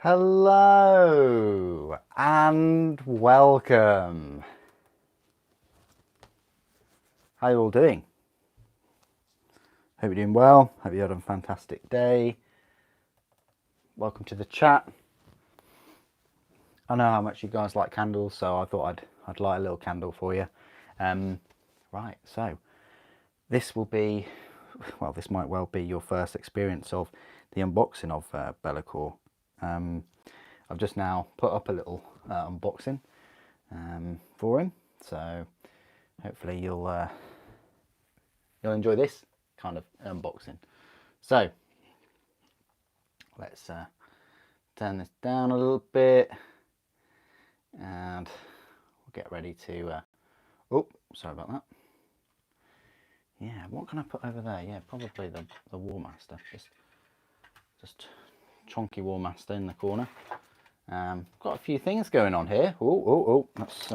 Hello and welcome. How are you all doing? Hope you're doing well. Hope you had a fantastic day. Welcome to the chat. I know how much you guys like candles, so I thought I'd light a little candle for you. Right, so this will be, well, this might well be your first experience of the unboxing of Be'lakor. I've just now put up a little unboxing for him, so hopefully you'll enjoy this kind of unboxing. So let's turn this down a little bit and we'll get ready to oh, sorry about that. Yeah, what can I put over there? Yeah, probably the War Master, just chonky War Master in the corner. Got a few things going on here. Oh, that's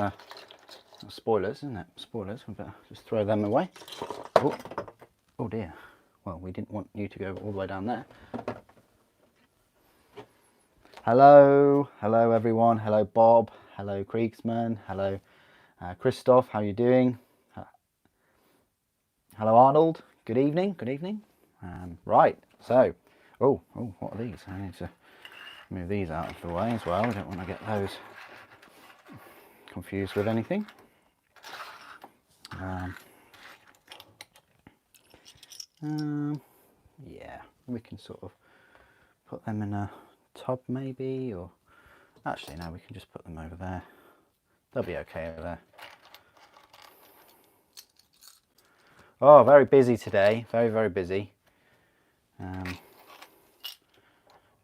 spoilers, isn't it? Spoilers. We better just throw them away. Oh dear. Well, we didn't want you to go all the way down there. Hello everyone. Hello Bob. Hello Kriegsman. Hello Christoph. How are you doing? Hello Arnold. Good evening. Good evening. Right. So, oh, what are these? I need to move these out of the way as well. I don't want to get those confused with anything. Yeah, we can sort of put them in a tub maybe, or actually no, we can just put them over there. They'll be okay over there. Oh, very busy today. Very busy.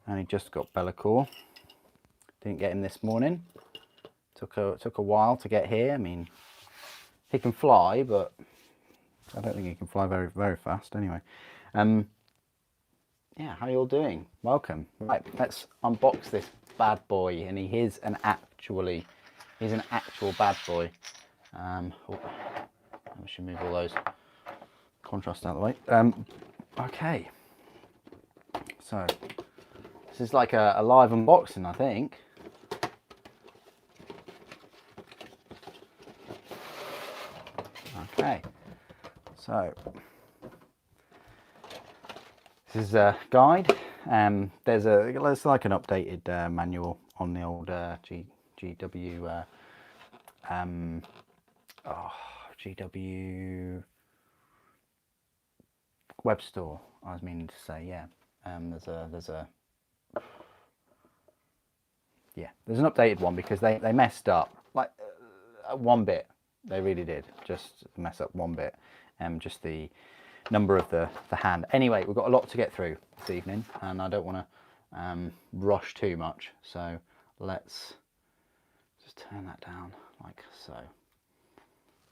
Only just got Be'lakor. Didn't get him this morning. Took a while to get here. I mean, he can fly, but I don't think he can fly very fast. Anyway, yeah, how you all doing? Welcome. Right, let's unbox this bad boy, and he's an actual bad boy. I should move all those contrast out of the way. Okay, so this is like a live unboxing, I think. Okay, so this is a guide. There's like an updated manual on the old GW GW web store. I was meaning to say, yeah. There's an updated one because they messed up like one bit. They really did just mess up one bit, just the number of the hand. Anyway, we've got a lot to get through this evening, and I don't want to rush too much. So let's just turn that down like so.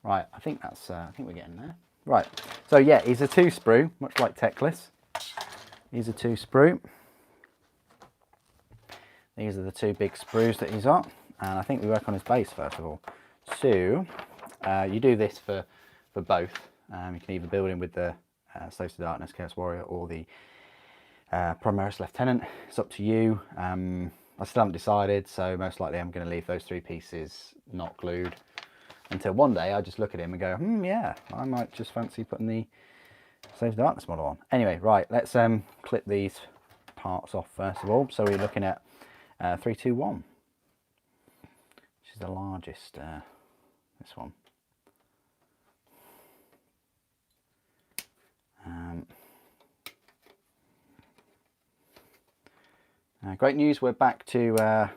Right, I think we're getting there. Right, so yeah, he's a 2 sprue, much like Teclis. He's a 2 sprue. These are the 2 big sprues that he's got, and I think we work on his base first of all. So you do this for both. You can either build him with the Slaves to Darkness Chaos Warrior or the Primaris Lieutenant. It's up to you. I still haven't decided, so most likely I'm going to leave those 3 pieces not glued until one day I just look at him and go, yeah, I might just fancy putting the Slaves to Darkness model on. Anyway, right, let's clip these parts off first of all. So we're looking at 321, which is the largest, this one. Great news, we're back to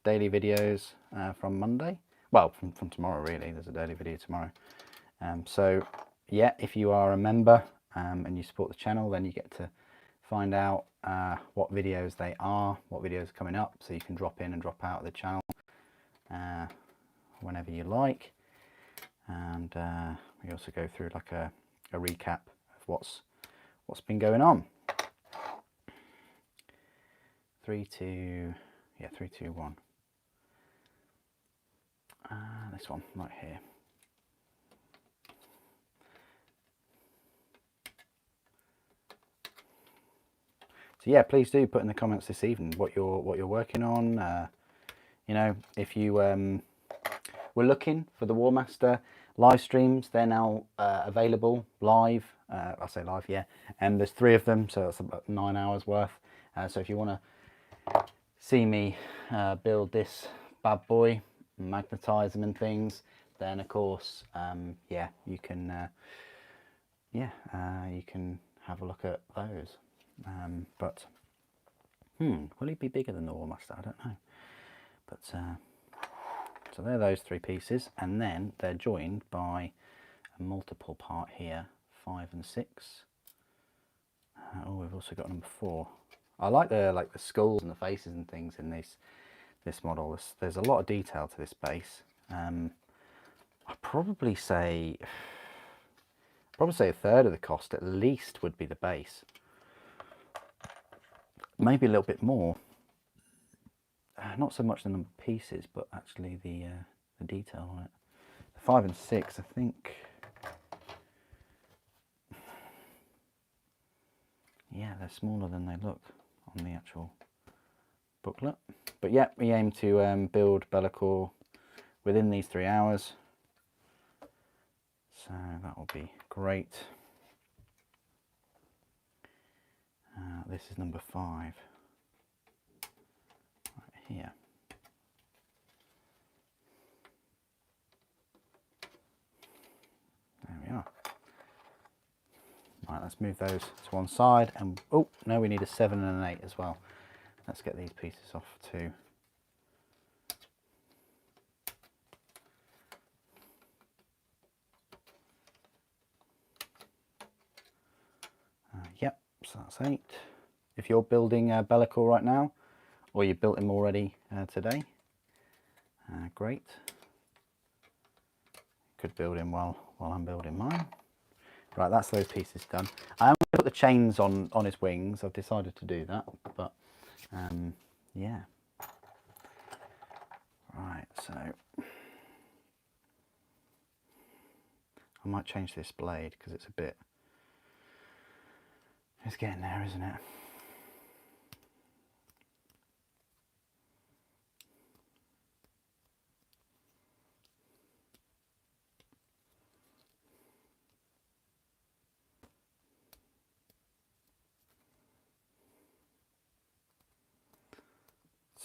daily videos from Monday. Well, from tomorrow really, there's a daily video tomorrow. So yeah, if you are a member and you support the channel, then you get to find out what videos they are, what videos are coming up, so you can drop in and drop out of the channel whenever you like. And we also go through like a recap of what's been going on. 321. This one right here. So yeah, please do put in the comments this evening what you're working on. You know, if you were looking for the War Master live streams, they're now available live. I say live, yeah. And there's 3 of them, so that's about 9 hours worth. So if you want to see me build this bad boy, magnetize them and things, then of course, yeah, you can, you can have a look at those. But will he be bigger than the War Master? I don't know. But so they're those 3 pieces, and then they're joined by a multiple part here, 5 and 6. Oh, we've also got number 4. I like the skulls and the faces and things in this model. There's a lot of detail to this base. I'd probably say a third of the cost at least would be the base. Maybe a little bit more. Not so much the number of pieces, but actually the detail on it. The 5 and 6, I think. Yeah, they're smaller than they look on the actual booklet. But yeah, we aim to build Be'lakor within these 3 hours. So that will be great. This is number 5. Right here. There we are. Right, let's move those to one side, and oh no, we need a 7 and an 8 as well. Let's get these pieces off too. Yep, so that's 8. If you're building Be'lakor right now, or you built him already today, great. Could build him while I'm building mine. Right, that's those pieces done. I am going to put the chains on his wings. I've decided to do that, but yeah. Right, so I might change this blade because it's getting there, isn't it?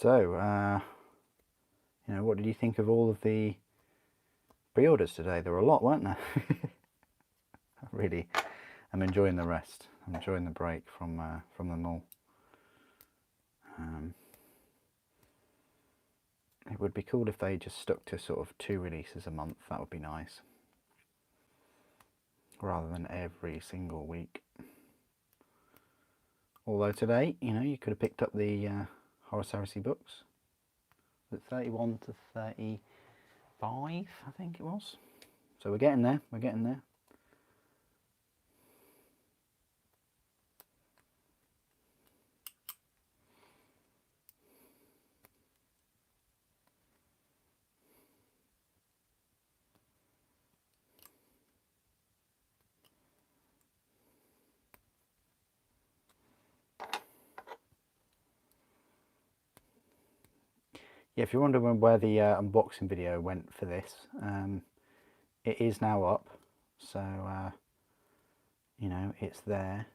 So, you know, what did you think of all of the pre-orders today? There were a lot, weren't there? Really, I'm enjoying the rest. I'm enjoying the break from them all. It would be cool if they just stuck to sort of 2 releases a month. That would be nice, rather than every single week. Although today, you know, you could have picked up the Horus Heresy books. Was it 31 to 35, I think it was. So we're getting there. We're getting there. Yeah, if you're wondering where the unboxing video went for this, it is now up, so you know, it's there.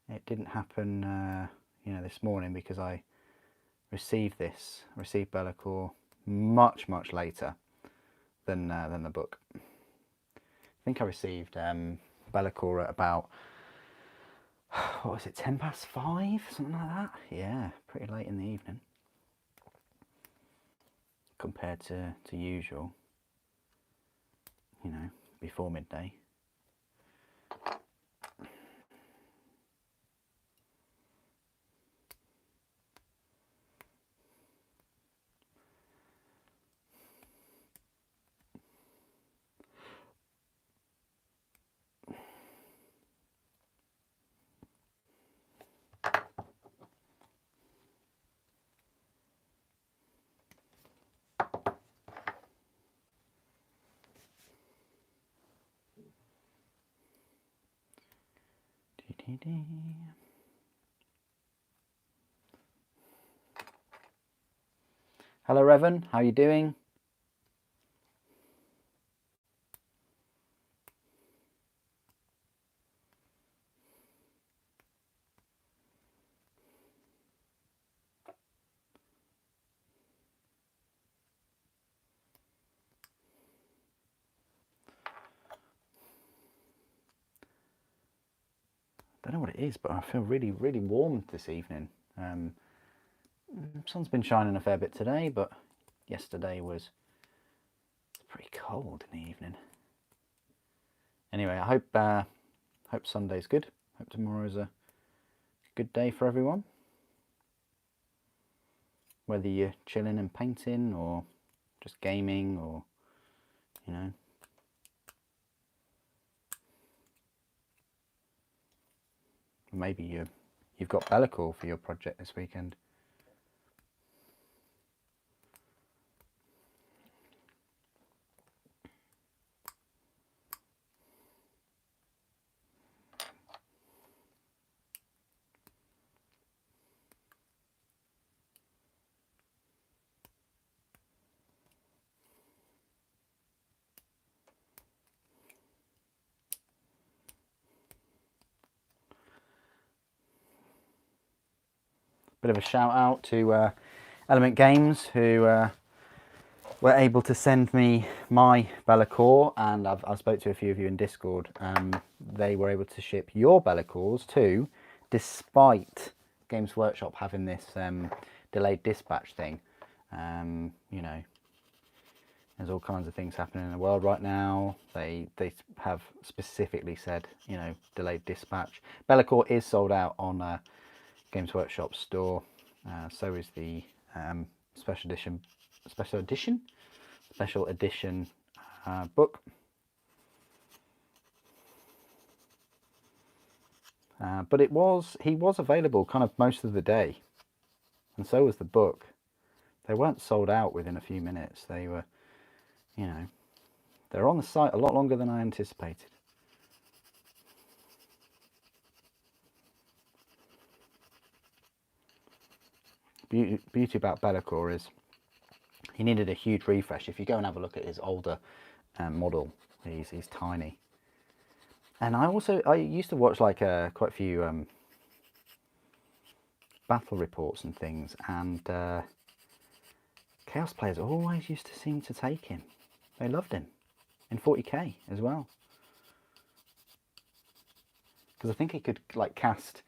It didn't happen you know, this morning because I received Be'lakor much later than the book. I think I received Be'lakor at about, what was it, 5:10, something like that. Yeah, pretty late in the evening compared to usual, you know, before midday. Hello, Evan. How are you doing? Don't know what it is, but I feel really, really warm this evening. Sun's been shining a fair bit today, but yesterday was pretty cold in the evening. Anyway, I hope Sunday's good. Hope tomorrow's a good day for everyone. Whether you're chilling and painting, or just gaming, or you know. Maybe you've got Bellicor for your project this weekend. Bit of a shout out to Element Games, who were able to send me my Bellicor, and I've spoke to a few of you in Discord. They were able to ship your Bellicors too, despite Games Workshop having this delayed dispatch thing. You know, there's all kinds of things happening in the world right now. They have specifically said, you know, delayed dispatch. Bellicor is sold out on Games Workshop store. So is the special edition book. But he was available kind of most of the day, and so was the book. They weren't sold out within a few minutes. They were, you know, they're on the site a lot longer than I anticipated. Beauty about Bellicor is he needed a huge refresh. If you go and have a look at his older model, he's tiny. And I used to watch like quite a few battle reports and things, and Chaos players always used to seem to take him. They loved him in 40k as well, because I think he could like cast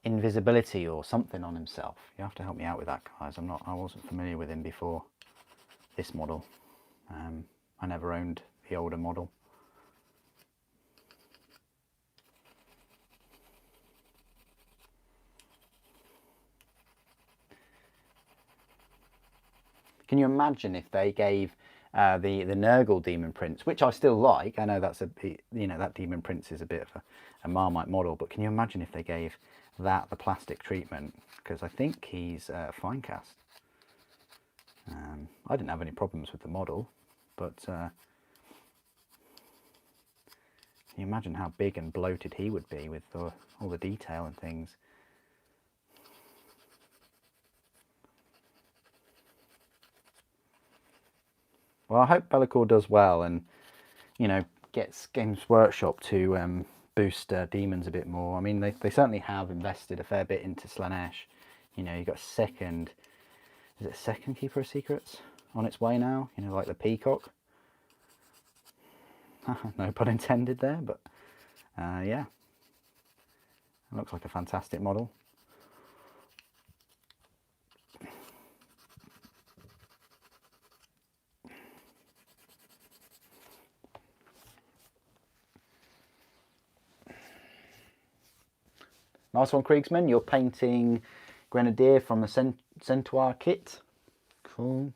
invisibility or something on himself. You have to help me out with that, guys. I wasn't familiar with him before this model. I never owned the older model. Can you imagine if they gave the Nurgle Demon Prince, which I still like? I know that's that Demon Prince is a bit of a Marmite model, but can you imagine if they gave that the plastic treatment? Because I think he's fine cast. I didn't have any problems with the model, but can you imagine how big and bloated he would be with all the detail and things? Well, I hope Bellicor does well, and you know, gets Games Workshop to boost demons a bit more. I mean, they certainly have invested a fair bit into Slaanesh. You know, you got second Keeper of Secrets on its way now? You know, like the Peacock. No pun intended there, but yeah, it looks like a fantastic model. Nice one, Kriegsman. You're painting Grenadier from the Centaur kit. Cool.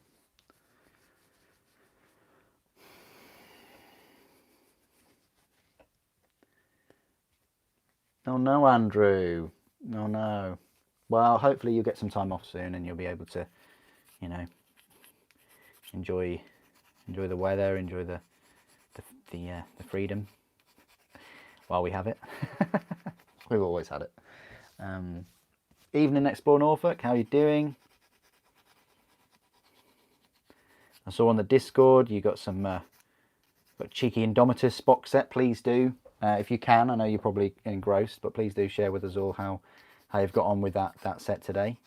Oh no, Andrew. Oh no. Well, hopefully you'll get some time off soon and you'll be able to, you know, enjoy the weather, enjoy the freedom while we have it. We've always had it. Evening, Explore Norfolk. How are you doing? I saw on the Discord you got some got cheeky Indomitus box set. Please do, if you can. I know you're probably engrossed, but please do share with us all how you've got on with that set today,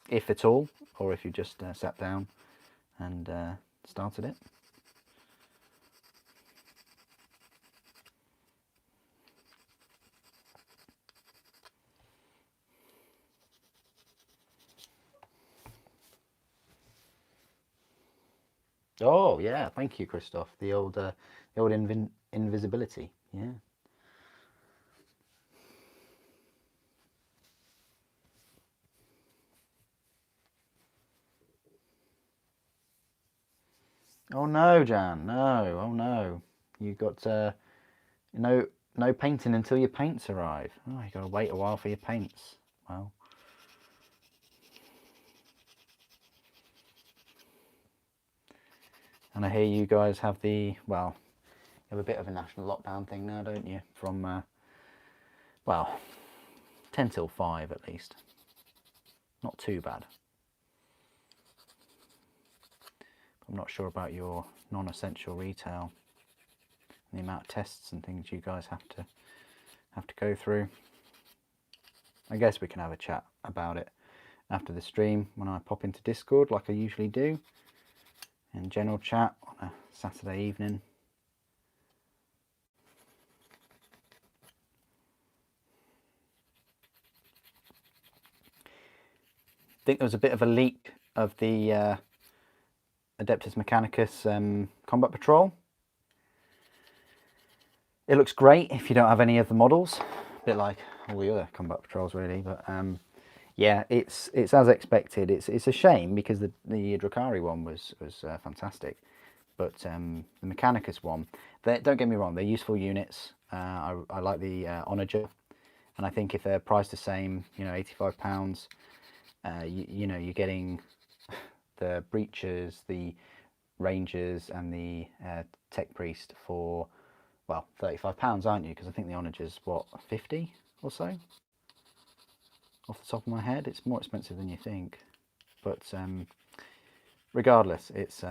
if at all, or if you just sat down and started it. Oh yeah, thank you, Christoph. The old invisibility. Yeah. Oh no, Jan. No. Oh no. You got no painting until your paints arrive. Oh, you got to wait a while for your paints. Well. And I hear you guys have you have a bit of a national lockdown thing now, don't you? From, well, 10 till 5 at least. Not too bad. I'm not sure about your non-essential retail and the amount of tests and things you guys have to go through. I guess we can have a chat about it after the stream when I pop into Discord like I usually do, in general chat on a Saturday evening. I think there was a bit of a leak of the Adeptus Mechanicus Combat Patrol. It looks great if you don't have any of the models, a bit like all the other Combat Patrols really, but yeah, it's as expected. It's a shame because the Drukhari one was fantastic, but the Mechanicus one, don't get me wrong, they're useful units. I like the Onager, and I think if they're priced the same, you know, £85, you know, you're getting the Breachers, the Rangers, and the Tech Priest for, well, £35, aren't you? Because I think the Onager's what, 50 or so? Off the top of my head, it's more expensive than you think. But regardless, it's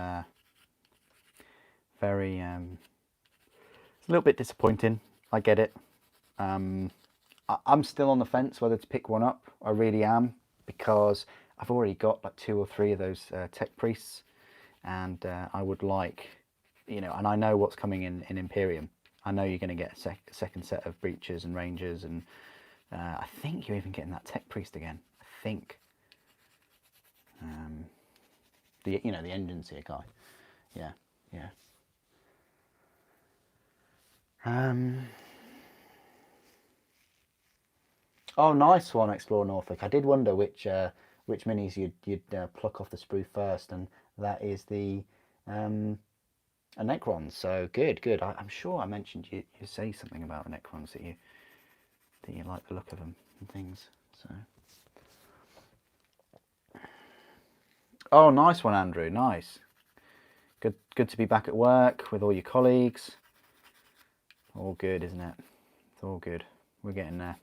very it's a little bit disappointing. I get it. I'm still on the fence whether to pick one up. I really am, because I've already got like 2 or 3 of those Tech Priests, and I would like, you know, and I know what's coming in Imperium. I know you're going to get a second set of Breachers and Rangers, and I think you're even getting that Tech Priest again. I think the Engine Seer guy. Yeah. Oh, nice one, Explore Norfolk. I did wonder which minis you'd pluck off the sprue first, and that is the a Necrons. So good. I'm sure I mentioned you say something about the Necrons that you like the look of them and things. So. Oh, nice one, Andrew. Nice. Good to be back at work with all your colleagues. All good, isn't it? It's all good. We're getting there.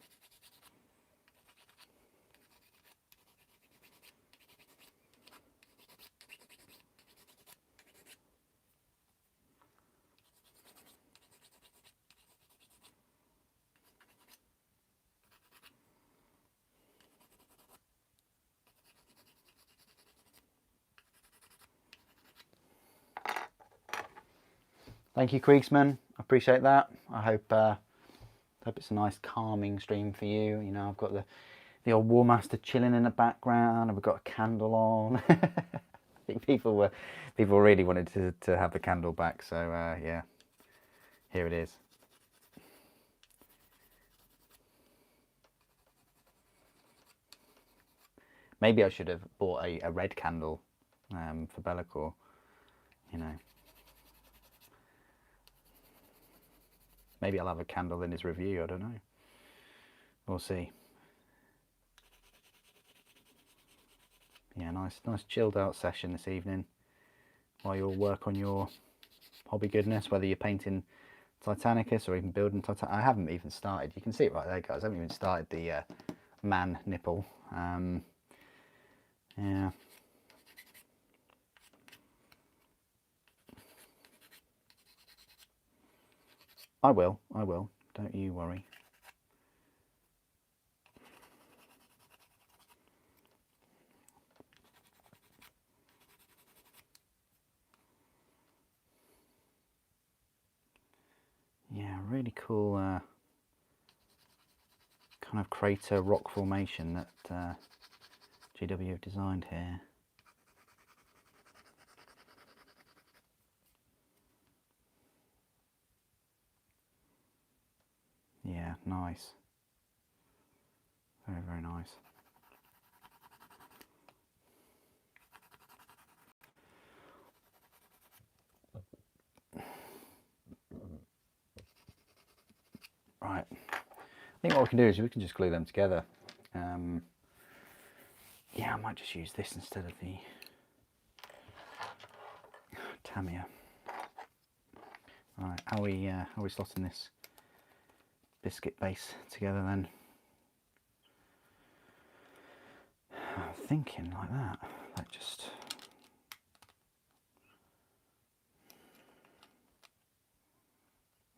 Thank you, Kriegsman. I appreciate that. I hope it's a nice calming stream for you. You know, I've got the old War Master chilling in the background, and we've got a candle on. I think people really wanted to have the candle back, so yeah, here it is. Maybe I should have bought a red candle for Be'lakor, you know. Maybe I'll have a candle in his review, I don't know. We'll see. Yeah, nice chilled out session this evening while you all work on your hobby goodness, whether you're painting Titanicus or even building Titanicus. I haven't even started. You can see it right there, guys. I haven't even started the man nipple. Yeah. I will. Don't you worry. Yeah, really cool kind of crater rock formation that GW have designed here. Yeah, nice. Very, very nice. Right. I think what we can do is we can just glue them together. Yeah, I might just use this instead of the Tamiya. Right, how are we slotting this biscuit base together then? I'm thinking like that. Like just.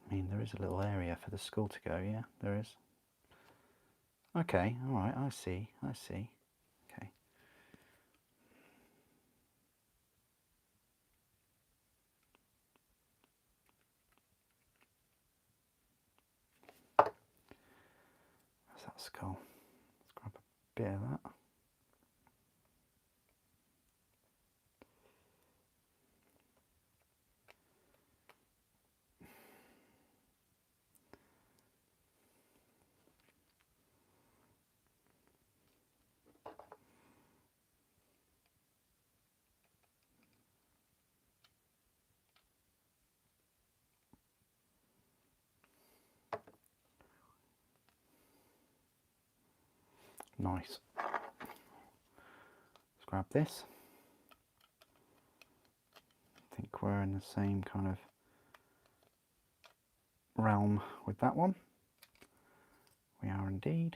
I mean, there is a little area for the skull to go. Yeah, there is. Okay, all right. I see. Okay. Where's that skull? Let's grab a bit of that. Nice. Let's grab this. I think we're in the same kind of realm with that one. We are indeed.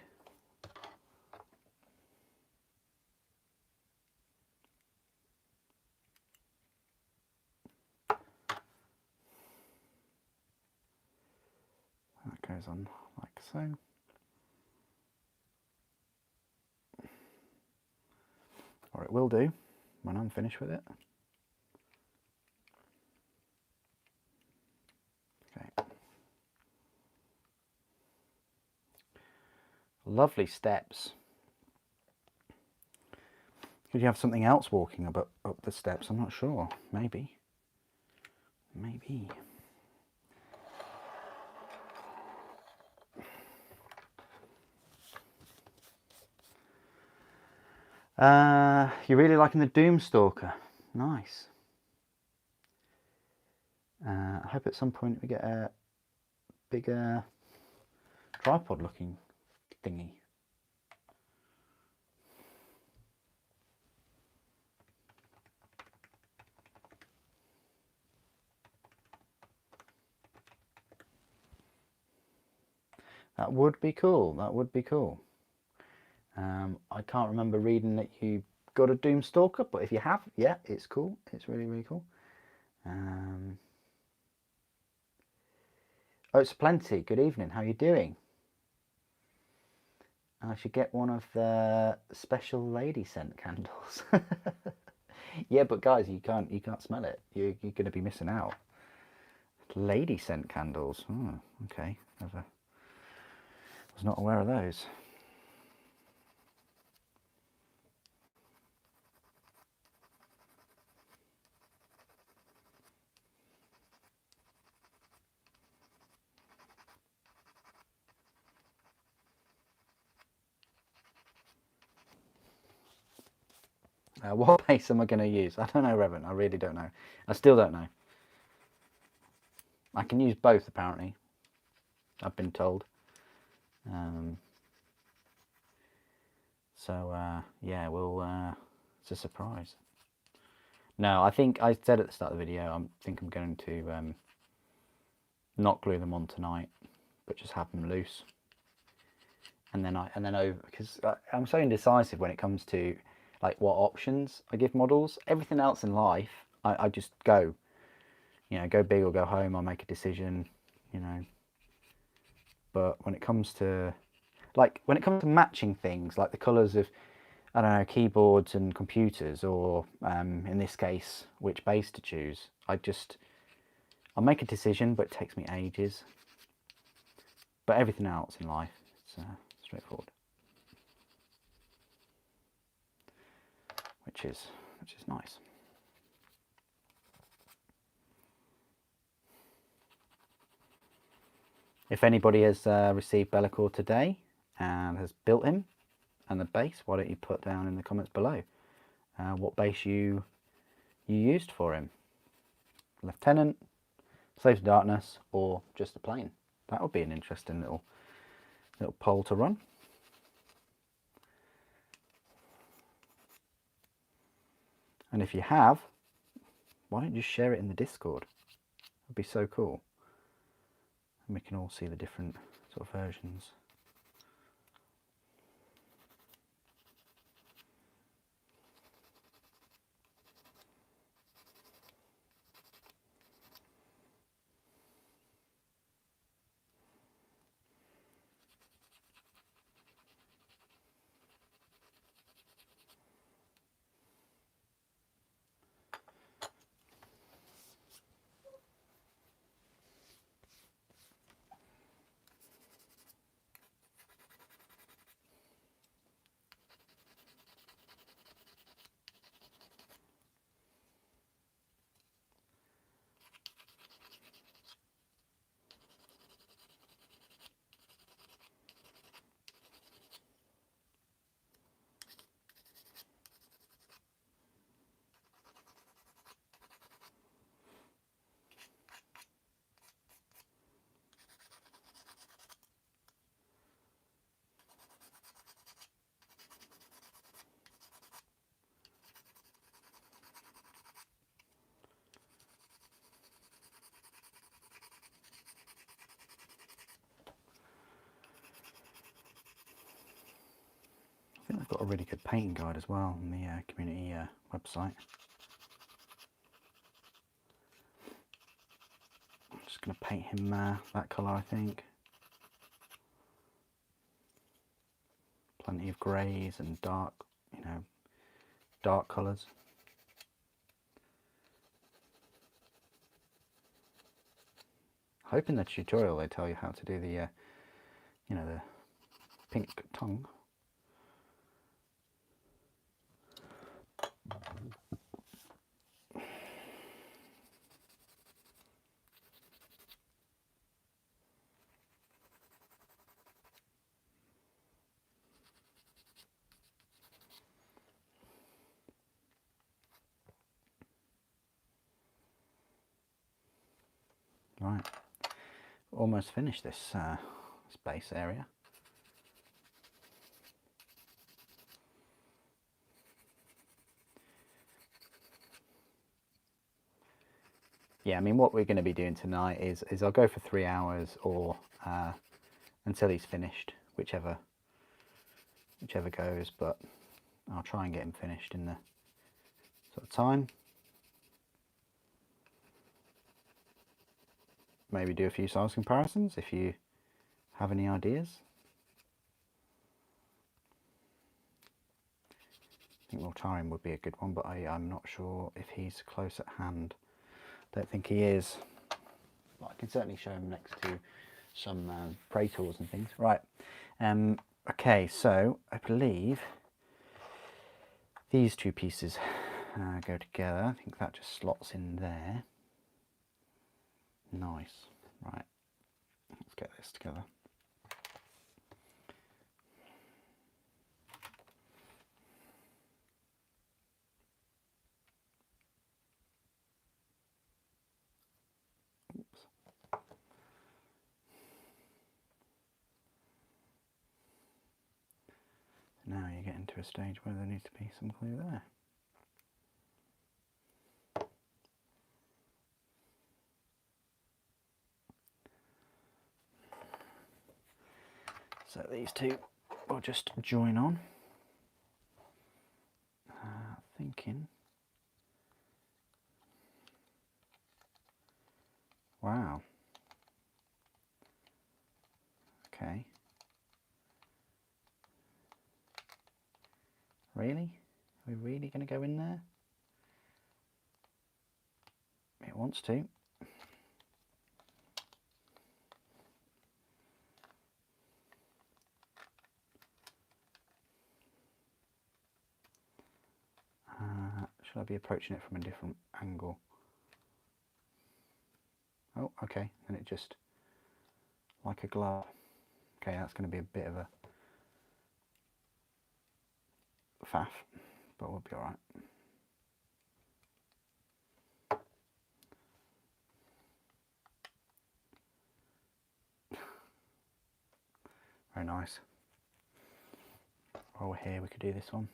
That goes on like so. Or it will do when I'm finished with it. Okay. Lovely steps. Could you have something else walking up the steps? I'm not sure. Maybe. You're really liking the Doomstalker. Nice. I hope at some point we get a bigger tripod looking thingy. That would be cool. I can't remember reading that you got a Doomstalker, but if you have, yeah, it's cool. It's really, really cool. Oh, it's Plenty. Good evening. How are you doing? I should get one of the special lady scent candles. Yeah, but guys, you can't smell it. You're going to be missing out. Lady scent candles. Oh, okay. Was not aware of those. What base am I going to use? I don't know, Reverend. I really don't know. I still don't know. I can use both, apparently. I've been told. Yeah, it's a surprise. No, I think I said at the start of the video, I think I'm going to not glue them on tonight, but just have them loose. And then over, because I'm so indecisive when it comes to like what options I give models. Everything else in life, I just go, go big or go home. I'll make a decision, but when it comes to matching things, like the colours of, I don't know, keyboards and computers, or in this case, which base to choose, I'll make a decision, but it takes me ages. But everything else in life, it's straightforward, which is nice. If anybody has received Be'lakor today and has built him and the base, why don't you put down in the comments below what base you used for him? Lieutenant, Slave to Darkness, or just a plane? That would be an interesting little poll to run. And if you have, why don't you share it in the Discord? It'd be so cool. And we can all see the different sort of versions. I think they've got a really good painting guide as well on the community website. I'm just going to paint him that colour, I think. Plenty of greys and dark, dark colours. I hope in the tutorial they tell you how to do the, the pink tongue. Right, almost finished this base area. Yeah, I mean, what we're going to be doing tonight is I'll go for 3 hours, or until he's finished, whichever goes, but I'll try and get him finished in the sort of time. Maybe do a few size comparisons if you have any ideas. I think Mortarian would be a good one, but I'm not sure if he's close at hand. Don't think he is. But I can certainly show him next to some Praetors and things. Right. Okay, so I believe these two pieces go together. I think that just slots in there. Nice. Right. Let's get this together. Oops. Now you get into a stage where there needs to be some glue there. So these two will just join on. Thinking. Wow. Okay. Really? Are we really going to go in there? It wants to. Should I be approaching it from a different angle? Oh, okay. And it just, like a glove. Okay, that's going to be a bit of a faff, but we'll be all right. Very nice. While we're here, we could do this one.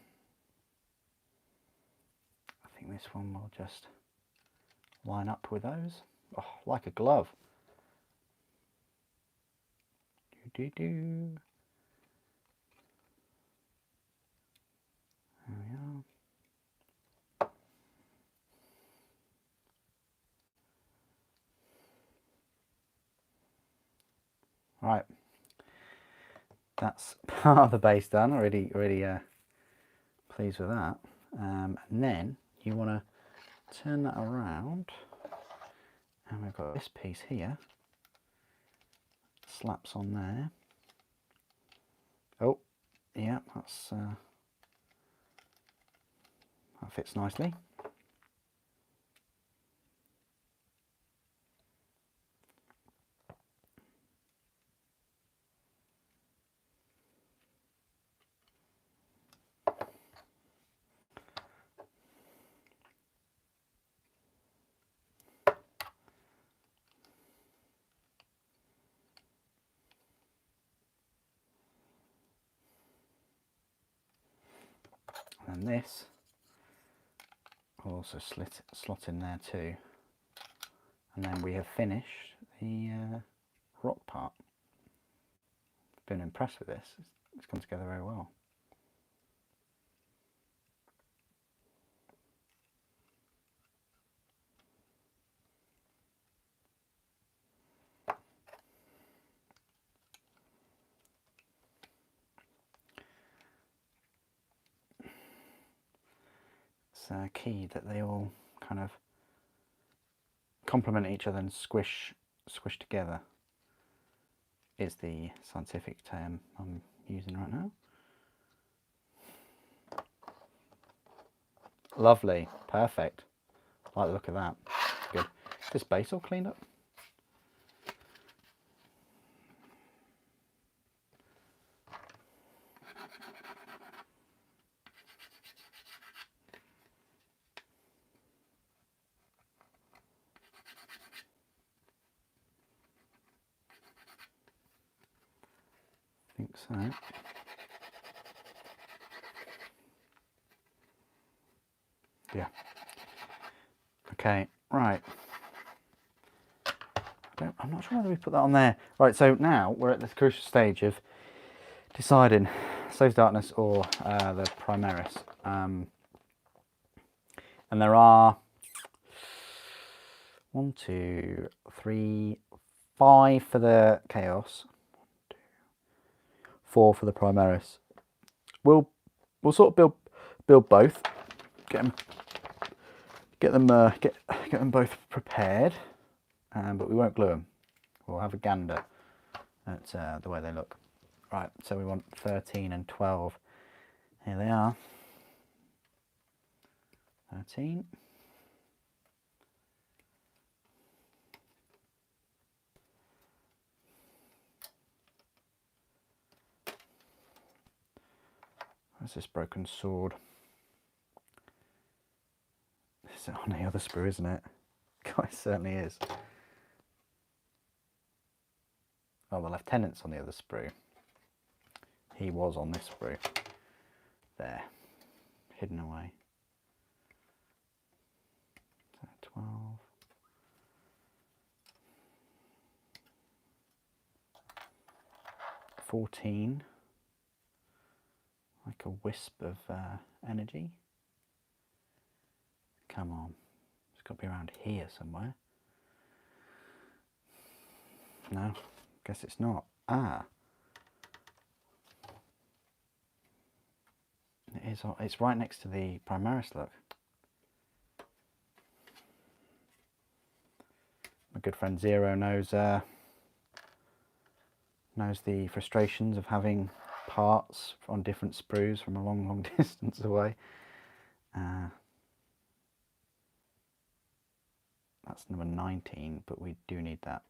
I think this one will just line up with those. Oh, like a glove. Do. There we are. Right, that's part of the base done. Already pleased with that. And then you want to turn that around, and we've got this piece here. Slaps on there. Oh, yeah, that's that fits nicely. And this will also slot in there too. And then we have finished the rock part. Been impressed with this. It's come together very well. It's key that they all kind of complement each other and squish together is the scientific term I'm using right now. Lovely, perfect. I like the look of that. Good. Is this base all cleaned up? I think so. Yeah. Okay, right. I'm not sure whether we put that on there. Right, so now we're at the crucial stage of deciding Slaves Darkness or the Primaris. And there are 1, 2, 3, 5 for the Chaos, 4 for the Primaris. We'll sort of build both, get them both prepared, but we won't glue them. We'll have a gander at the way they look. Right, so we want 13 and 12. Here they are. 13. Where's this broken sword? This is on the other sprue, isn't it? God, it certainly is. Oh, the lieutenant's on the other sprue. He was on this sprue. There. Hidden away. So 12. 14. Like a wisp of energy. Come on. It's got to be around here somewhere. No, guess it's not. Ah, It's right next to the Primaris, look. My good friend Zero knows the frustrations of having parts on different sprues from a long distance away. That's number 19, but we do need that.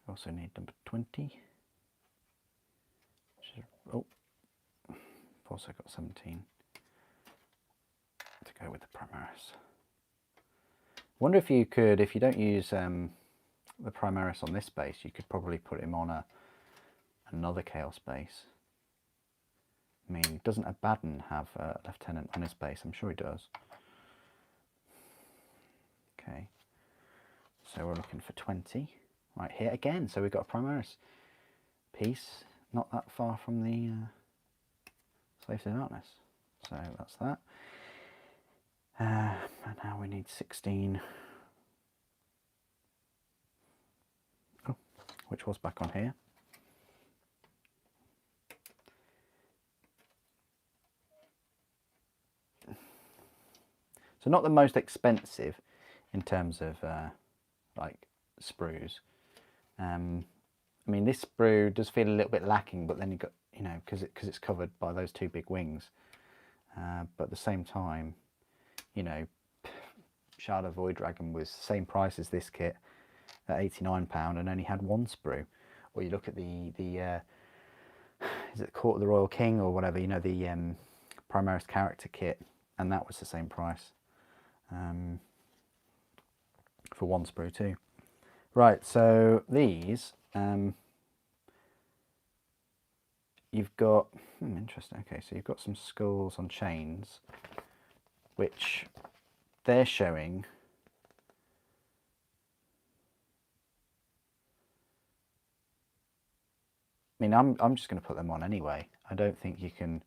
We also need number 20. Oh, I've also got 17 to go with the Primaris. I wonder if you could, if you don't use the Primaris on this base, you could probably put him on another Chaos base. I mean, doesn't Abaddon have a lieutenant on his base? I'm sure he does. Okay, so we're looking for 20 right here again. So we've got a Primaris piece, not that far from the Slaves to Darkness. So that's that. And now we need 16. Oh, which was back on here. So not the most expensive in terms of like sprues. I mean, this sprue does feel a little bit lacking, but then you got, you know, because it's covered by those two big wings. But at the same time, you know, Shadow Void Dragon was the same price as this kit at £89 and only had one sprue. Or you look at the is it Court of the Royal King or whatever, you know, the Primaris character kit, and that was the same price. For one sprue too. Right, so these you've got interesting. Okay, so you've got some skulls on chains, which they're showing. I mean, I'm just going to put them on anyway. I don't think you can.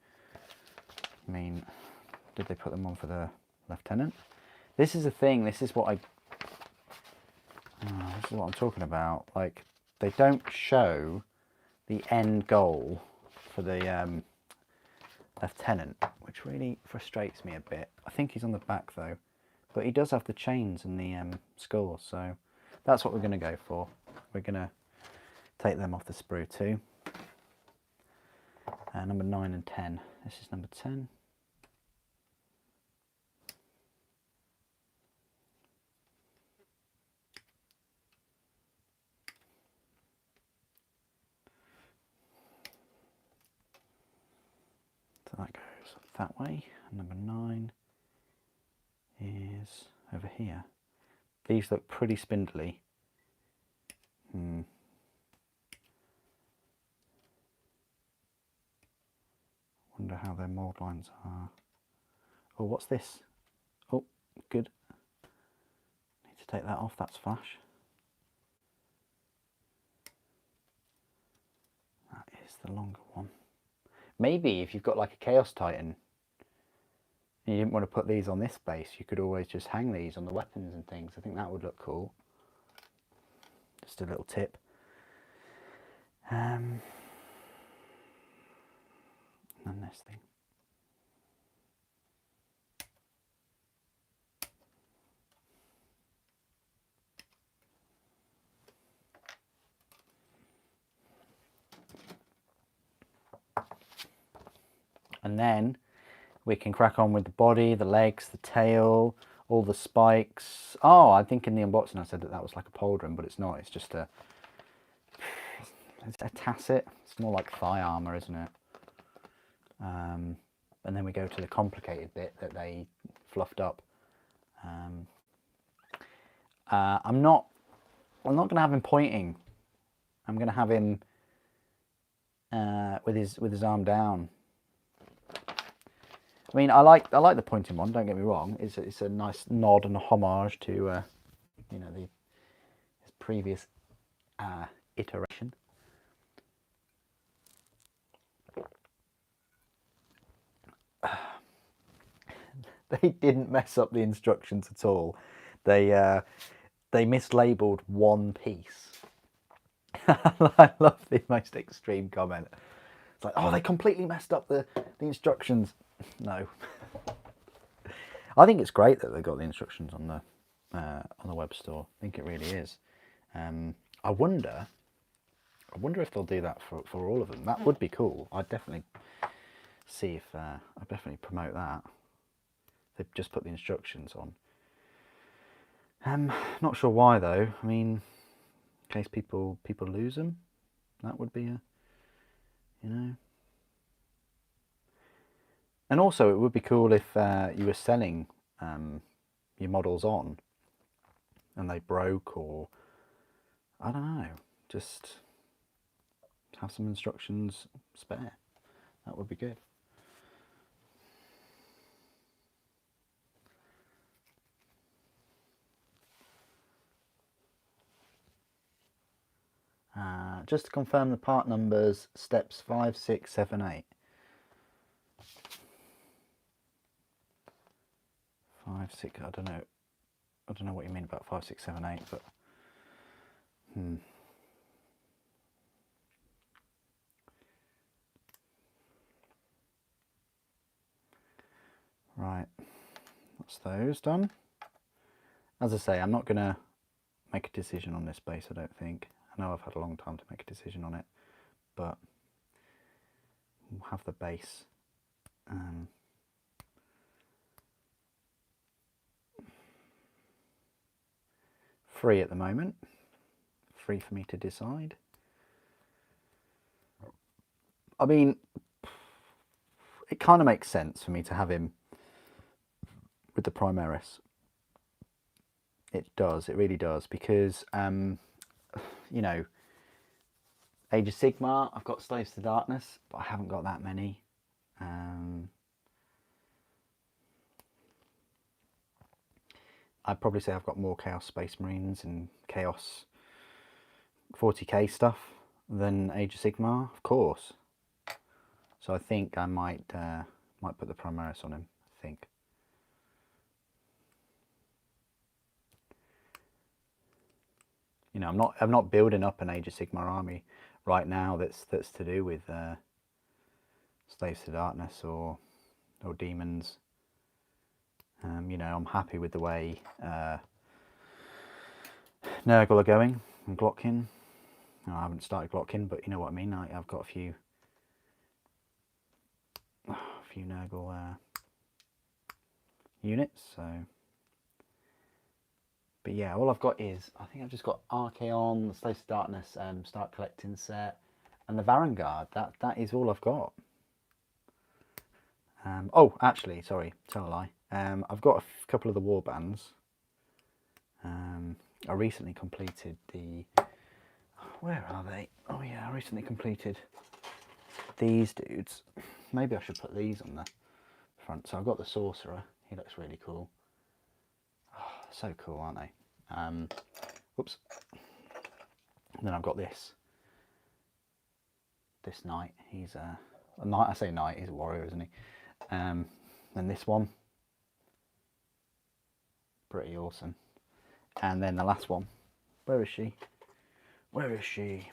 I mean, did they put them on for the lieutenant? This is the thing. This is what this is what I'm talking about. Like, they don't show the end goal for the lieutenant, which really frustrates me a bit. I think he's on the back though, but he does have the chains and the skulls, so that's what we're going to go for. We're going to take them off the sprue too. Number 9 and 10. This is number 10. So that goes that way. And number 9 is over here. These look pretty spindly. Wonder how their mould lines are. Oh, what's this? Oh, good. Need to take that off, that's flash. That is the longer one. Maybe if you've got like a Chaos Titan and you didn't want to put these on this base, you could always just hang these on the weapons and things. I think that would look cool. Just a little tip. And this thing. And then we can crack on with the body, the legs, the tail, all the spikes. Oh, I think in the unboxing I said that was like a pauldron, but it's not. It's just it's a tasset. It's more like thigh armor, isn't it? And then we go to the complicated bit that they fluffed up. I'm not going to have him pointing. I'm going to have him with his arm down. I mean, I like the pointing one. Don't get me wrong. It's a nice nod and a homage to you know, his previous iteration. They didn't mess up the instructions at all. They mislabeled one piece. I love the most extreme comment. It's like, oh, they completely messed up the instructions. No. I think it's great that they've got the instructions on the web store. I think it really is. I wonder if they'll do that for all of them. That would be cool. I'd definitely see if I'd definitely promote that. They've just put the instructions on. Not sure why though. I mean, in case people lose them, that would be a, you know. And also, it would be cool if you were selling your models on, and they broke, or I don't know, just have some instructions spare. That would be good. Just to confirm the part numbers, steps 5, 6, 7, 8. 5, 6, I don't know what you mean about 5, 6, 7, 8, but Right, that's those done. As I say, I'm not going to make a decision on this base, I don't think. I know I've had a long time to make a decision on it, but we'll have the base. Free at the moment. Free for me to decide. I mean, it kind of makes sense for me to have him with the Primaris. It does, it really does, because, you know, Age of Sigmar, I've got Slaves to Darkness, but I haven't got that many. I'd probably say I've got more Chaos Space Marines and Chaos 40k stuff than Age of Sigmar, of course. So I think I might put the Primaris on him, I think. You know, I'm not building up an Age of Sigmar army right now that's to do with Slaves to Darkness or demons. You know, I'm happy with the way Nurgle are going and Glockkin. No, I haven't started Glockkin, but you know what I mean. I've got a few Nurgle units. So, but yeah, all I've got is, I think I've just got Archaon, the Slaves to Darkness start collecting set, and the Varangard. That is all I've got. Oh, actually, sorry, tell a lie. I've got a couple of the war bands. I recently completed the... Where are they? Oh yeah, I recently completed these dudes. Maybe I should put these on the front. So I've got the Sorcerer. He looks really cool. Oh, so cool, aren't they? Whoops. And then I've got this knight. He's a knight. I say knight. He's a warrior, isn't he? Then this one. Pretty awesome. And then the last one. Where is she? Where is she?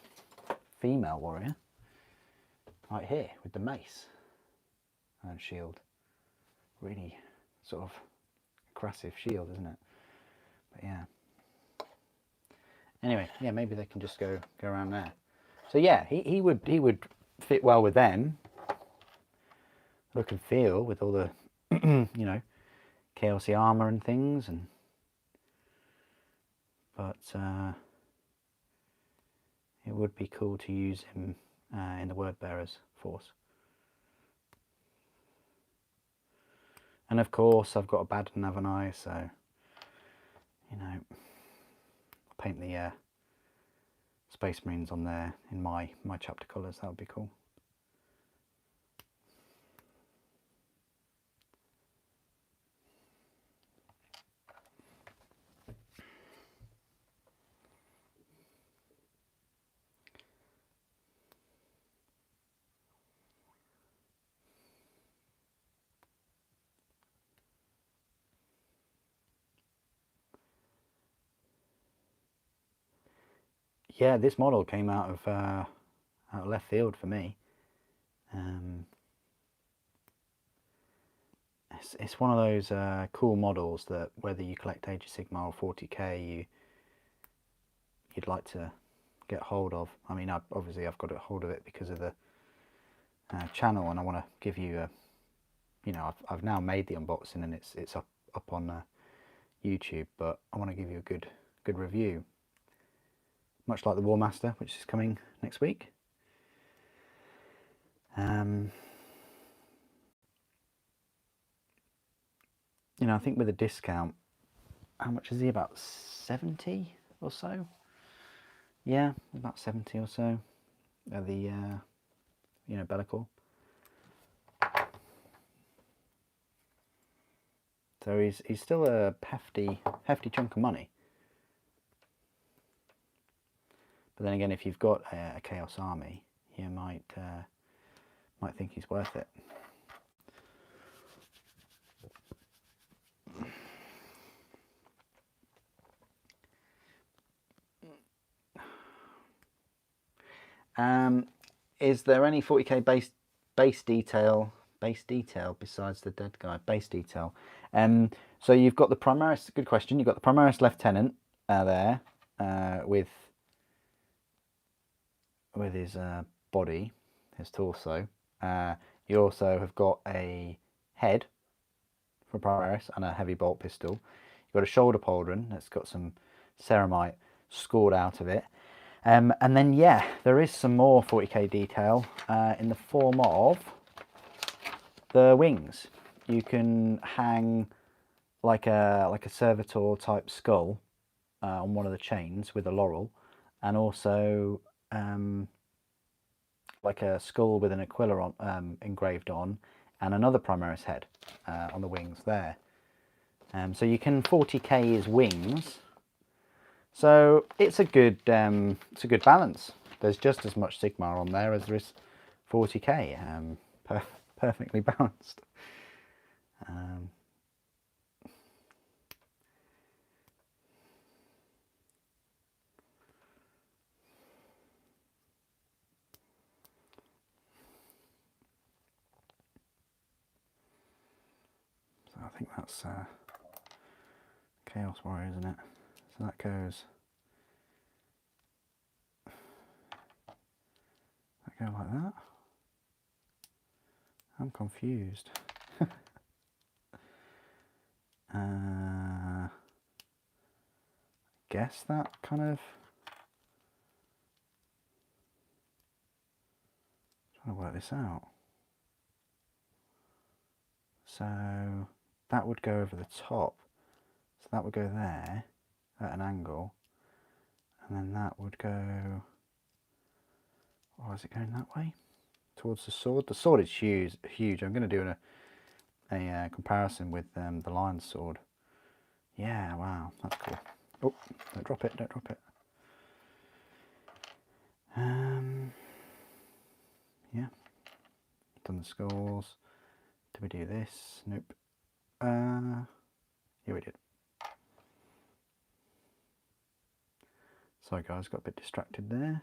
Female warrior. Right here with the mace and shield. Really sort of aggressive shield, isn't it? But yeah. Anyway, yeah, maybe they can just go around there. So yeah, he would fit well with them. Look and feel with all the you know, chaosy armor and things, and but it would be cool to use him in the Word Bearers force. And of course, I've got a Baden, haven't I? So, you know, paint the Space Marines on there in my chapter colours. That would be cool. yeah, this model came out of left field for me. It's one of those cool models that whether you collect Age of Sigmar or 40k, you'd like to get hold of. I mean, obviously I've got a hold of it because of the channel, and I want to give you a, you know, I've now made the unboxing and it's up on YouTube, but I want to give you a good review, much like the War Master, which is coming next week. You know, I think with a discount, how much is he? About 70 or so? Yeah, about 70 or so. The you know, Bellicor. So he's still a hefty chunk of money. But then again, if you've got a Chaos Army, you might think he's worth it. Is there any 40k base detail besides the dead guy? Base detail. So you've got the Primaris. Good question. You've got the Primaris Lieutenant there with his body, his torso. You also have got a head for Primaris and a heavy bolt pistol. You've got a shoulder pauldron that's got some ceramite scored out of it. And then, yeah, there is some more 40k detail in the form of the wings. You can hang like a servitor type skull on one of the chains with a laurel, and also like a skull with an Aquila on, engraved on, and another Primaris head on the wings there. So you can 40k his wings. So it's a good balance. There's just as much Sigmar on there as there is 40k. Perfectly balanced. So I think that's Chaos Warrior, isn't it? So that goes. That go like that. I'm confused. Guess that kind of. Trying to work this out. So that would go over the top. So that would go there at an angle, and then that would go. Oh, is it going that way? Towards the sword. The sword is huge. I'm going to do a comparison with the lion's sword. Yeah, wow, that's cool. Oh, don't drop it, don't drop it. Yeah, done the skulls. Did we do this? Nope. Yeah, we did. Sorry guys, got a bit distracted there.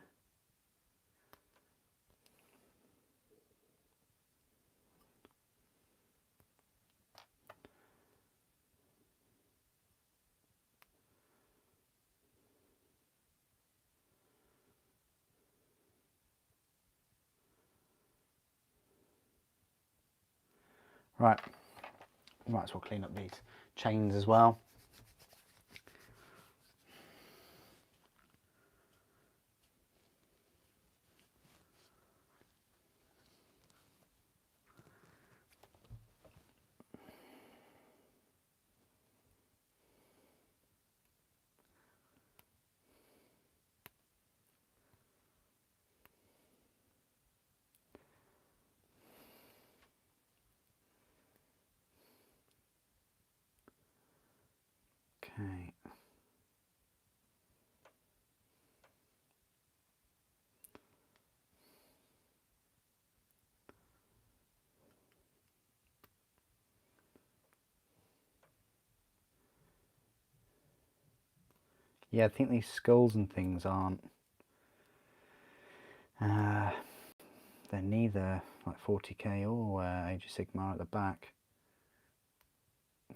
Right, might as well clean up these chains as well. Okay. Yeah, I think these skulls and things aren't they're neither like 40k or Age of Sigmar at the back.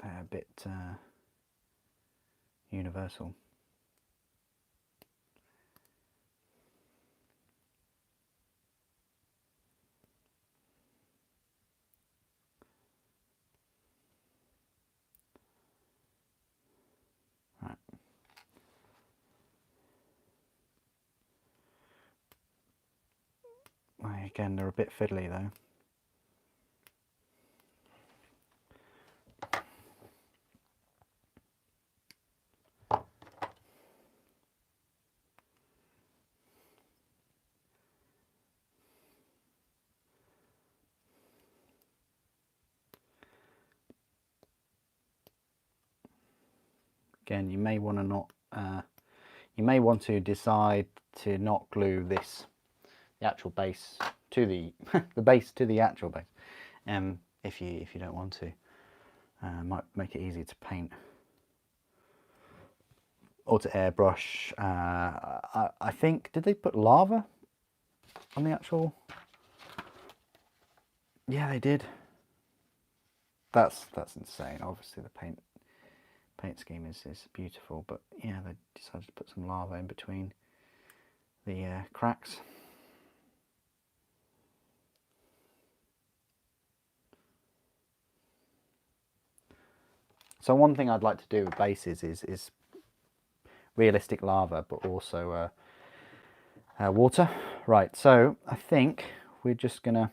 They're a bit universal. Right. Again, they're a bit fiddly though. Again, you may want to not. You may want to decide to not glue this, the actual base to the the base to the actual base. If you don't want to, might make it easier to paint or to airbrush. I think, did they put lava on the actual? Yeah, they did. That's insane. Obviously, the paint scheme is beautiful, but yeah, they decided to put some lava in between the cracks. So one thing I'd like to do with bases is realistic lava, but also water. Right, so I think we're just gonna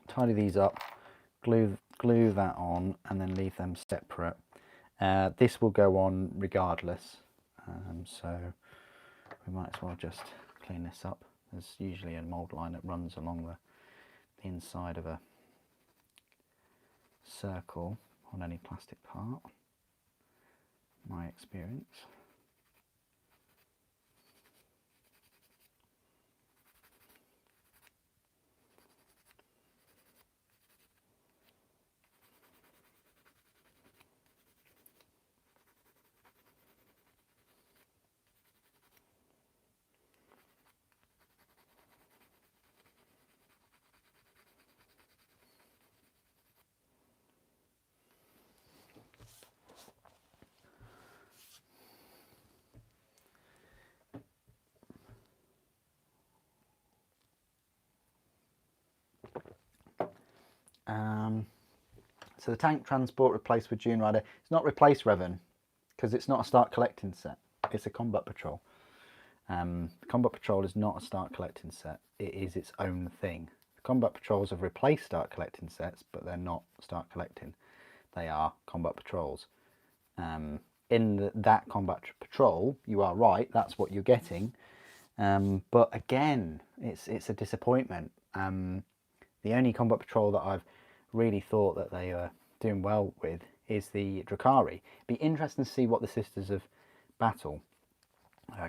tidy these up, glue that on, and then leave them separate. This will go on regardless, so we might as well just clean this up. There's usually a mould line that runs along the inside of a circle on any plastic part, my experience. So the tank transport replaced with Dune Rider. It's not replaced Revan, because it's not a start collecting set. It's a combat patrol. Combat patrol is not a start collecting set. It is its own thing. The combat patrols have replaced start collecting sets, but they're not start collecting. They are combat patrols. In that combat patrol, you are right. That's what you're getting. But again, it's a disappointment. The only combat patrol that I've really thought that they are doing well with is the Drakari. It'd be interesting to see what the Sisters of Battle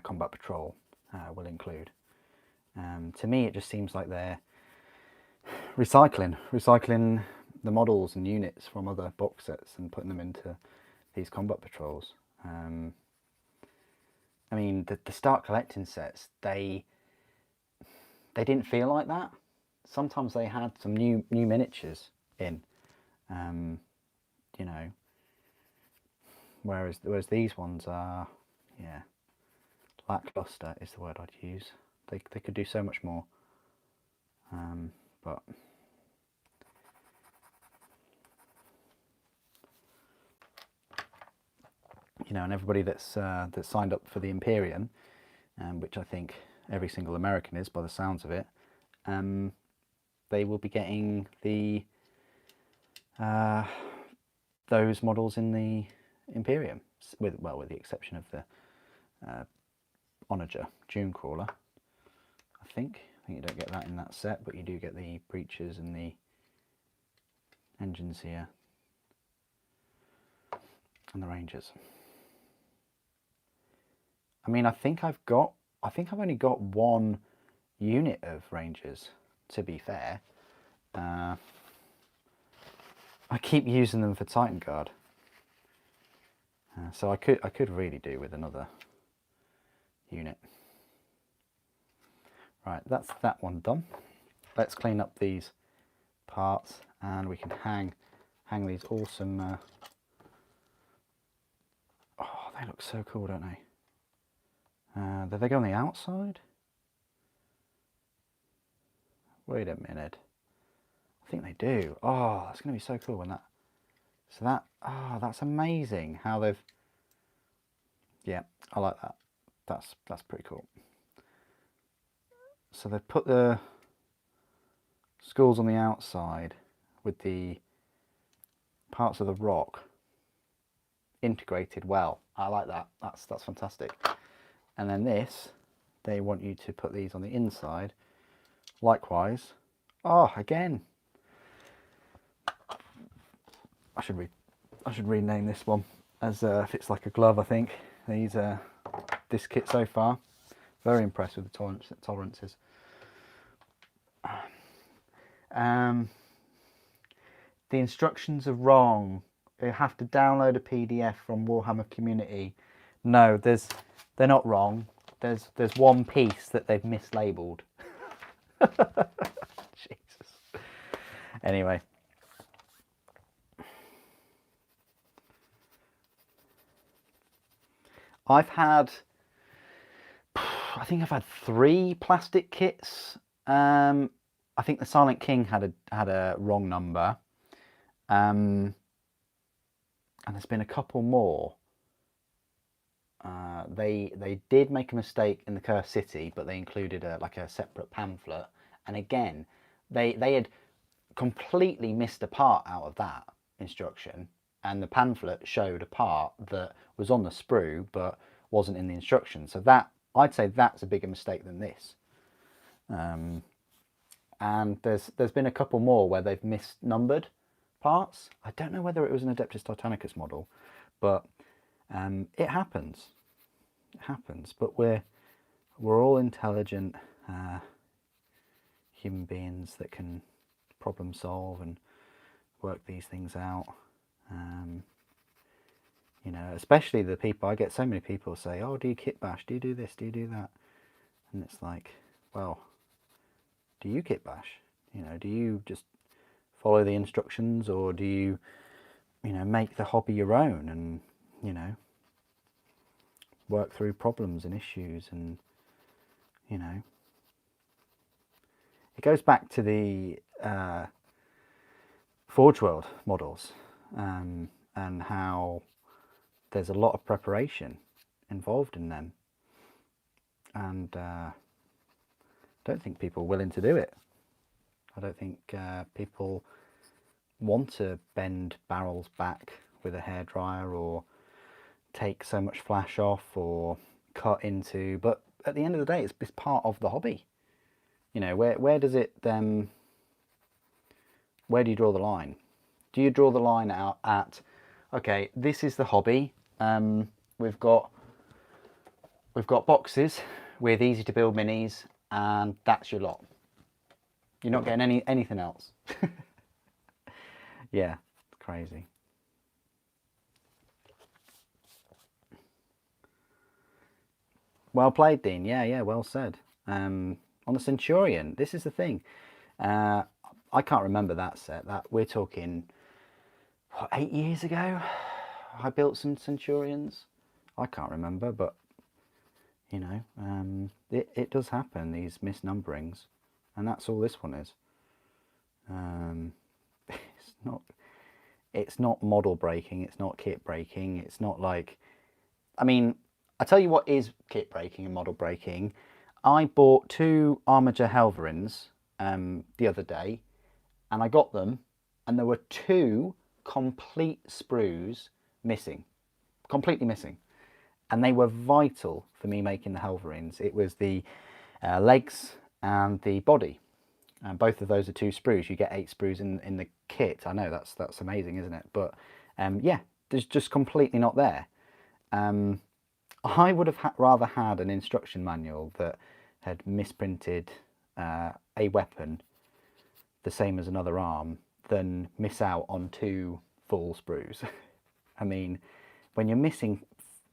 combat patrol will include. To me, it just seems like they're recycling the models and units from other box sets and putting them into these combat patrols. I mean, the start collecting sets, they didn't feel like that. Sometimes they had some new miniatures in, you know, whereas these ones are, yeah, lackluster is the word I'd use. They could do so much more, but you know, and everybody that's signed up for the Imperium, which I think every single American is by the sounds of it, they will be getting the those models in the Imperium, with the exception of the Onager Dune Crawler. I think you don't get that in that set, but you do get the breaches and the engines here and the Rangers. I mean, I think I've only got one unit of Rangers, to be fair. I keep using them for Titan Guard, so I could really do with another unit. Right, that's that one done. let's clean up these parts and we can hang these awesome oh, they look so cool, don't they? Do they go on the outside? Wait a minute, I think they do. Oh, that's going to be so cool when that, so that, oh, that's amazing how they've, yeah, I like that. That's pretty cool. So they've put the skulls on the outside with the parts of the rock integrated well. I like that. That's fantastic. And then this, they want you to put these on the inside. Likewise. Oh, again. I should rename this one as fits like a glove. I think these this kit so far. Very impressed with the tolerances. The instructions are wrong. You have to download a PDF from Warhammer Community. No, they're not wrong. There's one piece that they've mislabeled. Jesus. Anyway. I think I've had 3 plastic kits. I think the Silent King had a wrong number. And there's been a couple more. They did make a mistake in the Cursed City, but they included like a separate pamphlet. And again, they had completely missed a part out of that instruction, and the pamphlet showed a part that was on the sprue but wasn't in the instruction. So that, I'd say that's a bigger mistake than this. And there's been a couple more where they've misnumbered parts. I don't know whether it was an Adeptus Titanicus model, but it happens. It happens. But we're all intelligent human beings that can problem solve and work these things out. You know, especially the people, I get so many people say, oh, do you kit bash? Do you do this? Do you do that? And it's like, well, do you kit bash? You know, do you just follow the instructions, or do you, you know, make the hobby your own and, you know, work through problems and issues? And, you know, it goes back to the Forge World models and how there's a lot of preparation involved in them, and I don't think people are willing to do it. I don't think people want to bend barrels back with a hairdryer or take so much flash off or cut into, but at the end of the day it's part of the hobby. You know, where does it where do you draw the line? Do you draw the line out at, okay, this is the hobby, we've got boxes with easy to build minis, and that's your lot? You're not getting anything else. Yeah, it's crazy. Well played, Dean. Yeah, well said. On the Centurion, this is the thing. I can't remember that set. That we're talking, what, 8 years ago? I built some Centurions. I can't remember, but you know, it does happen, these misnumberings, and that's all this one is. It's not model breaking, it's not kit breaking, it's not like, I mean, I tell you what is kit breaking and model breaking. I bought 2 Armiger Helverins the other day, and I got them, and there were 2 complete sprues missing, completely missing, and they were vital for me making the Helverins. It was the legs and the body, and both of those are 2 sprues. You get 8 sprues in the kit. I know that's amazing, isn't it? But yeah, there's just completely not there. I would have rather had an instruction manual that had misprinted a weapon the same as another arm than miss out on 2 full sprues. I mean, when you're missing,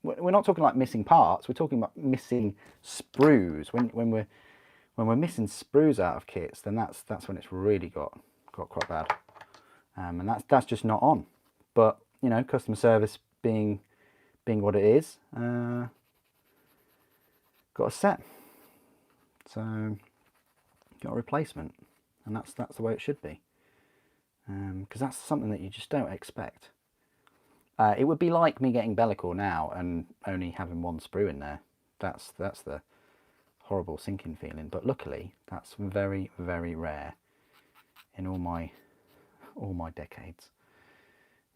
we're not talking like missing parts, we're talking about missing sprues. When when we're missing sprues out of kits, then that's when it's really got quite bad. And that's just not on. But you know, customer service being what it is, got a set. So got a replacement, and that's the way it should be. Because that's something that you just don't expect. It would be like me getting Bellicor now and only having one sprue in there. That's the horrible sinking feeling. But luckily, that's very, very rare in all my decades,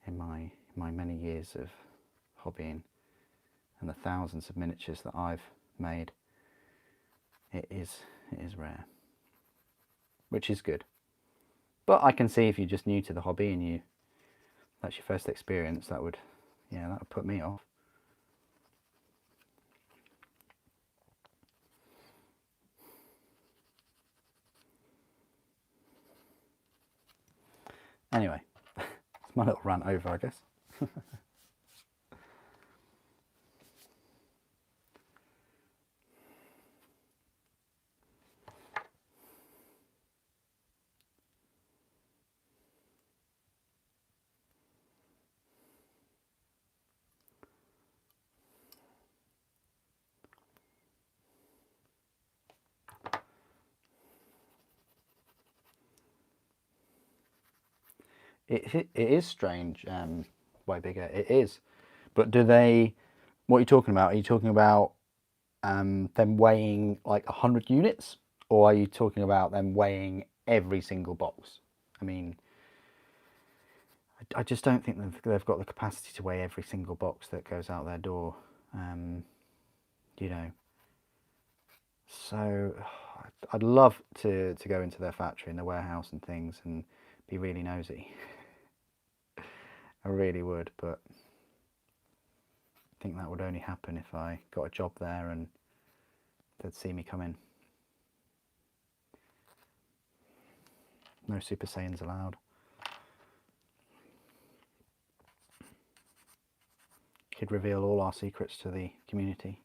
in my many years of hobbying and the thousands of miniatures that I've made. It is rare, which is good. But I can see if you're just new to the hobby and that's your first experience, that would put me off. Anyway, it's my little rant over, I guess. It is strange, way bigger. It is. But do they, what are you talking about? Are you talking about them weighing like 100 units? Or are you talking about them weighing every single box? I mean, I just don't think they've got the capacity to weigh every single box that goes out their door. You know. So I'd love to go into their factory and their warehouse and things and be really nosy. I really would, but I think that would only happen if I got a job there and they'd see me come in. No Super Saiyans allowed. Could reveal all our secrets to the community.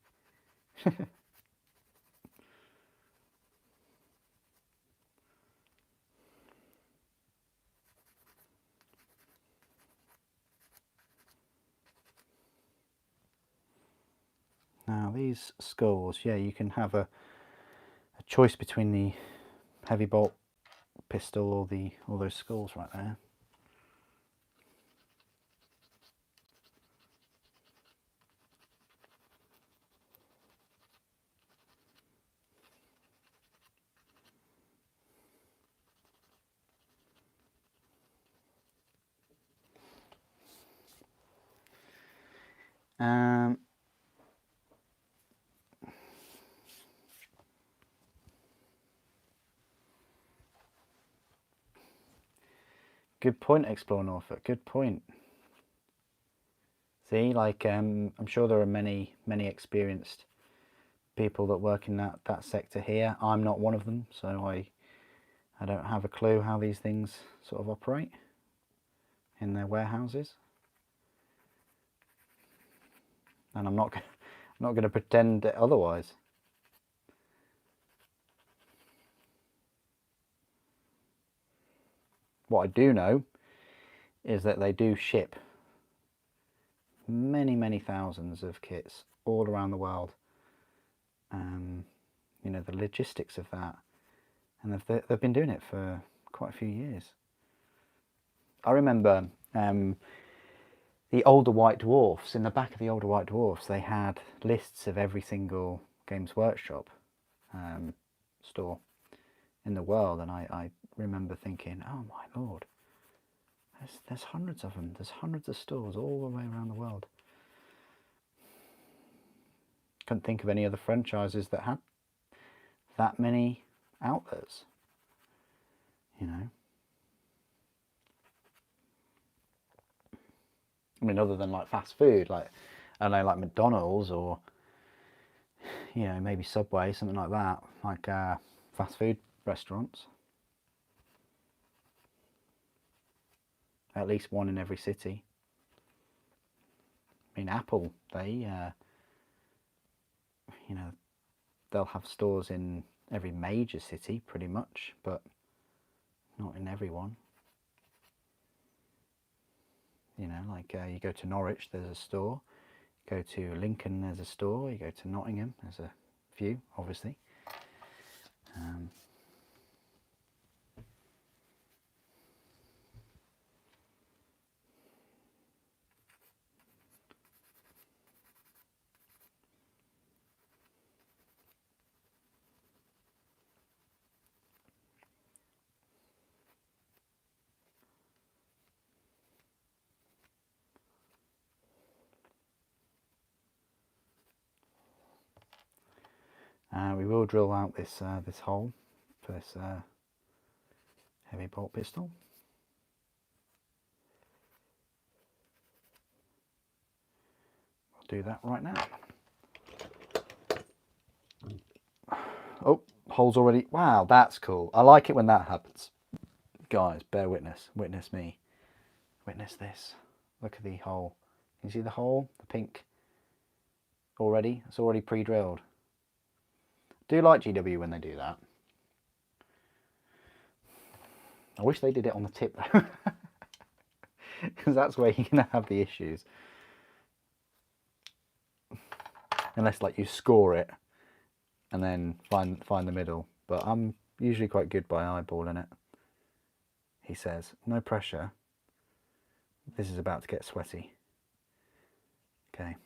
Now these skulls, yeah, you can have a choice between the heavy bolt pistol or all those skulls right there. Good point, Explore Norfolk. Good point. See, like I'm sure there are many experienced people that work in that sector here. I'm not one of them, so I don't have a clue how these things sort of operate in their warehouses. And I'm not going to pretend otherwise. What I do know is that they do ship many thousands of kits all around the world. You know, the logistics of that, and they've been doing it for quite a few years. I remember the older White Dwarfs, in the back of the older White Dwarfs, they had lists of every single Games Workshop store in the world, and I remember thinking, oh my lord, there's hundreds of them. There's hundreds of stores all the way around the world. Couldn't think of any other franchises that had that many outlets, you know. I mean, other than like fast food, like I don't know, like McDonald's or you know, maybe Subway, something like that, like fast food restaurants. At least one in every city. I mean, Apple, they you know, they'll have stores in every major city pretty much, but not in every one. You know, like you go to Norwich, there's a store. Go to Lincoln, there's a store. You go to Nottingham, there's a few, obviously. We will drill out this this hole for this heavy bolt pistol. We'll do that right now. Oh, hole's already... Wow, that's cool. I like it when that happens. Guys, bear witness. Witness me. Witness this. Look at the hole. Can you see the hole? The pink already? It's already pre-drilled. Do like GW when they do that. I wish they did it on the tip though, because that's where you're going to have the issues. Unless like you score it and then find the middle. But I'm usually quite good by eyeballing it. He says, no pressure. This is about to get sweaty. Okay.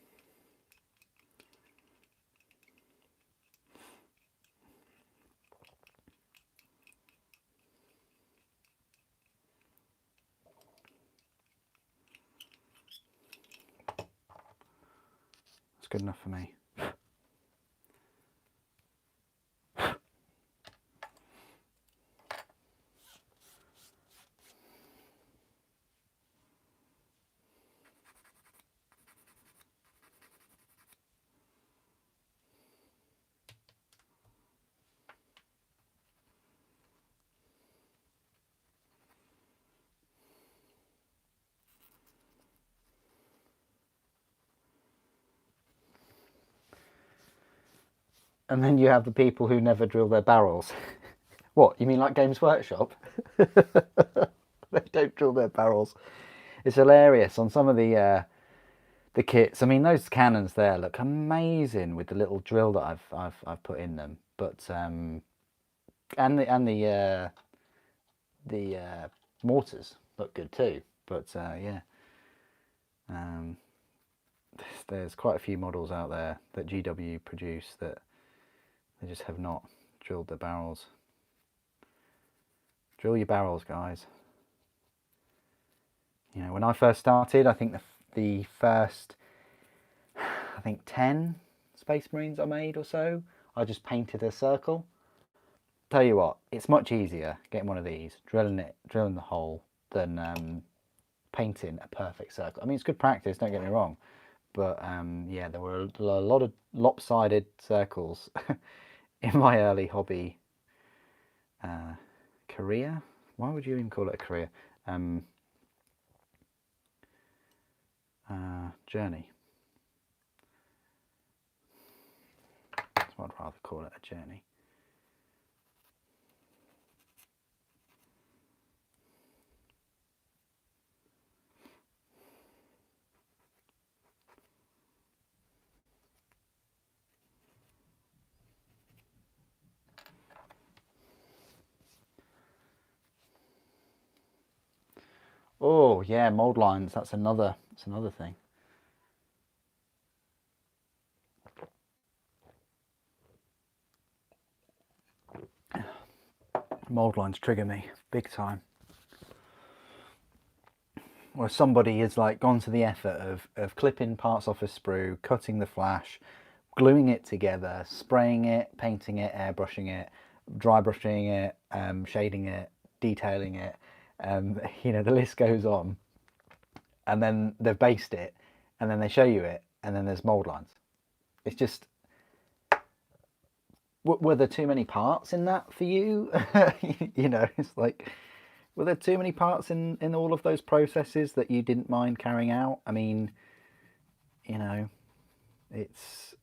It's good enough for me. And then you have the people who never drill their barrels. What, you mean like Games Workshop? They don't drill their barrels. It's hilarious on some of the kits. I mean, those cannons there look amazing with the little drill that I've put in them. But and the mortars look good too. But yeah, there's quite a few models out there that GW produce that they just have not drilled the barrels. Drill your barrels, guys. You know, when I first started, I think the first, I think 10 Space Marines I made or so, I just painted a circle. Tell you what, it's much easier getting one of these, drilling the hole, than painting a perfect circle. I mean, it's good practice, don't get me wrong, but yeah, there were a lot of lopsided circles in my early hobby career. Why would you even call it a career? Journey. That's what I'd rather call it, a journey. Oh yeah, mold lines. That's another thing. Mold lines trigger me big time. Where somebody has like gone to the effort of clipping parts off a sprue, cutting the flash, gluing it together, spraying it, painting it, airbrushing it, dry brushing it, shading it, detailing it. You know, the list goes on. And then they've based it, and then they show you it, and then there's mold lines. It's just, were there too many parts in that for you? You know, it's like, were there too many parts in all of those processes that you didn't mind carrying out? I mean, you know, it's,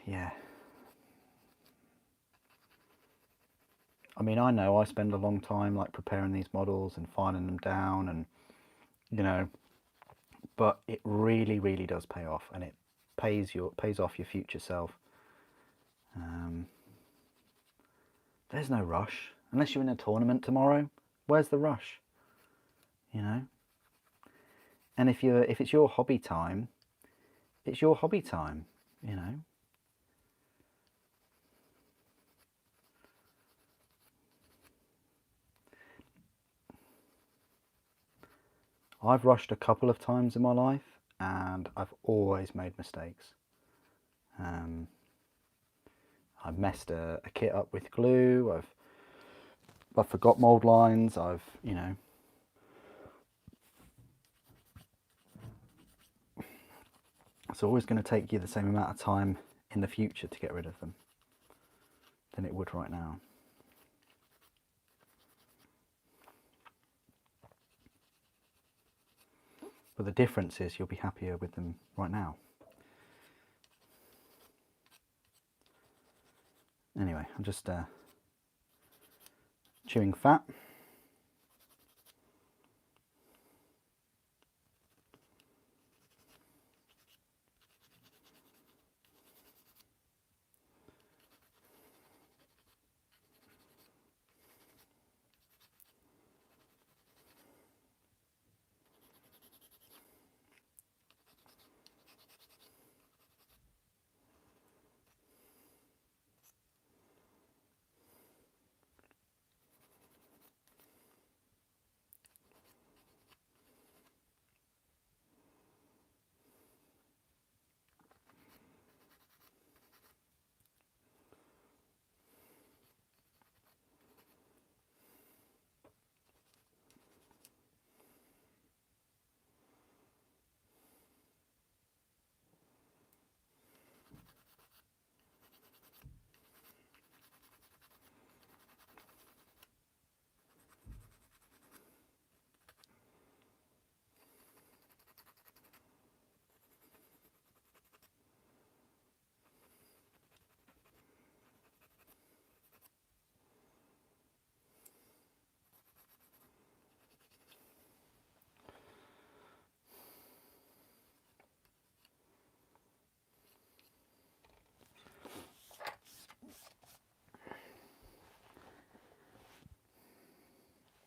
yeah. I mean, I know I spend a long time like preparing these models and filing them down, and you know, but it really, really does pay off, and it pays off your future self. There's no rush unless you're in a tournament tomorrow. Where's the rush? You know. And if it's your hobby time, it's your hobby time. You know. I've rushed a couple of times in my life, and I've always made mistakes. I've messed a kit up with glue. I've forgot mold lines. You know. It's always going to take you the same amount of time in the future to get rid of them than it would right now. But the difference is you'll be happier with them right now. Anyway, I'm just chewing fat.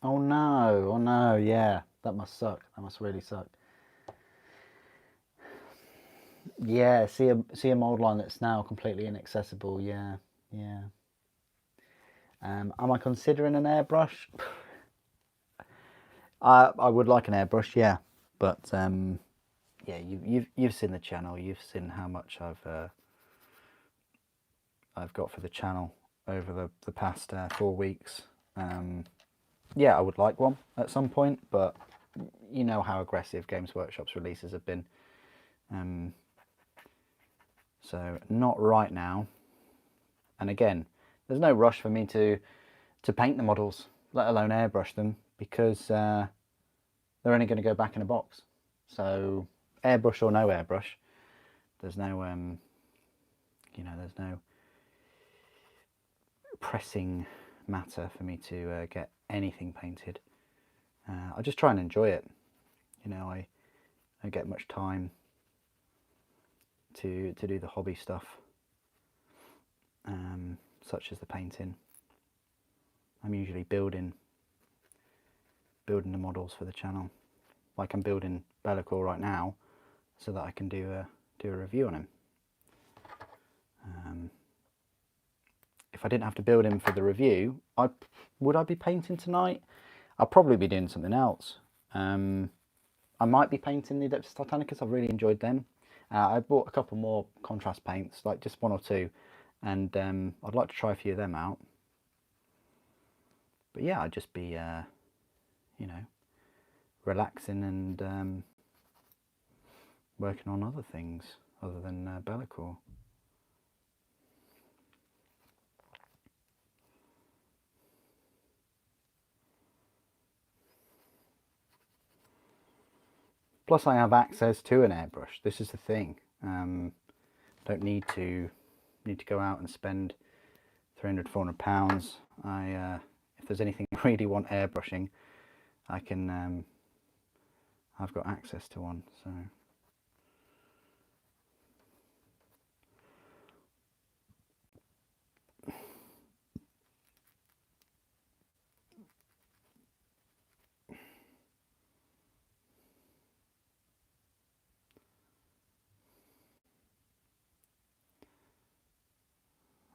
Oh no, yeah, that must suck. That must really suck. Yeah, see a mold line that's now completely inaccessible. Yeah, yeah. Am I considering an airbrush? I would like an airbrush, yeah, but yeah, you've seen the channel. You've seen how much I've got for the channel over the past 4 weeks. Yeah, I would like one at some point, but you know how aggressive Games Workshop's releases have been. So not right now. And again, there's no rush for me to paint the models, let alone airbrush them, because they're only going to go back in a box. So airbrush or no airbrush, there's no you know, there's no pressing matter for me to get anything painted. I just try and enjoy it. You know, I don't get much time to do the hobby stuff, such as the painting. I'm usually building the models for the channel. Like I'm building Bellicor right now, so that I can do a review on him. If I didn't have to build him for the review, would I be painting tonight? I'll probably be doing something else. I might be painting the Adeptus Titanicus. I've really enjoyed them. I bought a couple more contrast paints, like just 1 or 2, and I'd like to try a few of them out. But yeah, I'd just be, you know, relaxing and working on other things other than Bellicor. Plus I have access to an airbrush. This is the thing. Don't need to need to go out and spend 300, 400 pounds, if there's anything I really want airbrushing, I can, I've got access to one, so.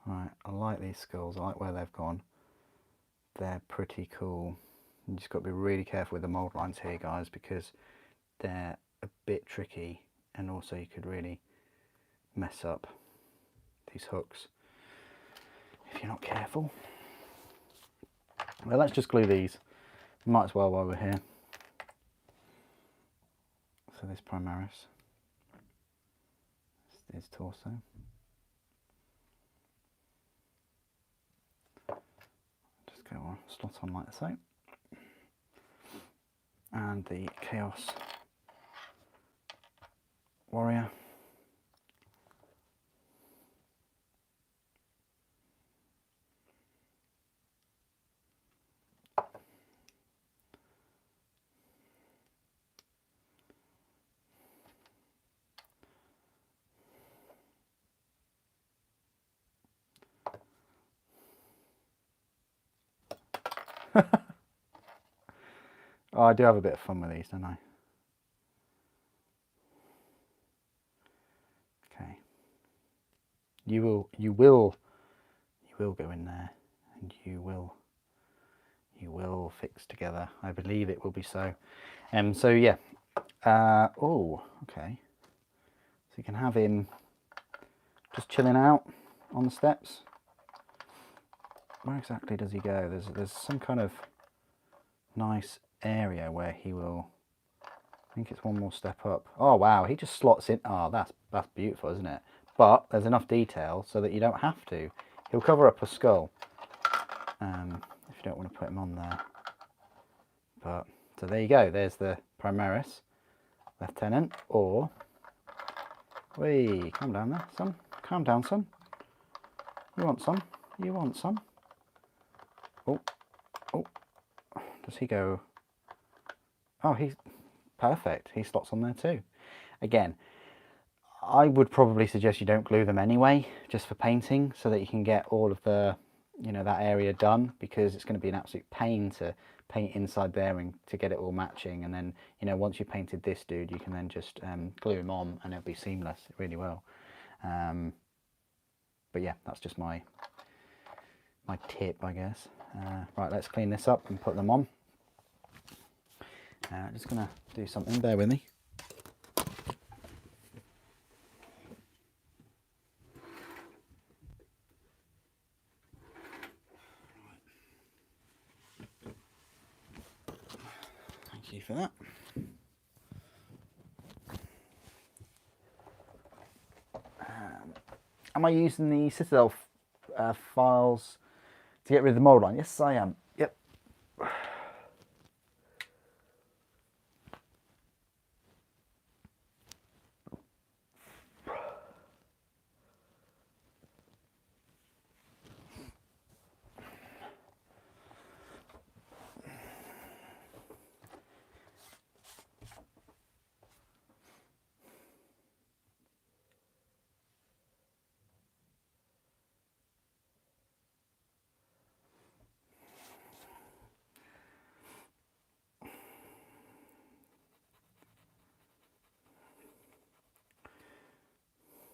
Right, I like these skulls, I like where they've gone. They're pretty cool. You just got to be really careful with the mould lines here, guys, because they're a bit tricky, and also you could really mess up these hooks if you're not careful. Well, let's just glue these. Might as well while we're here. So this Primaris is torso. Just go on, slot on like so. And the Chaos Warrior. Oh, I do have a bit of fun with these, don't I? Okay. You will go in there, and you will fix together. I believe it will be so. So yeah. Oh, okay. So you can have him just chilling out on the steps. Where exactly does he go? There's some kind of nice area where he will. I think it's one more step up. Oh wow, he just slots in. Oh, that's beautiful, isn't it? But there's enough detail so that you don't have to. He'll cover up a skull if you don't want to put him on there. But so there you go. There's the Primaris Lieutenant. Or, wait, calm down there, son. Calm down, son. You want some? You want some? Oh, oh. Does he go? Oh, he's perfect. He slots on there too. Again, I would probably suggest you don't glue them anyway, just for painting, so that you can get all of the, you know, that area done, because it's going to be an absolute pain to paint inside there and to get it all matching. And then, you know, once you've painted this dude, you can then just glue him on and it'll be seamless. It really will. But yeah, that's just my tip, I guess. Right, let's clean this up and put them on. Just gonna do something, bear with me. Thank you for that. Am I using the Citadel files to get rid of the mold line? Yes, I am. Yep.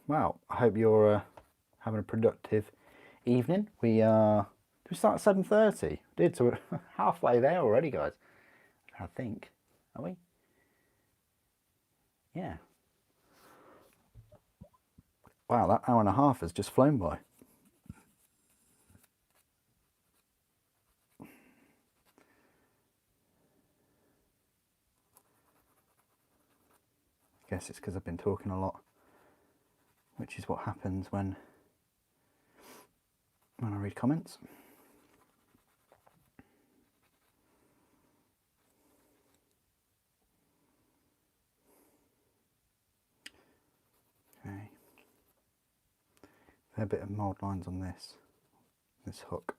Well, I hope you're having a productive evening. We start at 7:30. Did, so we're halfway there already, guys. I think. Are we? Yeah. Wow, that hour and a half has just flown by. I guess it's because I've been talking a lot, which is what happens when I read comments. Okay. fair bit of mould lines on this hook.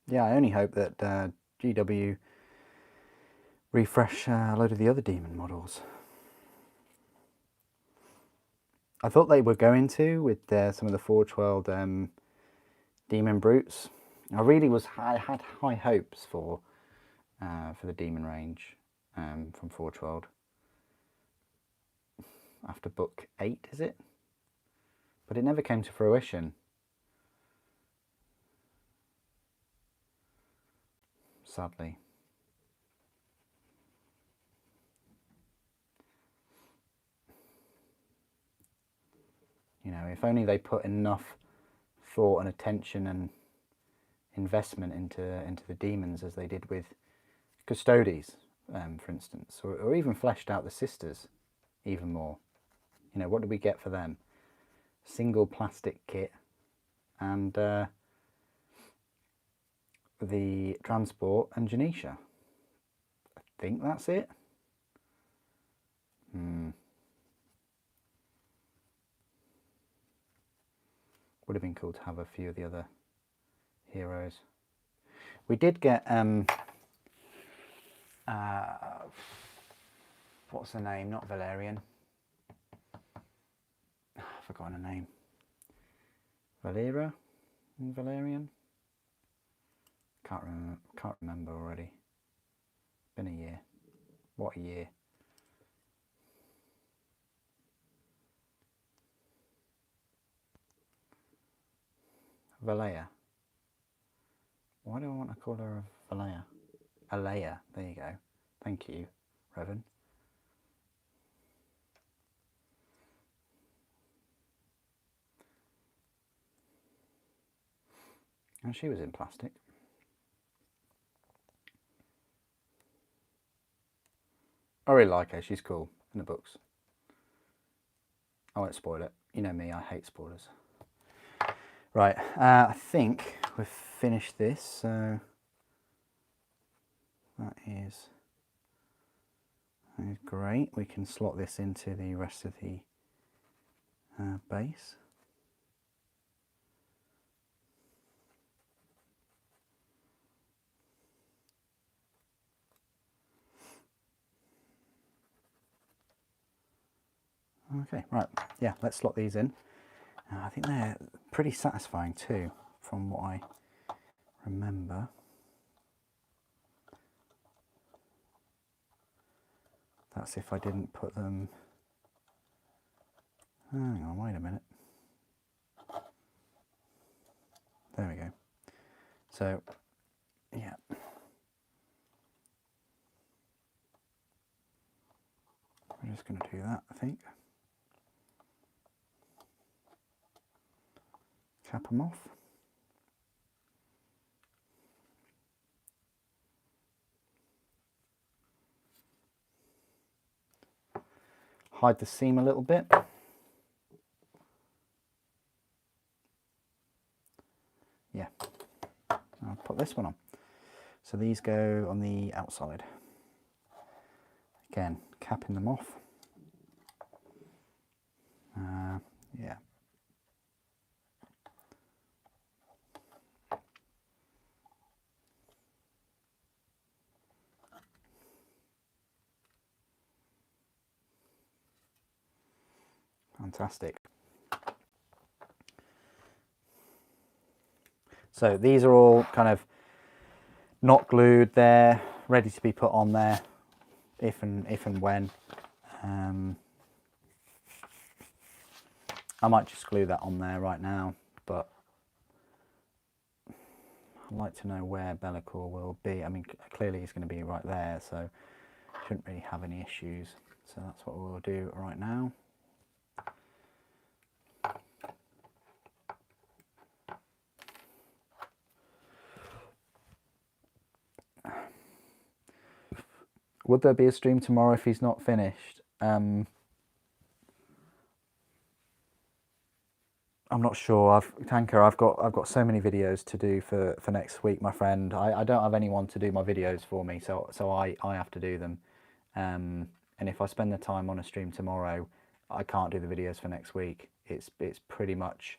Yeah, I only hope that GW refresh a load of the other demon models. I thought they were going to with some of the Forge World demon brutes. I had high hopes for the demon range from Forge World after book 8, is it? But it never came to fruition. Sadly. You know, if only they put enough thought and attention and investment into the demons as they did with Custodes, for instance, or even fleshed out the sisters even more. You know, what did we get for them? Single plastic kit and the transport and Janisha. I think that's it. Would have been cool to have a few of the other heroes. We did get what's her name? Not Valerian. I've forgotten her name. Valerian? Can't remember already. Been a year. What a year. Valea. Why do I want to call her a Valea? Alea, there you go. Thank you, Revan. And she was in plastic. I really like her, she's cool in the books. I won't spoil it. You know me, I hate spoilers. Right, I think we've finished this, so that is great. We can slot this into the rest of the base. Okay, right, yeah, let's slot these in. I think they're pretty satisfying too, from what I remember. That's if I didn't put them... Hang on, wait a minute. There we go. So, yeah. We're just going to do that, I think. Cap them off. Hide the seam a little bit. Yeah, I'll put this one on. So these go on the outside. Again, capping them off. Yeah. Fantastic. So these are all kind of not glued there, ready to be put on there if and when. I might just glue that on there right now, but I'd like to know where Be'lakor will be. I mean, clearly he's going to be right there, so shouldn't really have any issues. So that's what we'll do right now. Would there be a stream tomorrow if he's not finished? I'm not sure. Tanker, I've got so many videos to do for next week, my friend. I don't have anyone to do my videos for me, so I have to do them. And if I spend the time on a stream tomorrow, I can't do the videos for next week. It's pretty much,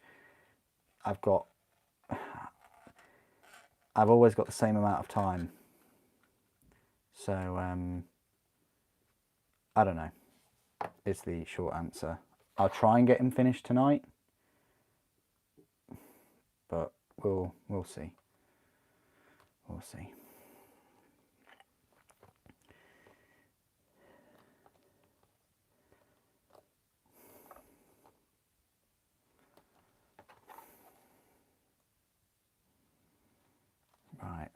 I've always got the same amount of time. So I don't know. It's the short answer. I'll try and get him finished tonight, but we'll see. We'll see. Right.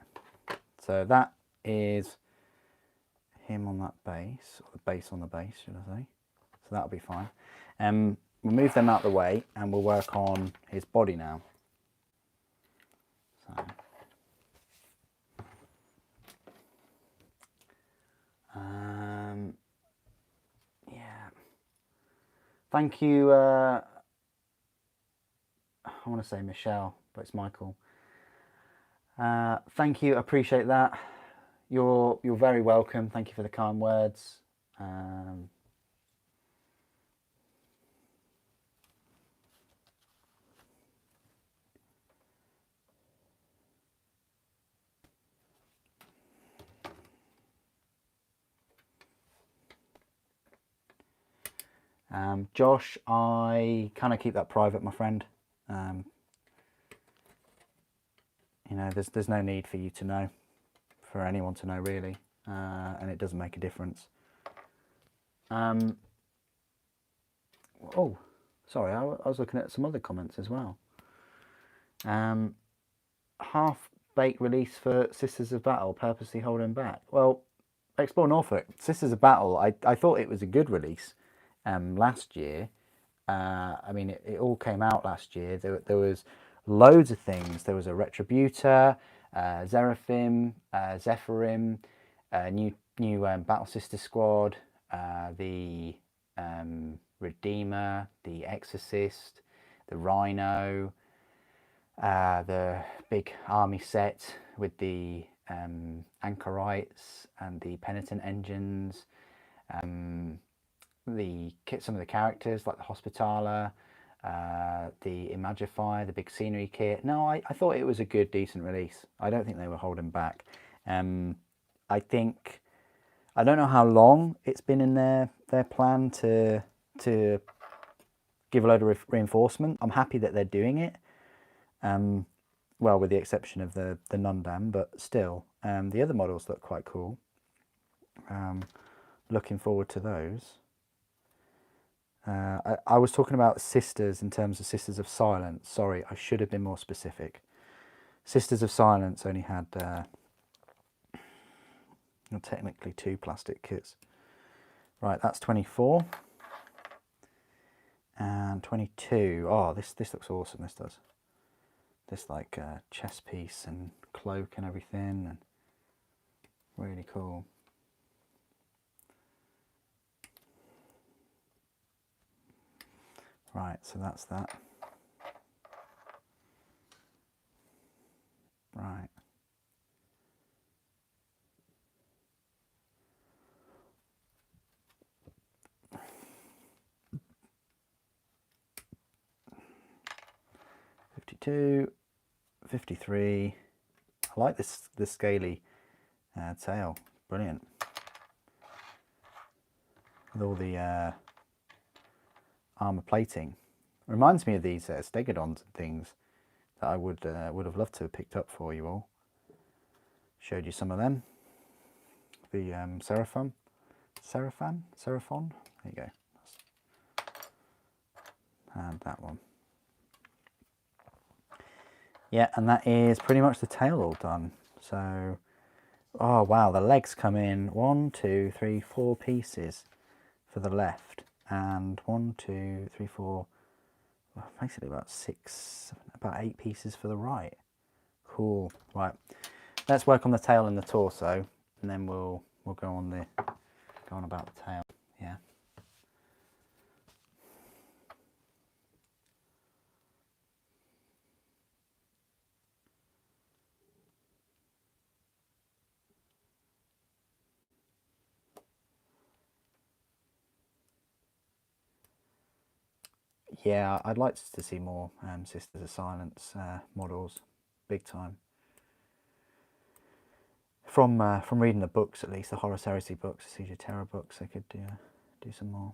So that is him on that base, or the base on the base, should I say? So that'll be fine. We'll move them out of the way, and we'll work on his body now. So. Yeah. Thank you. I want to say Michelle, but it's Michael. Thank you. Appreciate that. You're very welcome. Thank you for the kind words. Josh, I kind of keep that private, my friend. You know, there's no need for you to know, for anyone to know really, and it doesn't make a difference. Oh, sorry, I was looking at some other comments as well. Half-baked release for Sisters of Battle, purposely holding back. Well, Explore Norfolk, Sisters of Battle, I thought it was a good release last year. I mean, it all came out last year. There was loads of things. There was a Retributor, Seraphim, Zephyrim, new Battle Sister Squad, the Redeemer, the Exorcist, the Rhino, the big army set with the Anchorites and the Penitent Engines, some of the characters like the Hospitaller, the Imagifier, the big scenery kit. No, I thought it was a good, decent release. I don't think they were holding back. I think, I don't know how long it's been in their plan to give a load of reinforcement. I'm happy that they're doing it. Well, with the exception of the Nundam, but still, the other models look quite cool. Looking forward to those. I was talking about Sisters in terms of Sisters of Silence. Sorry, I should have been more specific. Sisters of Silence only had technically 2 plastic kits. Right, that's 24. And 22. Oh, this looks awesome, this does. This like chest piece and cloak and everything, and really cool. Right, so that's that. Right. $52, $53. I like this scaly tail. Brilliant. With all the armor plating. Reminds me of these Stegodons and things that I would have loved to have picked up for you all. Showed you some of them. The Seraphon. There you go. And that one. Yeah, and that is pretty much the tail all done. So, oh wow, the legs come in 1, 2, 3, 4 pieces for the left, and 1, 2, 3, 4, well, basically about 8 pieces for the right. Cool. Right, let's work on the tail and the torso, and then we'll go on about the tail. Yeah. Yeah, I'd like to see more Sisters of Silence models, big time. From reading the books, at least the Horus Heresy books, the Siege of Terror books, they could do some more.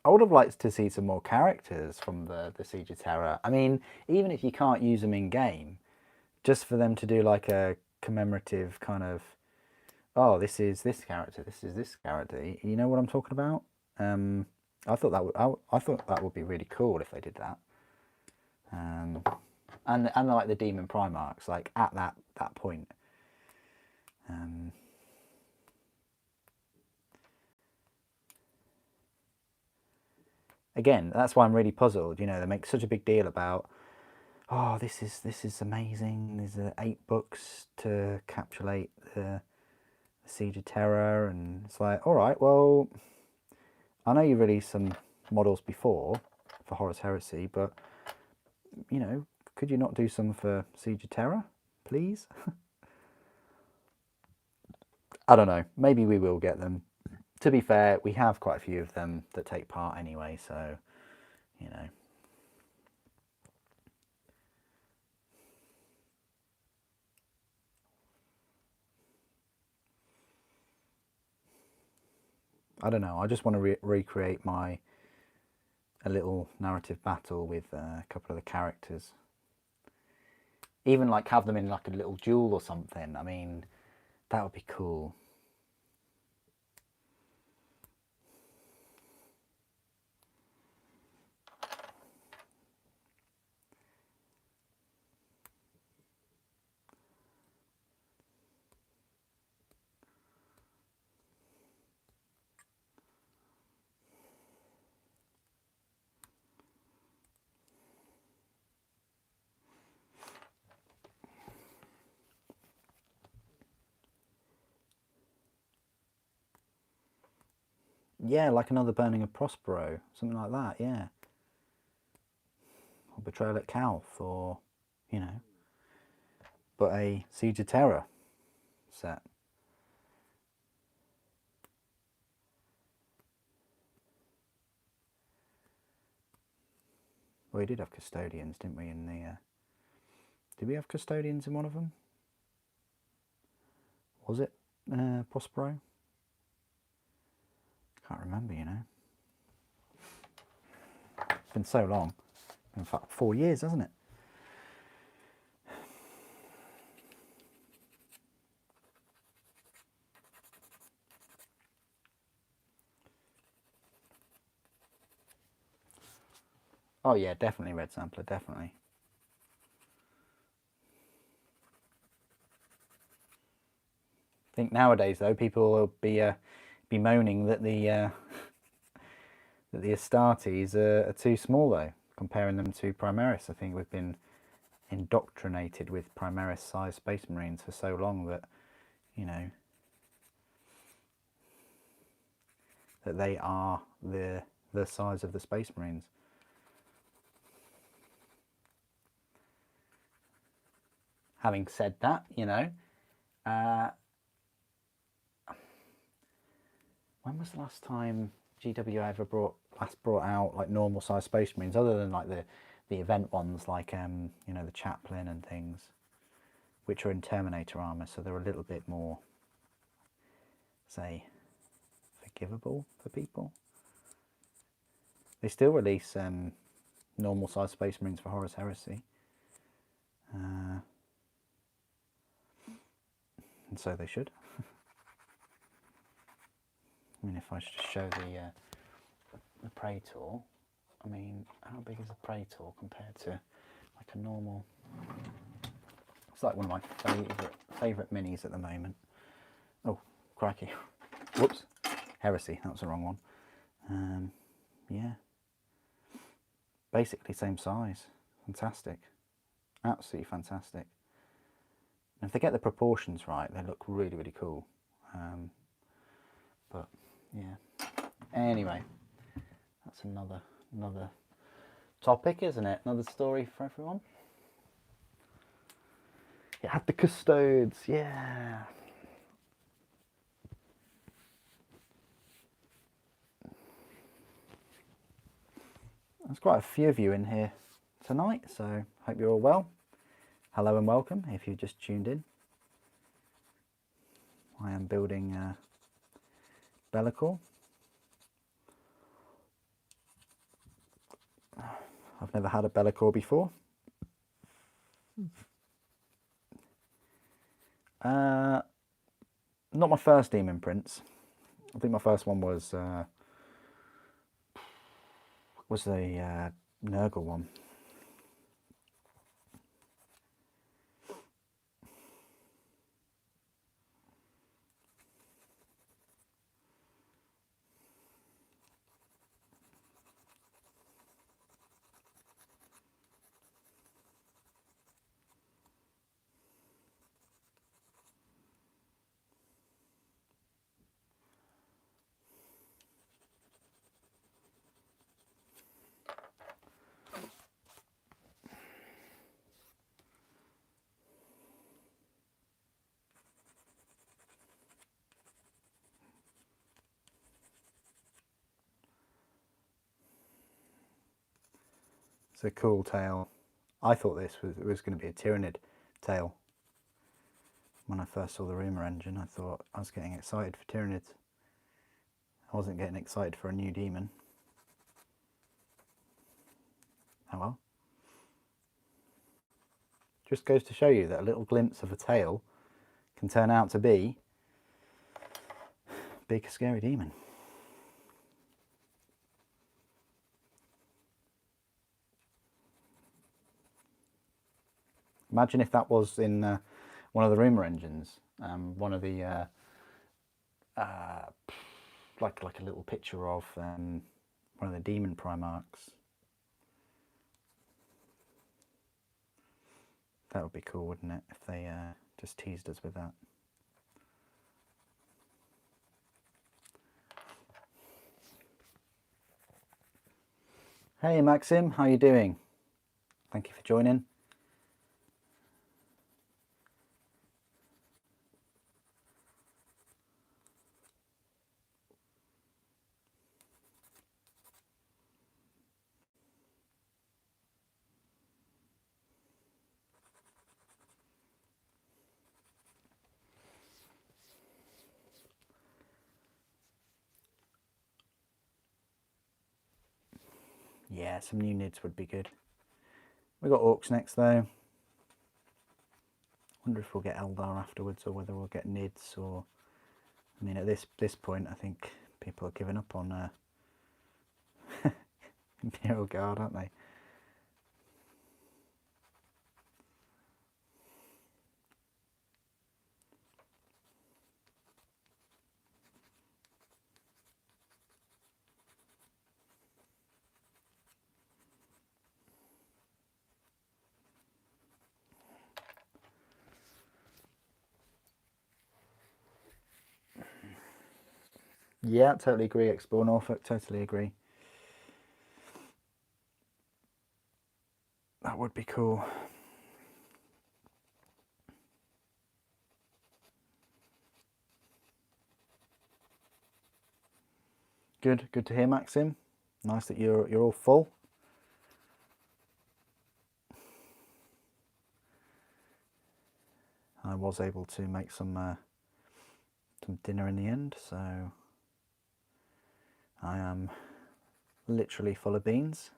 I would have liked to see some more characters from the Siege of Terror. I mean, even if you can't use them in game, just for them to do like a commemorative kind of, oh, this is this character, this is this character. You know what I'm talking about? I thought that would be really cool if they did that. And like the Demon Primarchs, like at that point. Again, that's why I'm really puzzled. You know, they make such a big deal about, oh, this is amazing. There's 8 books to capsulate the Siege of Terror, and it's like, all right, well, I know you released some models before for Horus Heresy, but you know, could you not do some for Siege of Terror, please? I don't know. Maybe we will get them. To be fair, we have quite a few of them that take part anyway, so, you know. I don't know. I just want to recreate a little narrative battle with a couple of the characters. Even like have them in like a little duel or something. I mean, that would be cool. Yeah, like another Burning of Prospero, something like that, yeah. Or Betrayal at Calth, or, you know, but a Siege of Terror set. Well, we did have Custodians, didn't we, in the... Did we have Custodians in one of them? Was it Prospero? Can't remember, you know. It's been so long. In fact, 4 years, hasn't it? Oh yeah, definitely Red Sampler, definitely. I think nowadays though, people will be moaning that the Astartes are too small though, comparing them to Primaris. I think we've been indoctrinated with Primaris sized Space Marines for so long that, you know, that they are the size of the Space Marines. Having said that, you know, when was the last time GW ever brought out like normal size Space Marines, other than like the event ones, like you know, the Chaplain and things, which are in Terminator armor, so they're a little bit more, say, forgivable for people. They still release normal size Space Marines for Horus Heresy, and so they should. I mean, if I should show the Praetor, I mean, how big is a Praetor compared to like a normal? It's like one of my favourite minis at the moment. Oh, crikey! Whoops, Heresy. That was the wrong one. Yeah, basically same size. Fantastic, absolutely fantastic. And if they get the proportions right, they look really, really cool. But yeah. Anyway, that's another topic, isn't it? Another story for everyone. It had the custodes, yeah. There's quite a few of you in here tonight, so hope you're all well. Hello and welcome if you just tuned in. I am building Bellicor. I've never had a Bellicor before. Not my first Demon Prince. I think my first one was the Nurgle one. It's a cool tail. I thought this was going to be a Tyrannid tail. When I first saw the rumour engine, I thought I was getting excited for Tyranids. I wasn't getting excited for a new demon. Oh well. Just goes to show you that a little glimpse of a tail can turn out to be a big scary demon. Imagine if that was in one of the rumour engines, one of the like a little picture of one of the demon Primarchs. That would be cool, wouldn't it, if they just teased us with that. Hey Maxim, how you doing? Thank you for joining. Yeah, some new nids would be good. We got Orcs next though. Wonder if we'll get Eldar afterwards, or whether we'll get nids, or I mean, at this point, I think people are giving up on Imperial Guard, aren't they? Yeah, totally agree. Explore Norfolk, totally agree. That would be cool. Good to hear, Maxim. Nice that you're all full. I was able to make some dinner in the end, so I am literally full of beans.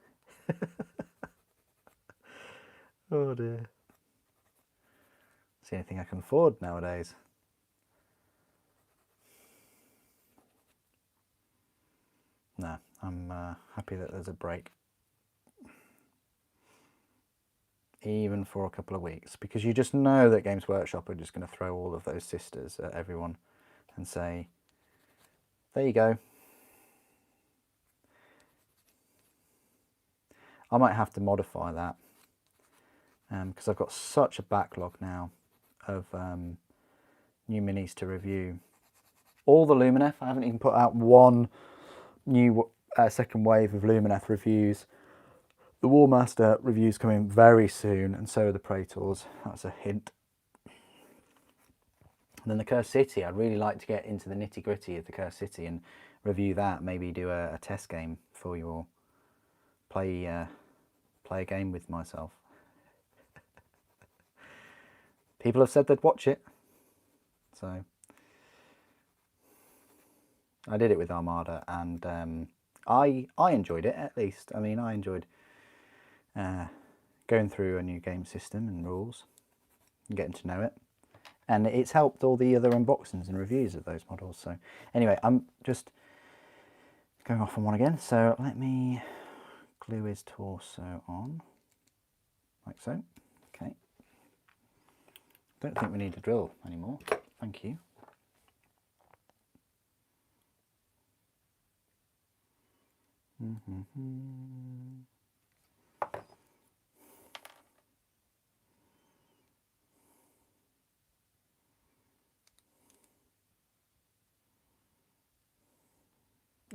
Oh dear. It's the only thing I can afford nowadays. No, I'm happy that there's a break. Even for a couple of weeks, because you just know that Games Workshop are just going to throw all of those sisters at everyone and say, there you go. I might have to modify that because I've got such a backlog now of new minis to review. All the Lumineth, I haven't even put out one new second wave of Lumineth reviews. The Warmaster reviews coming very soon, and so are the Praetors. That's a hint. And then the Cursed City, I'd really like to get into the nitty gritty of the Cursed City and review that. Maybe do a test game for you, or play a game with myself. People have said they'd watch it, so I did it with Armada, and I enjoyed it, at least. I mean, I enjoyed going through a new game system and rules and getting to know it. And it's helped all the other unboxings and reviews of those models. So anyway, I'm just going off on one again. So let me glue his torso on, like so. Okay. Don't think we need a drill anymore. Thank you.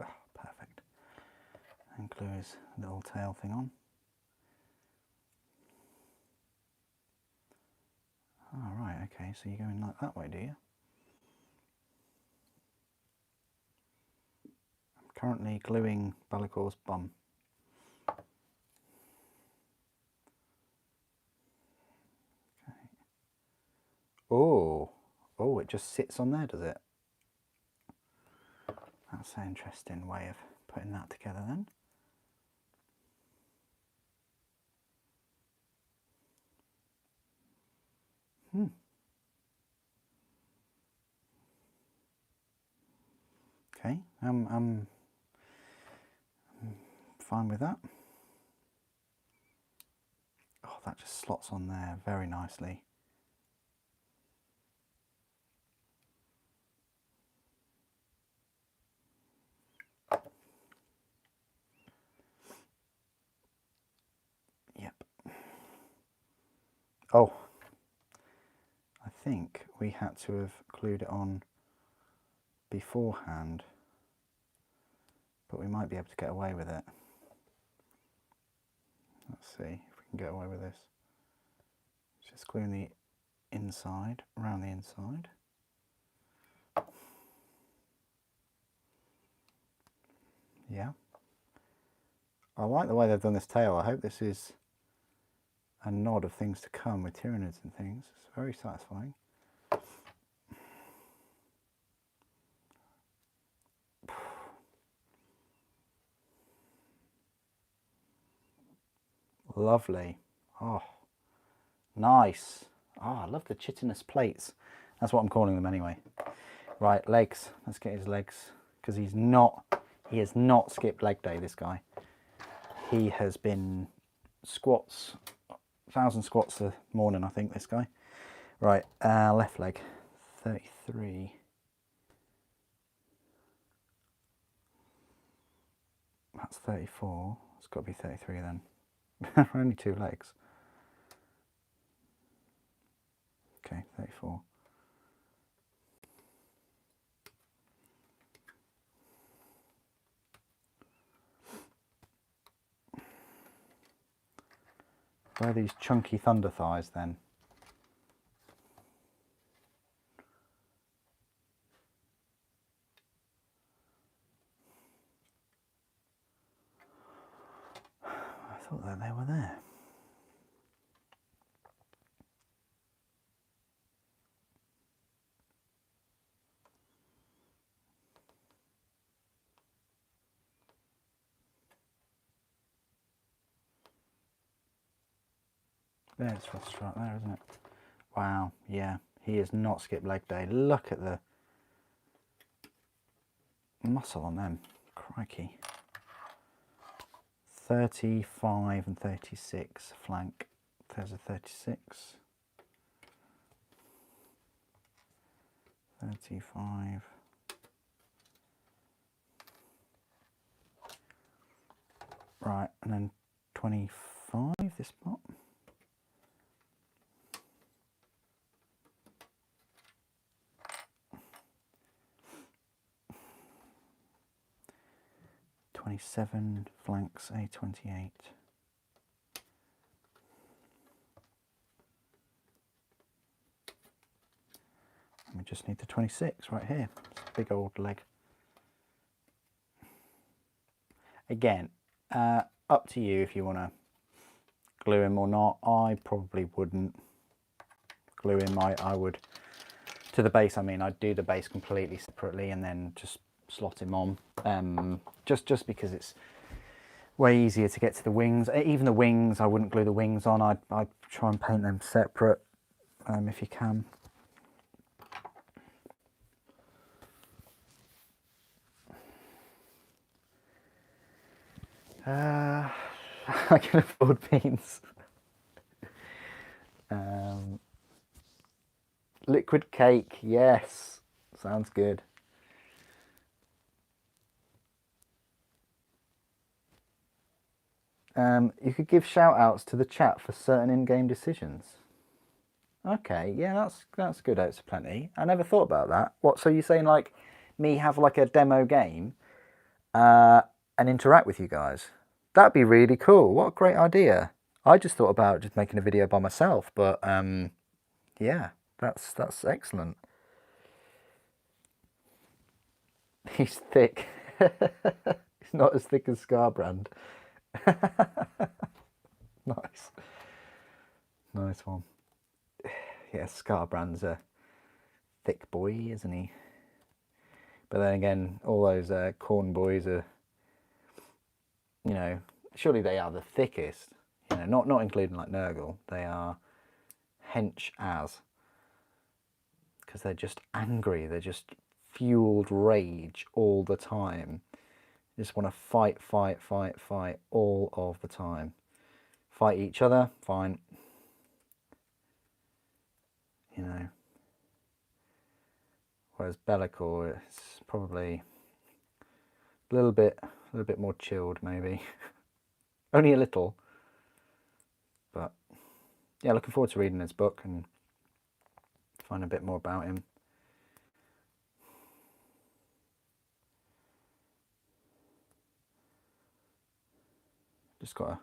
Oh, perfect. And glue his little tail thing on. Oh, right, okay, so you're going like that way, do you? I'm currently gluing Be'lakor's bum. Okay. Oh, it just sits on there, does it? That's an interesting way of putting that together then. Okay, I'm fine with that. Oh, that just slots on there very nicely. Yep. Oh, I think we had to have glued it on beforehand, but we might be able to get away with it. Let's see if we can get away with this. Just gluing the inside, around the inside. Yeah. I like the way they've done this tail. I hope this is a nod of things to come with Tyranids and things. It's very satisfying. Lovely. Oh, nice. Oh, I love the chitinous plates. That's what I'm calling them anyway. Right, legs. Let's get his legs, because he has not skipped leg day, this guy. He has been squats, 1,000 squats a morning, I think, this guy. Right, left leg, 33. That's 34. It's got to be 33 then. Only 2 legs. Okay, 34. Where are these chunky thunder thighs then? I thought that they were there. There's Frost right there, isn't it? Wow, yeah, he has not skipped leg day. Look at the muscle on them. Crikey. 35 and 36 flank. There's a 36. 35. Right, and then 25 this spot. '27 flanks A28. Let me just need the 26 right here. It's a big old leg. Again, up to you if you want to glue him or not. I probably wouldn't glue him. I would, to the base, I mean, I'd do the base completely separately and then just slot him on. Just because it's way easier to get to the wings. Even the wings, I wouldn't glue the wings on. I'd try and paint them separate if you can. I can afford beans. Liquid cake, yes, sounds good. You could give shout outs to the chat for certain in-game decisions. Okay, yeah, that's good out to plenty. I never thought about that. What, so you're saying like me have like a demo game and interact with you guys? That'd be really cool. What a great idea. I just thought about just making a video by myself, but yeah, that's excellent. He's thick. He's not as thick as Scarbrand. Nice. Nice one. Yeah, Scarbrand's a thick boy, isn't he? But then again, all those corn boys are, you know, surely they are the thickest. You know, not including like Nurgle. They are hench as, because they're just angry. They're just fueled rage all the time. Just want to fight all of the time. Fight each other, fine. You know. Whereas Be'lakor is probably a little bit more chilled, maybe. Only a little. But yeah, looking forward to reading his book and find a bit more about him. Just got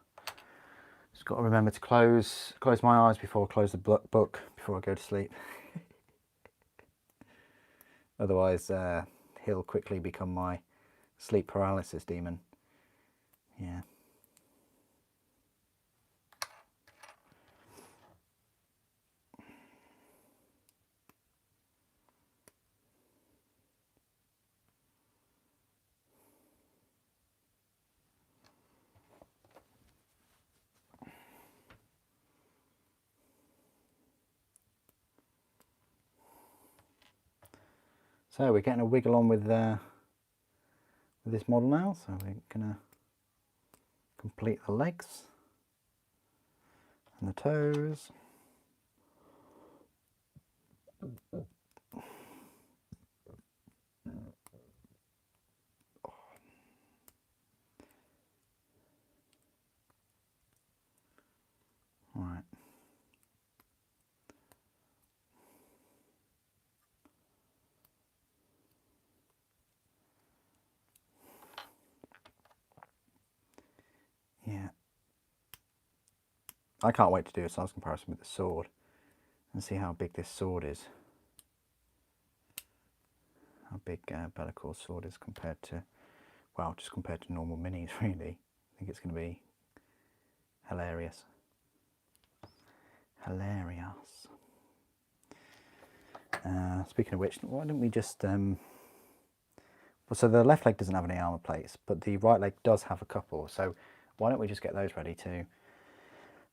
to remember to close my eyes before I close the book before I go to sleep. Otherwise, he'll quickly become my sleep paralysis demon. Yeah. So we're getting a wiggle on with this model now. So we're gonna complete the legs and the toes. All right. Yeah. I can't wait to do a size comparison with the sword and see how big this sword is. How big Be'lakor's sword is compared to, well, just compared to normal minis, really. I think it's going to be hilarious. Hilarious. Speaking of which, why don't we just... well, so the left leg doesn't have any armour plates, but the right leg does have a couple. So why don't we just get those ready too?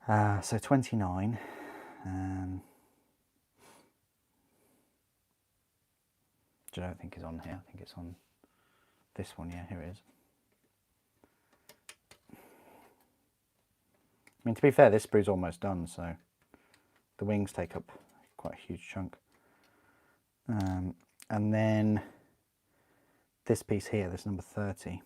So 29. Which I don't think is on here. I think it's on this one. Yeah, here it is. I mean, to be fair, this sprue's almost done, so the wings take up quite a huge chunk. And then this piece here, this number 30.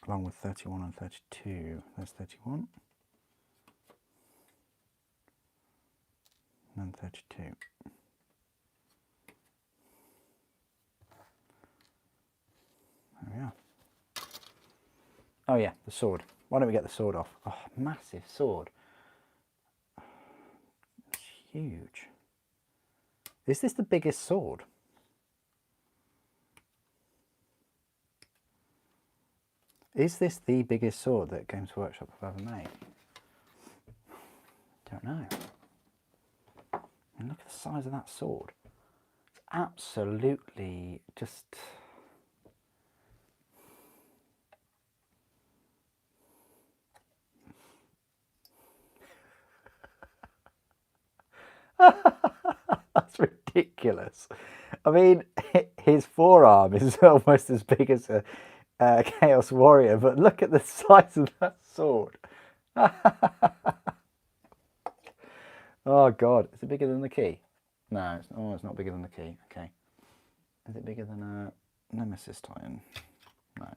Along with 31 and 32. There's 31. And 32. There we are. Oh yeah, the sword. Why don't we get the sword off? Oh, massive sword. Huge. Is this the biggest sword? Is this the biggest sword that Games Workshop have ever made? Don't know. And look at the size of that sword. It's absolutely just... That's ridiculous. I mean, his forearm is almost as big as a Chaos Warrior, but look at the size of that sword. Oh God, is it bigger than the key? No, it's not bigger than the key. Okay. Is it bigger than a Nemesis Titan? No. I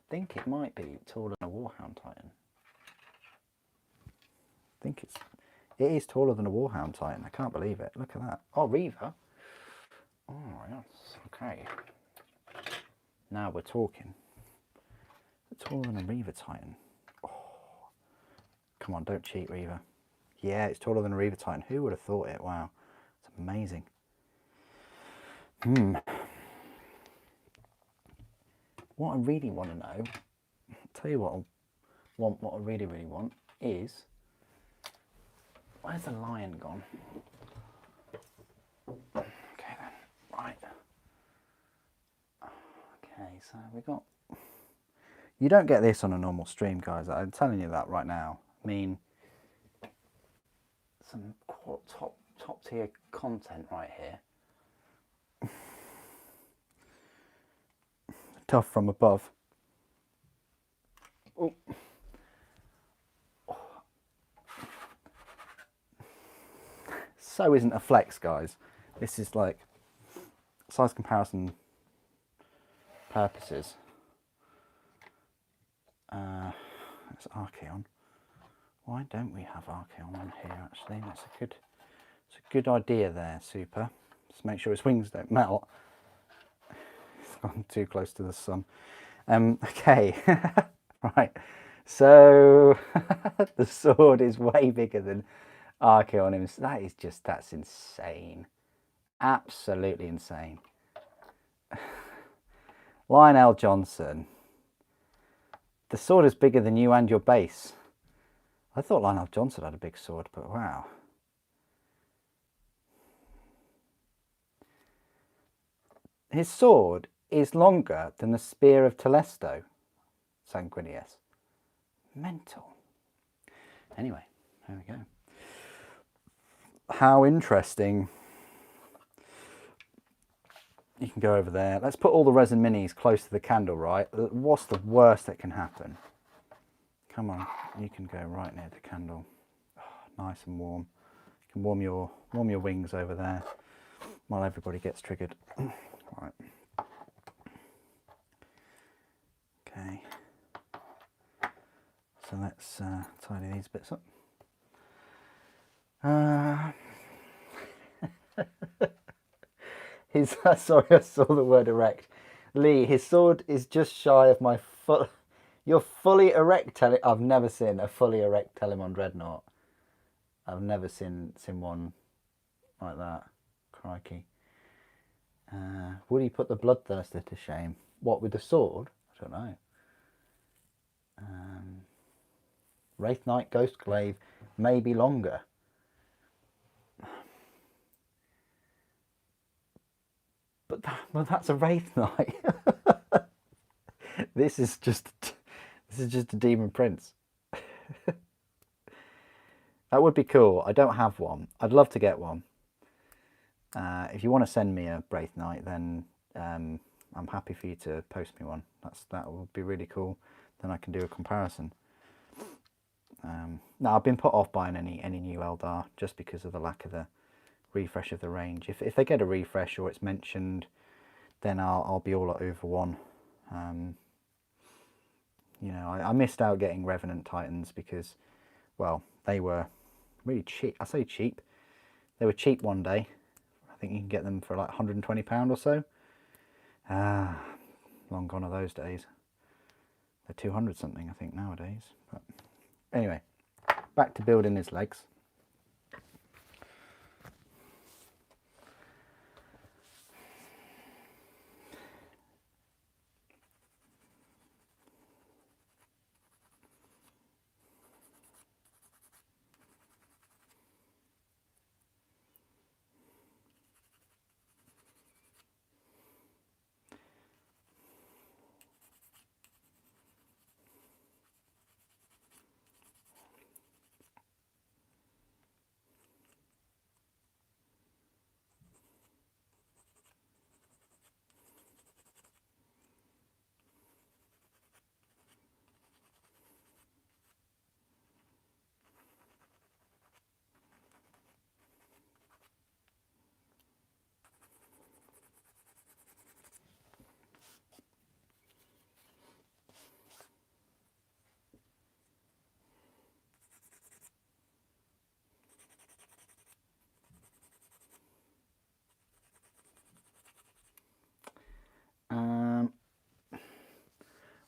think it might be taller than a Warhound Titan. I think it is taller than a Warhound Titan. I can't believe it. Look at that. Oh, Reaver. Oh, yes. Okay. Now we're talking. It's taller than a Reaver Titan. Oh. Come on, don't cheat, Reaver. Yeah, it's taller than a Reaver Titan. Who would have thought it? Wow. It's amazing. What I really want to know, I'll tell you what I really, really want is, where's the lion gone? Okay then, right. Okay, so we got, you don't get this on a normal stream, guys. I'm telling you that right now. I mean, some top tier content right here. Tough from above. Oh. So isn't a flex, guys. This is like size comparison purposes. It's Archeon. Why don't we have Archeon on here? Actually, it's a good idea there. Super. Just make sure its wings don't melt. It's gone too close to the sun. Okay, right. So the sword is way bigger than Archeon. That's insane. Absolutely insane. Lionel Johnson. The sword is bigger than you and your base. I thought Lionel Johnson had a big sword, but wow. His sword is longer than the spear of Telesto, Sanguinius. Mental. Anyway, there we go. How interesting. You can go over there. Let's put all the resin minis close to the candle, right? What's the worst that can happen? Come on, you can go right near the candle. Oh, nice and warm. You can warm your wings over there while everybody gets triggered. Right. Okay. So let's tidy these bits up. Sorry, I saw the word erect. Lee, his sword is just shy of my foot. You're fully erect. I've never seen a fully erect Telemon Dreadnought. I've never seen one like that. Crikey. Would he put the Bloodthirster to shame? What, with the sword? I don't know. Wraith Knight, Ghost Glaive, maybe longer. But that's a Wraith Knight. This is just a Demon Prince. That would be cool. I don't have one. I'd love to get one. If you want to send me a Wraith Knight, then I'm happy for you to post me one. That would be really cool. Then I can do a comparison. Now I've been put off buying any new Eldar just because of the lack of the refresh of the range. If they get a refresh or it's mentioned, then I'll be all over one. You know, I missed out getting Revenant Titans because, well, they were really cheap. I say cheap. They were cheap one day. I think you can get them for like £120 or so. Long gone are those days. They're 200 something, I think, nowadays. But anyway, back to building his legs.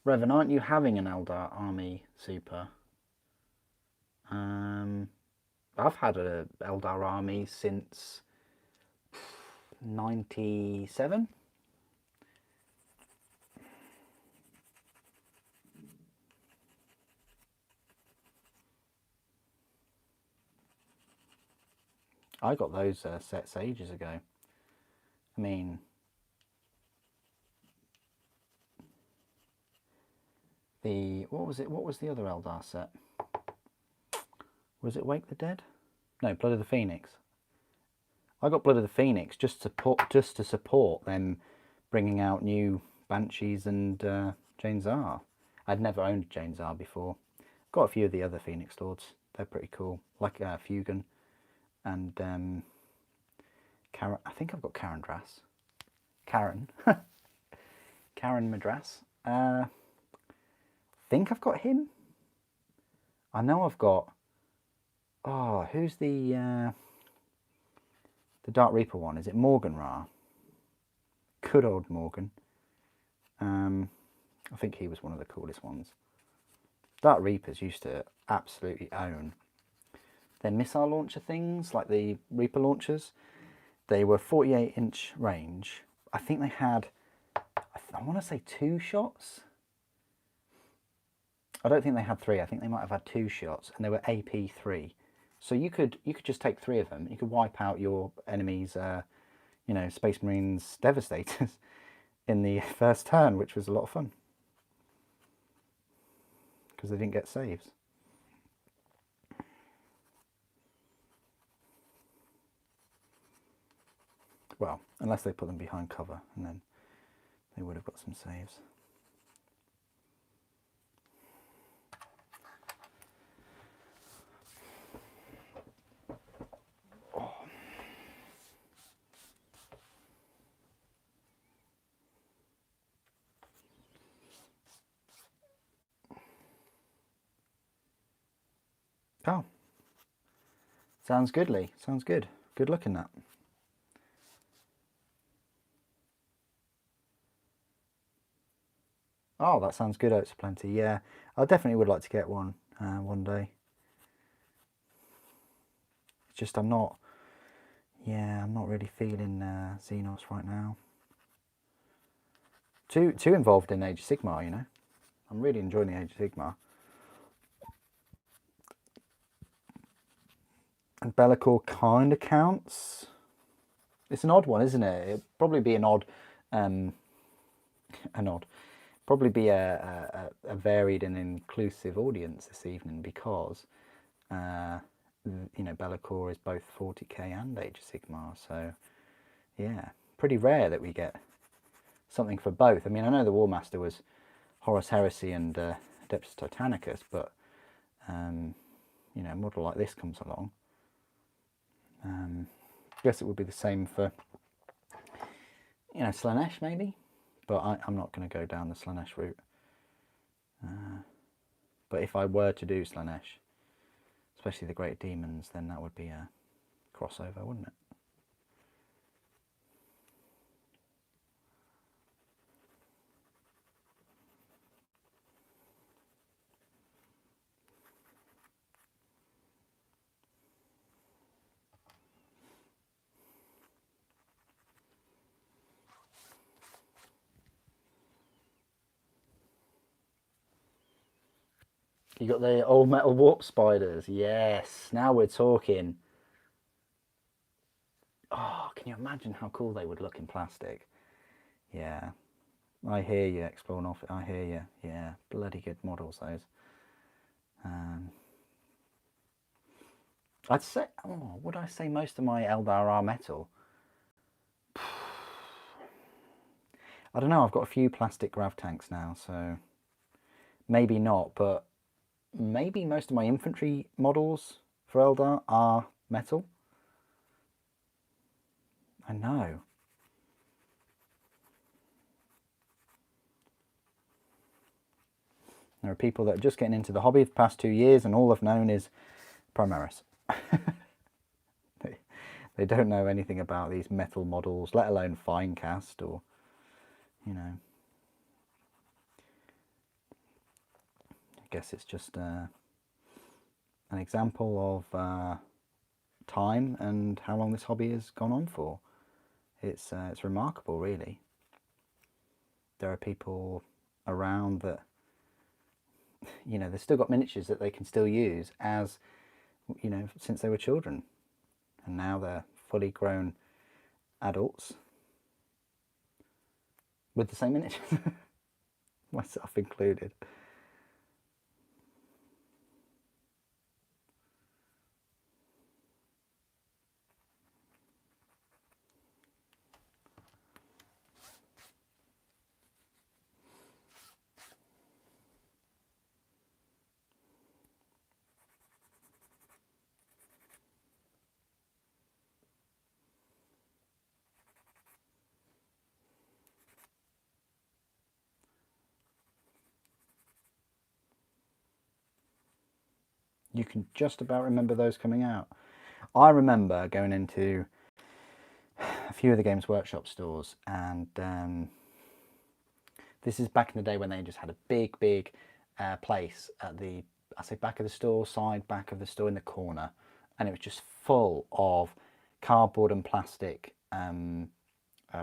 Revan, aren't you having an Eldar Army Super? I've had a Eldar Army since 97. I got those sets ages ago. I mean, what was it? What was the other Eldar set? Was it Wake the Dead? No, Blood of the Phoenix. I got Blood of the Phoenix just to support them bringing out new Banshees and Jane Zar. I'd never owned Jane Zar before. Got a few of the other Phoenix Lords. They're pretty cool, like Fugan and Karen. I think I've got Karen Drass. Karen. Karen Madras. I think I've got him. I know I've got. Oh, who's the Dark Reaper one? Is it Morgan Ra? Good old Morgan. I think he was one of the coolest ones. Dark Reapers used to absolutely own their missile launcher things, like the Reaper launchers. They were 48-inch range. I think they had, I want to say 2 shots. I don't think they had 3. I think they might have had 2 shots, and they were AP3. So you could just take 3 of them. You could wipe out your enemy's, you know, Space Marines Devastators in the first turn, which was a lot of fun because they didn't get saves. Well, unless they put them behind cover, and then they would have got some saves. Oh, sounds good, Lee. Sounds good. Good looking, that. Oh, that sounds good, Oats Plenty. Yeah, I definitely would like to get one one day. It's just I'm not really feeling Xenos right now. Too involved in Age of Sigmar, you know. I'm really enjoying the Age of Sigmar. And Be'lakor kind of counts. It's an odd one, isn't it? It'd probably be an odd, probably be a varied and inclusive audience this evening because, you know, Be'lakor is both 40k and Age of Sigmar. So, yeah, pretty rare that we get something for both. I mean, I know the War Master was Horus Heresy and Adeptus Titanicus, but, you know, a model like this comes along. I guess it would be the same for, you know, Slaanesh maybe, but I'm not going to go down the Slaanesh route. But if I were to do Slaanesh, especially the Great Demons, then that would be a crossover, wouldn't it? You got the old metal warp spiders. Yes, now we're talking. Oh, can you imagine how cool they would look in plastic? Yeah, I hear you, Explore North. I hear you. Yeah, bloody good models, those. I'd say, oh, would I say most of my Eldar are metal? I don't know, I've got a few plastic grav tanks now, so maybe not, but maybe most of my infantry models for Eldar are metal. I know. There are people that are just getting into the hobby the past 2 years and all they've known is Primaris. They don't know anything about these metal models, let alone Finecast or, you know. guess it's just an example of time and how long this hobby has gone on for. It's remarkable, really. There are people around that, you know, they've still got miniatures that they can still use as, you know, since they were children, and now they're fully grown adults with the same miniatures, myself included. You can just about remember those coming out. I remember going into a few of the Games Workshop stores, and this is back in the day when they just had a big place at the, I say back of the store, side back of the store in the corner, and it was just full of cardboard and plastic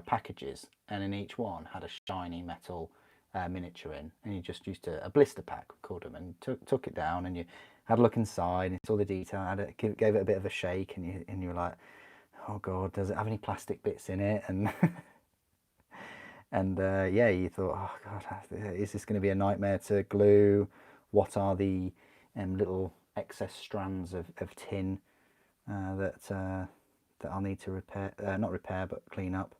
packages, and in each one had a shiny metal miniature in, and you just used a blister pack, we called them, and took it down, and you had a look inside and saw the detail, gave it a bit of a shake, and you were like, oh god, does it have any plastic bits in it? And and yeah, you thought, oh god, is this going to be a nightmare to glue? What are the little excess strands of tin that I'll need to repair, not repair, but clean up?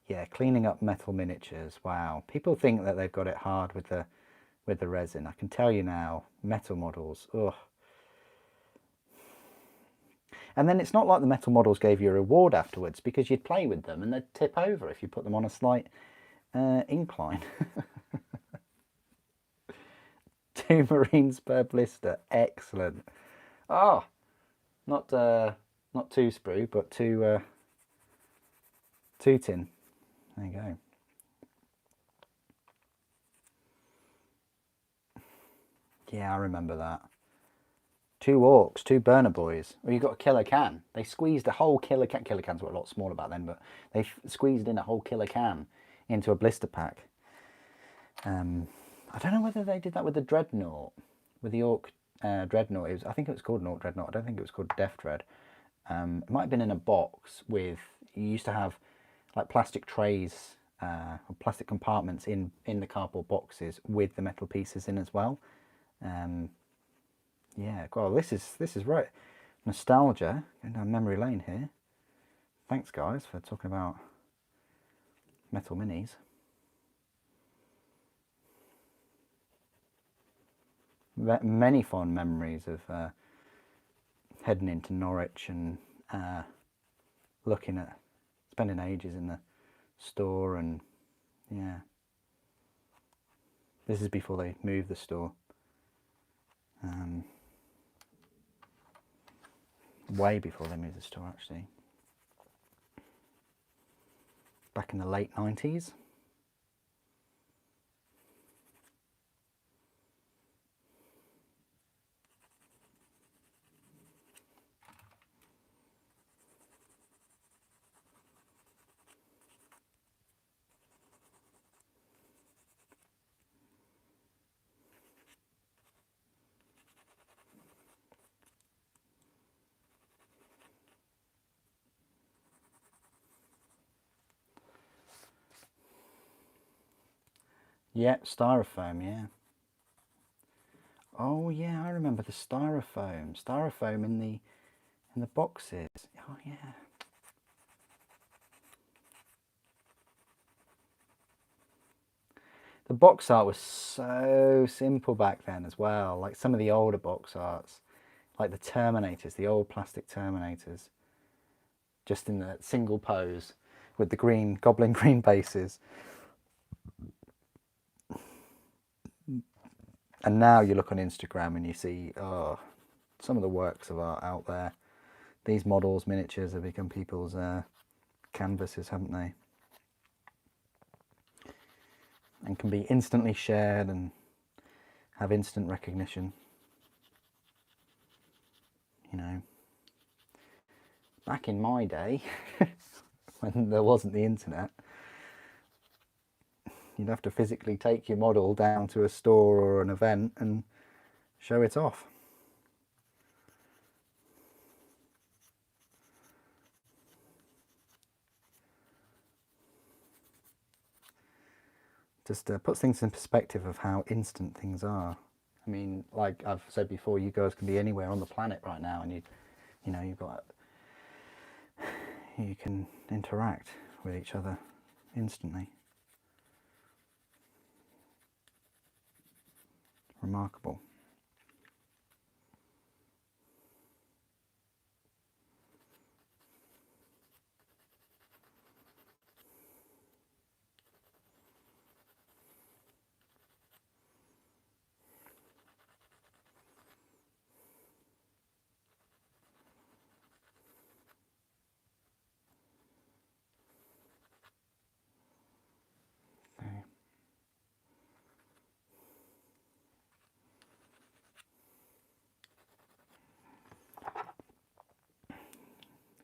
Yeah, cleaning up metal miniatures. Wow, people think that they've got it hard with the resin. I can tell you now, metal models. Ugh. And then it's not like the metal models gave you a reward afterwards, because you'd play with them and they'd tip over if you put them on a slight incline. 2 Marines per blister, excellent. Oh, not 2 sprue, but 2 tin. There you go. Yeah, I remember that. 2 orcs, 2 burner boys. Well, you got a killer can. They squeezed a whole killer can. Killer cans were a lot smaller back then, but they squeezed in a whole killer can into a blister pack. I don't know whether they did that with the Dreadnought, with the Orc Dreadnought. I think it was called an Orc Dreadnought. I don't think it was called Death Dread. It might have been in a box with, you used to have like plastic trays or plastic compartments in the cardboard boxes with the metal pieces in as well. Yeah, well, this is right. Nostalgia, going down memory lane here. Thanks, guys, for talking about metal minis. Many fond memories of heading into Norwich and spending ages in the store, and yeah. This is before they moved the store. Way before they moved the store, actually. Back in the late 90s. Yeah, styrofoam, yeah. Oh yeah, I remember the styrofoam. Styrofoam in the boxes. Oh yeah. The box art was so simple back then as well. Like some of the older box arts, like the Terminators, the old plastic Terminators, just in the single pose with the green goblin green bases. And now you look on Instagram and you see, oh, some of the works of art out there. These models, miniatures, have become people's canvases, haven't they? and can be instantly shared and have instant recognition. You know, back in my day, when there wasn't the internet, you'd have to physically take your model down to a store or an event and show it off. Just puts things in perspective of how instant things are. I mean, like I've said before, you guys can be anywhere on the planet right now, and you know, you can interact with each other instantly. Remarkable. Okay.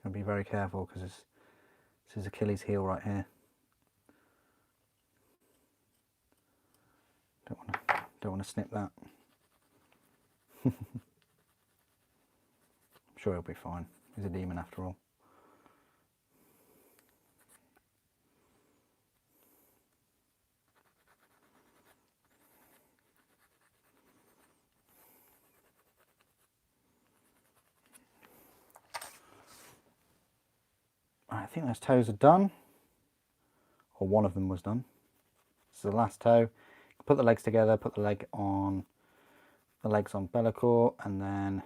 Gotta be very careful because this is Achilles' heel right here. Don't want to snip that. I'm sure he'll be fine. He's a demon after all. I think those toes are done, or one of them was done. This is the last toe. Put the legs together, put the legs on Be'lakor, and then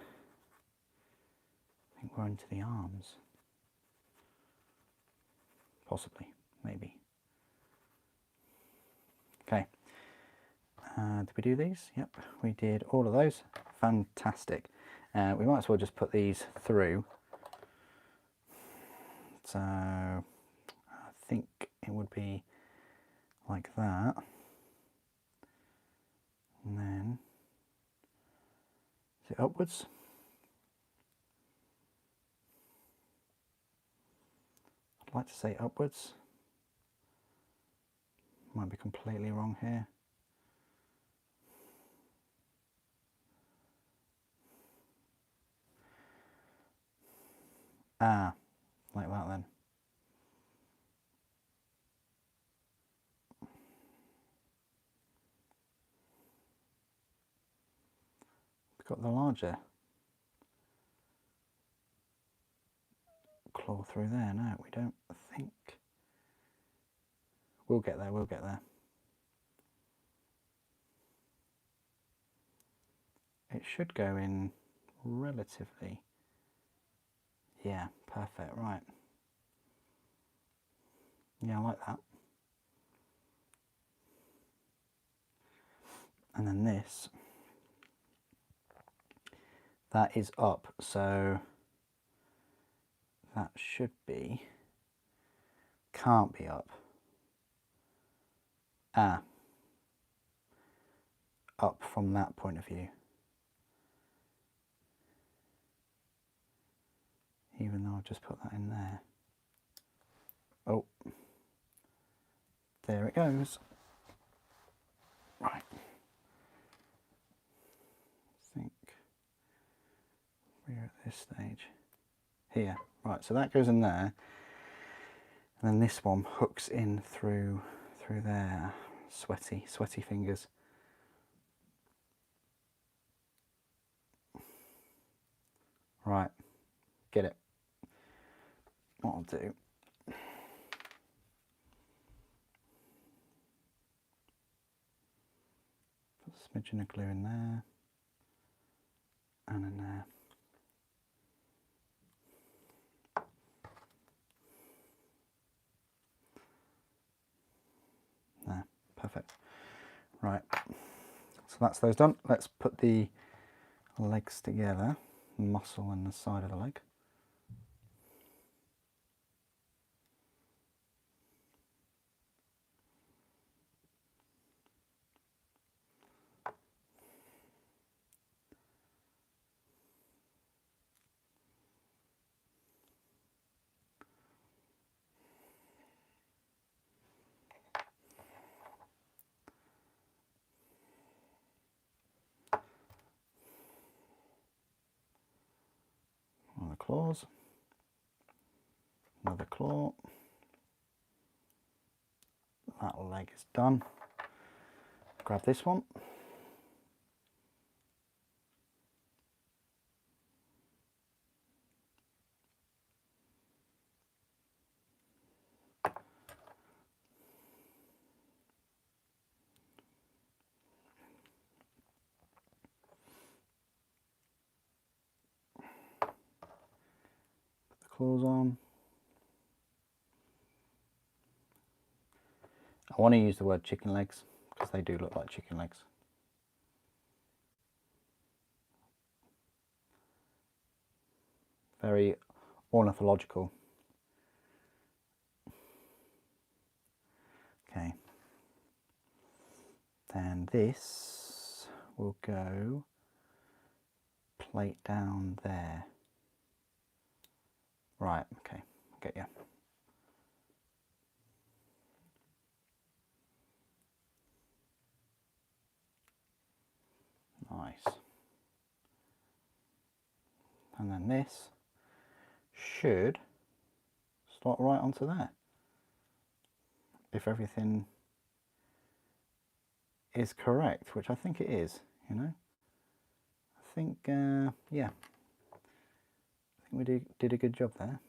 I think we're into the arms. Possibly, maybe. Okay. Did we do these? Yep, we did all of those. Fantastic. We might as well just put these through. So I think it would be like that. And then, is it upwards? I'd like to say upwards. Might be completely wrong here. Ah, like that then. We've got the larger claw through there. No, we don't think. We'll get there, we'll get there. It should go in relatively. Yeah, perfect, right. Yeah, I like that. And then this, that is up, so that should be, can't be up. Ah, up from that point of view. Even though I've just put that in there. Oh, there it goes. Right. I think we're at this stage. Here. Right, so that goes in there. And then this one hooks in through there. Sweaty fingers. Right, get it. What I'll do, put a smidgen of glue in there, and in there. There, perfect. Right, so that's those done. Let's put the legs together, muscle and the side of the leg. the claws. Another claw. That leg is done. Grab this one. Put the claws on. I want to use the word chicken legs because they do look like chicken legs. Very ornithological. Okay. Then this will go plate down there. Right, okay, get you. Nice. And then this should slot right onto there. If everything is correct, which I think it is, you know. I think, yeah. I think we did a good job there.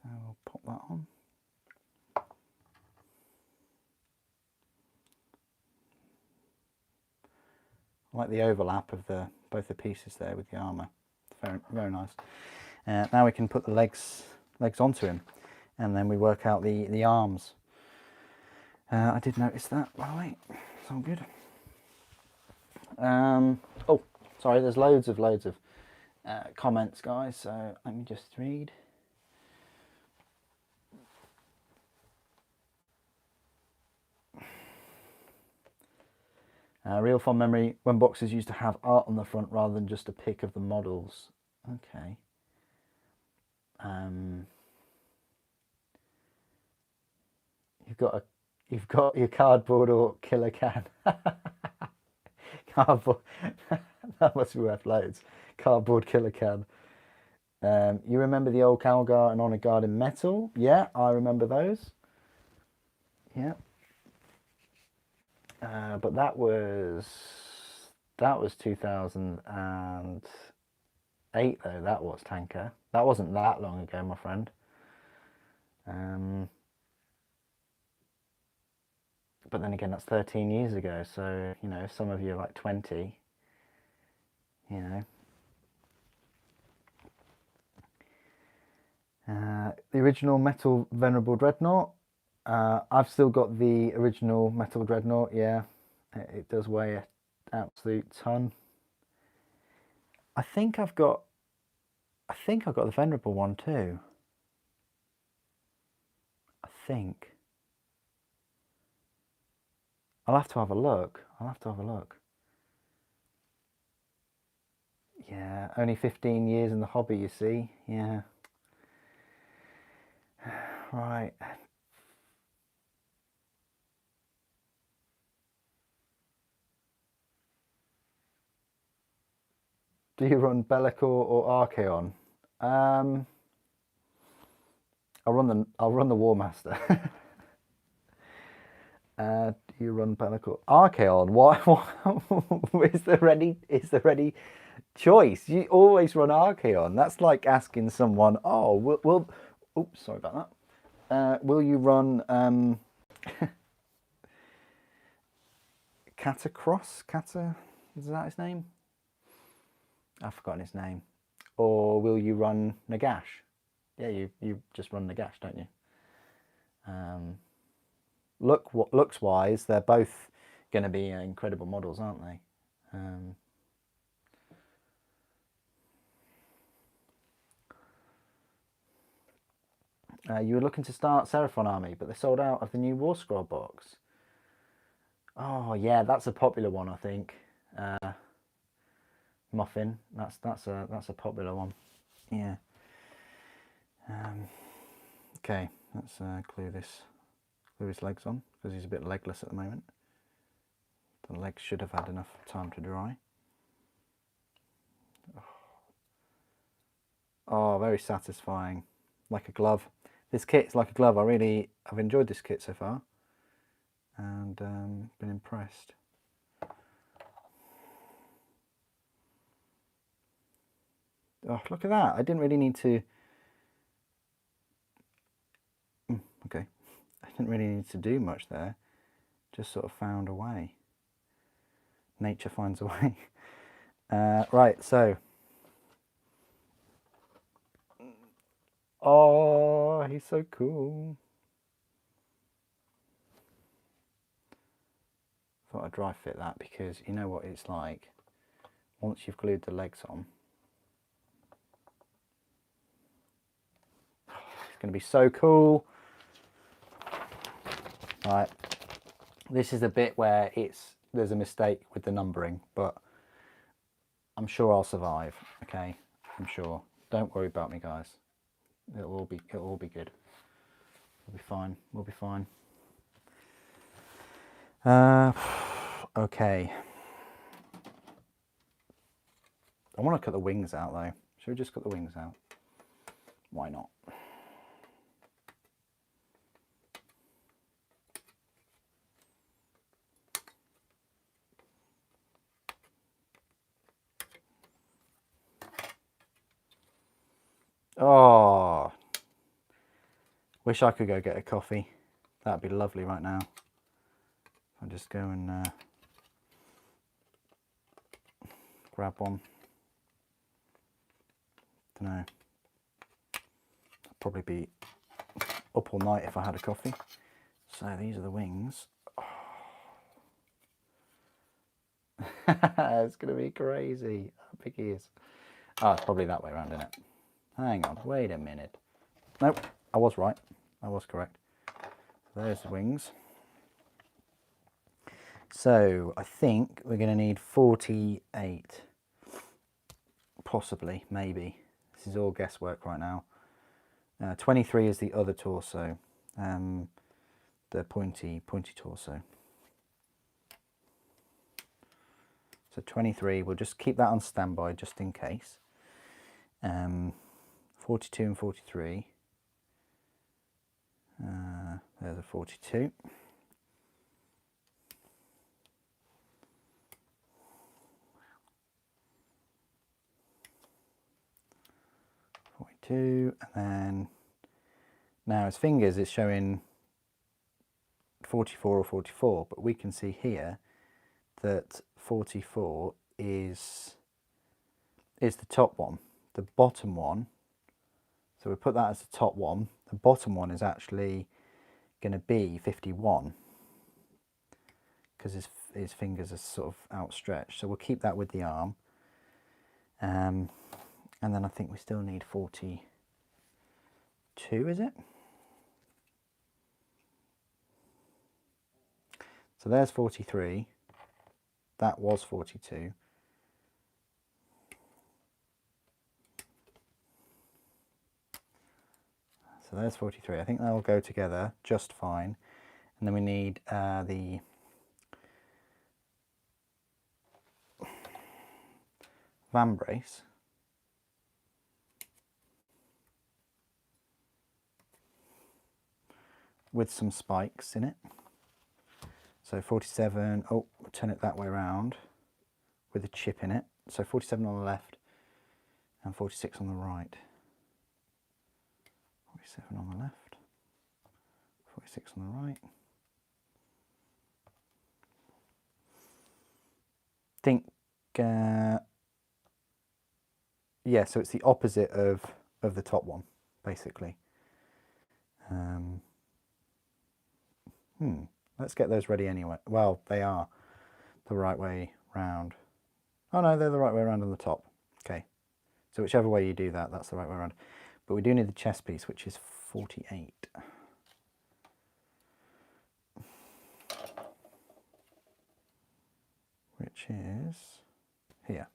So we'll pop that on. I like the overlap of both the pieces there with the armour. Very, very nice. Now we can put the legs onto him, and then we work out the arms. I did notice that, by the way. It's all good. Oh, sorry. There's loads of comments, guys. So let me just read. Real fond memory when boxes used to have art on the front rather than just a pic of the models. Okay. You've got your cardboard or killer can. Cardboard. That must be worth loads. Cardboard killer can. You remember the old Cow Guard and Honor Guard in metal? Yeah, I remember those. Yeah. But that was 2008 though. That was Tanker. That wasn't that long ago, my friend. But then again, that's 13 years ago. So you know, if some of you are like 20, you know. The original metal Venerable Dreadnought. I've still got the original metal Dreadnought. Yeah, it does weigh an absolute ton. I think I've got the Venerable one too. I think. I'll have to have a look. Yeah, only 15 years in the hobby, you see. Yeah. Right. Do you run Bellicor or Archaon? I'll run the War Master. Do you run Bellicor? Archaon? What is there any choice? You always run Archaon. That's like asking someone, oh, oops, sorry about that. Will you run Catacross? Is that his name? I've forgotten his name. Or will you run Nagash? Yeah, you just run Nagash, don't you? Looks wise, they're both going to be incredible models, aren't they? You were looking to start Seraphon Army, but they sold out of the new War Scroll box. Oh yeah, that's a popular one, I think. Muffin, that's a popular one. Yeah. Okay, let's glue his legs on because he's a bit legless at the moment. The legs should have had enough time to dry. Oh. Oh, very satisfying. Like a glove. This kit's like a glove. I've enjoyed this kit so far. And been impressed. Oh, look at that. I didn't really need to... Okay. I didn't really need to do much there. Just sort of found a way. Nature finds a way. Right, so... Oh, he's so cool. Thought I'd dry fit that because you know what it's like. Once you've glued the legs on, it's going to be so cool. Right, this is the bit where there's a mistake with the numbering, but I'm sure I'll survive. Okay, I'm sure. Don't worry about me, guys. It'll all be good. We'll be fine. We'll be fine. Okay. I want to cut the wings out though. Should we just cut the wings out? Why not? Oh, wish I could go get a coffee. That'd be lovely right now. I'll just go and grab one. Don't know. I'd probably be up all night if I had a coffee. So these are the wings. Oh. It's gonna be crazy. How big he is. Oh, it's probably that way around, isn't it? Hang on, wait a minute. Nope, I was right. I was correct. There's the wings. So I think we're going to need 48. Possibly, maybe. This is all guesswork right now. 23 is the other torso. The pointy torso. So 23, we'll just keep that on standby just in case. 42 and 43. There's a 42. 42, and then now his fingers is showing 44 or 44, but we can see here that 44 is the top one. The bottom one, so we put that as the top one. The bottom one is actually going to be 51 because his fingers are sort of outstretched. So we'll keep that with the arm. And then I think we still need 42, is it? So there's 43. That was 42. So there's 43. I think that'll go together just fine. And then we need the van brace. With some spikes in it. So 47, oh, we'll turn it that way around with a chip in it. So 47 on the left and 46 on the right. 47 on the left, 46 on the right. Think, yeah, so it's the opposite of the top one, basically. Let's get those ready anyway. Well, they are the right way round. Oh no, they're the right way around on the top. Okay, so whichever way you do that, that's the right way around. But we do need the chest piece, which is 48. Which is here.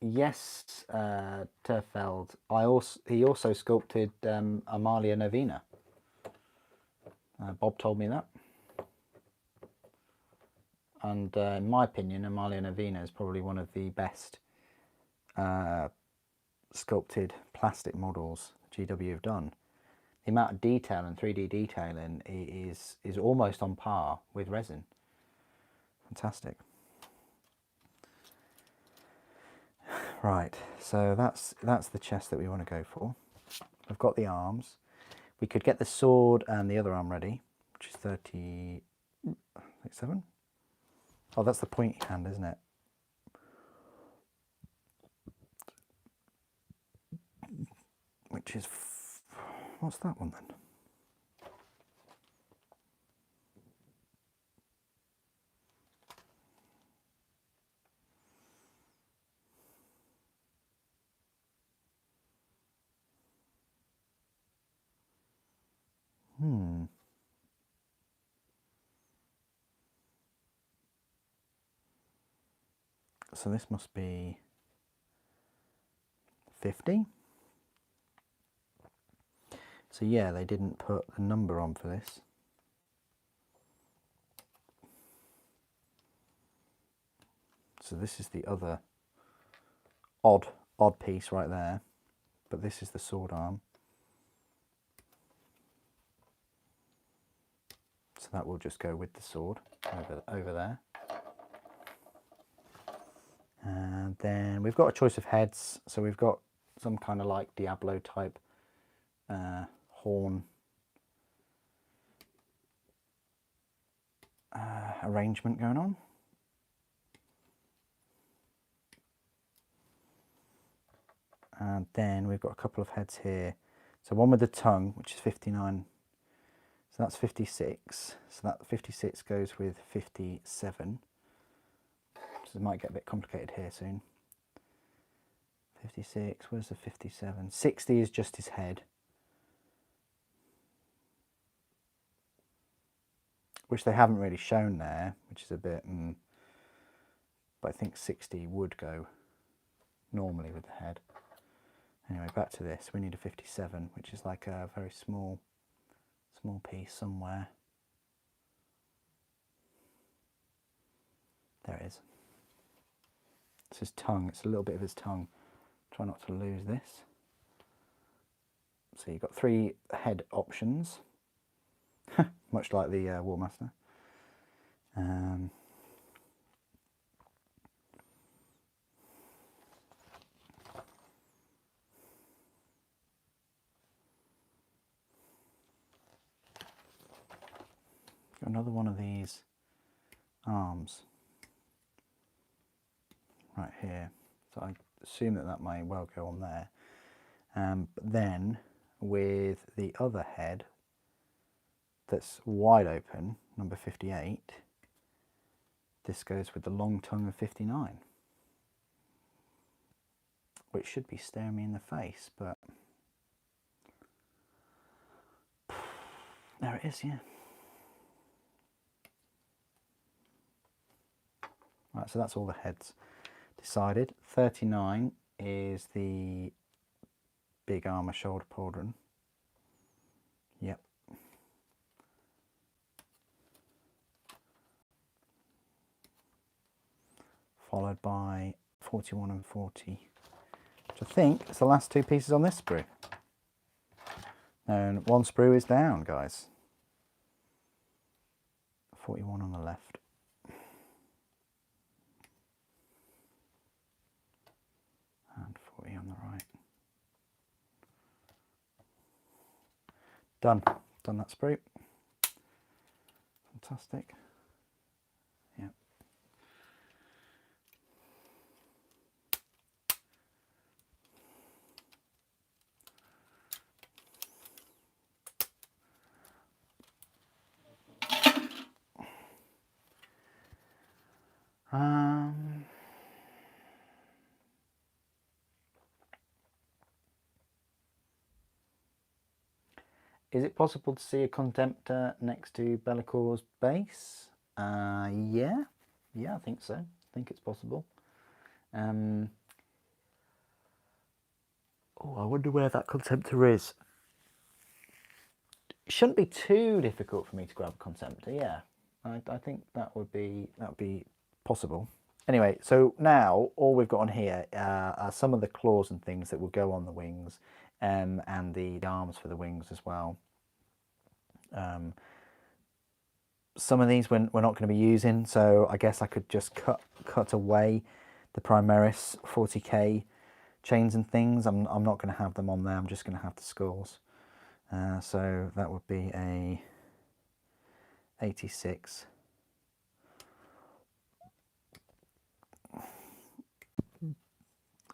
Yes, Terfeld. He also sculpted Amalia Novena. Bob told me that. And in my opinion, Amalia Novena is probably one of the best sculpted plastic models GW have done. The amount of detail and 3D detailing is almost on par with resin. Fantastic. Right, so that's the chest that we want to go for. I've got the arms. We could get the sword and the other arm ready, which is 37. Oh, that's the pointy hand, isn't it? Which is, what's that one then? So this must be 50. So yeah, they didn't put a number on for this. So this is the other odd piece right there, but this is the sword arm. So that will just go with the sword over there. And then we've got a choice of heads. So we've got some kind of like Diablo type horn arrangement going on. And then we've got a couple of heads here. So one with the tongue, which is 59. So that's 56. So that 56 goes with 57. So it might get a bit complicated here soon. 56, where's the 57? 60 is just his head. Which they haven't really shown there, which is a bit, but I think 60 would go normally with the head. Anyway, back to this. We need a 57, which is like a very small piece somewhere. There it is. It's his tongue. It's a little bit of his tongue. Try not to lose this. So you've got 3 head options, much like the War Master. Got another one of these arms right here. So I assume that may well go on there. But then with the other head that's wide open, number 58, this goes with the long tongue of 59, which should be staring me in the face, but there it is, yeah. Right, so that's all the heads decided. 39 is the big armour shoulder pauldron. Yep. Followed by 41 and 40, which I think is the last 2 pieces on this sprue. And 1 sprue is down, guys. 41 on the left. And 40 on the right. Done that sprue. Fantastic. Yeah. Is it possible to see a contemptor next to Bellacor's base? Yeah, I think so. I think it's possible. Oh, I wonder where that contemptor is. It shouldn't be too difficult for me to grab a contemptor, yeah. I think that would be possible. Anyway, so now all we've got on here are some of the claws and things that will go on the wings, and the arms for the wings as well. Some of these we're not going to be using, so I guess I could just cut away the Primaris 40k chains and things. I'm not going to have them on there. I'm just going to have the skulls. So that would be a 86.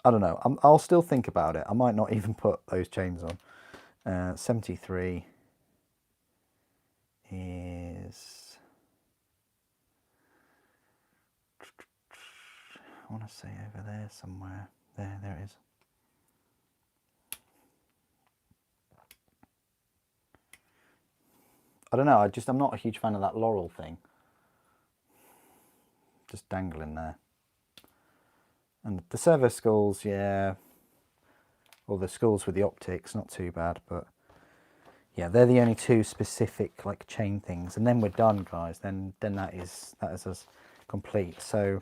I don't know. I'll still think about it. I might not even put those chains on. 73 is, I want to say over there somewhere. There it is. I don't know. I'm not a huge fan of that laurel thing. Just dangling there. And the servo skulls, yeah. Or the skulls with the optics, not too bad, but yeah, they're the only two specific like chain things, and then we're done, guys. Then that is us complete. So,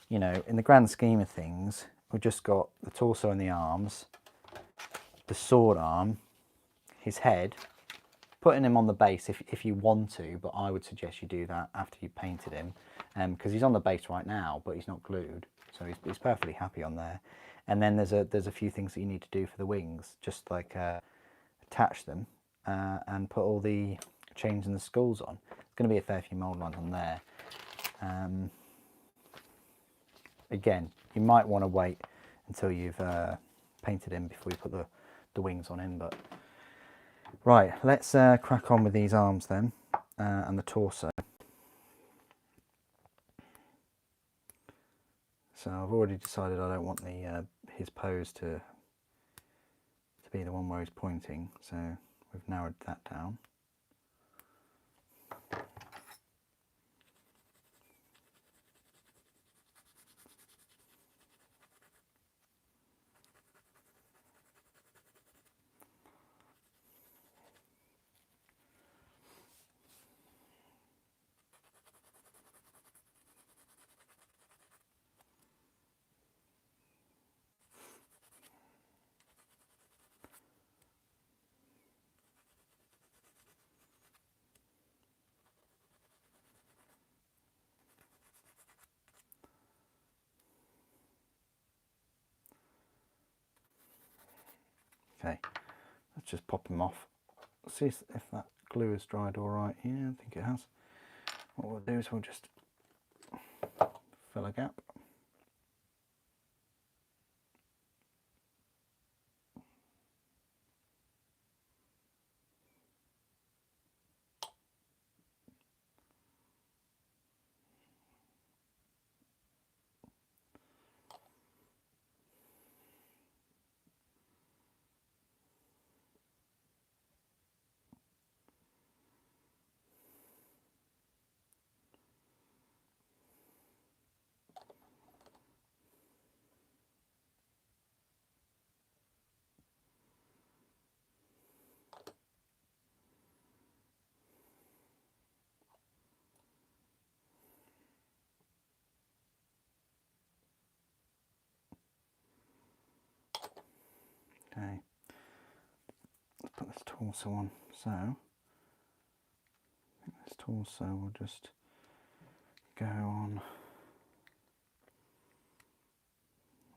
you know, in the grand scheme of things, we've just got the torso and the arms, the sword arm, his head, putting him on the base if you want to, but I would suggest you do that after you painted him, because he's on the base right now, but he's not glued, so he's perfectly happy on there. And then there's a few things that you need to do for the wings, just like attach them and put all the chains and the skulls on. There's going to be a fair few mould lines on there. Again, you might want to wait until you've painted him before you put the wings on him, but right, let's crack on with these arms then, and the torso. So I've already decided I don't want the his pose to be the one where he's pointing, so we've narrowed that down. Okay, let's just pop them off. See if that glue has dried all right. Yeah, I think it has. What we'll do is we'll just fill a gap. Okay, let's put this torso on. So, I think this torso will just go on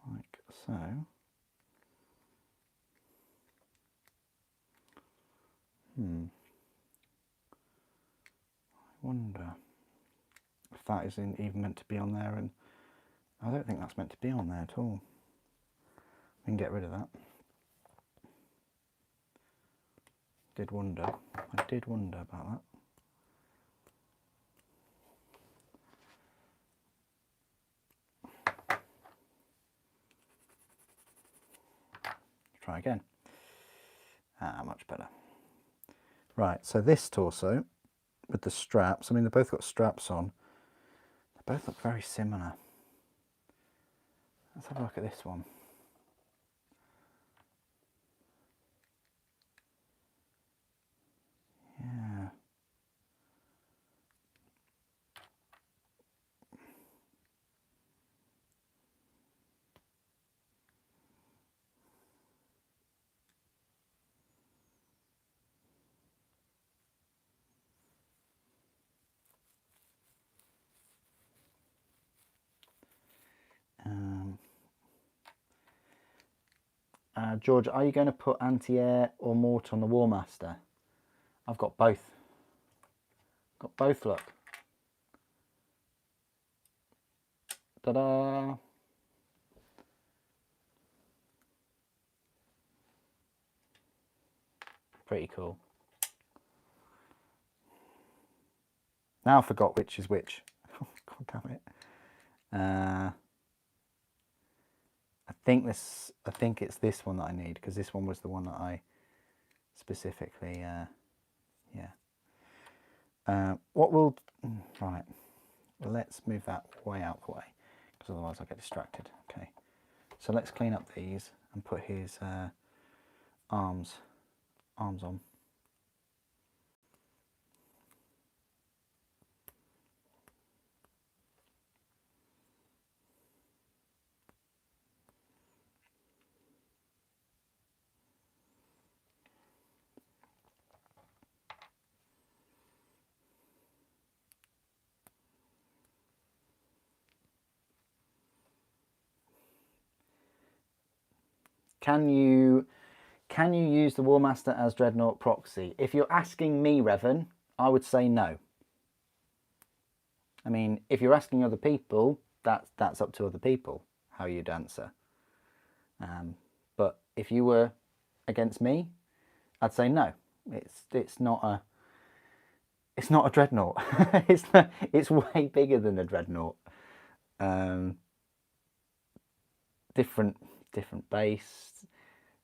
like so. I wonder if that isn't even meant to be on there, and I don't think that's meant to be on there at all. We can get rid of that. I did wonder about that. Try again. Much better. Right, so this torso with the straps, I mean, they've both got straps on. They both look very similar. Let's have a look at this one. George, are you going to put anti-air or mortar on the War Master? I've got both. Got both, look. Ta-da! Pretty cool. Now I forgot which is which. Oh, God damn it. I think it's this one that I need, because this one was the one that I specifically, yeah. Right, well, let's move that way out the way, because otherwise I'll get distracted. Okay, so let's clean up these and put his arms on. Can you use the War Master as Dreadnought proxy? If you're asking me, Revan, I would say no. I mean, if you're asking other people, that's up to other people how you'd answer. But if you were against me, I'd say no. It's not a Dreadnought. It's way bigger than a Dreadnought. Different base.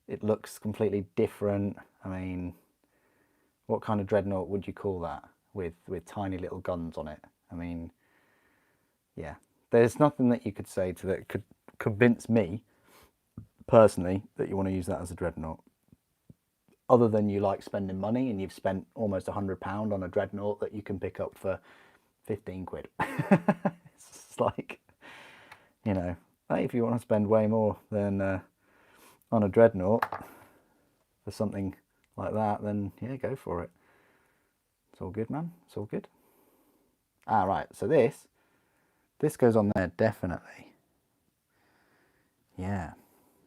It looks completely different. I mean, what kind of Dreadnought would you call that with tiny little guns on it? I mean, yeah, there's nothing that you could say that could convince me personally that you want to use that as a Dreadnought, other than you like spending money and you've spent almost £100 on a Dreadnought that you can pick up for 15 quid. It's like, you know, if you want to spend way more than on a Dreadnought for something like that, then yeah, go for it. It's all good, man. It's all good. Ah, right. So this goes on there, definitely. Yeah.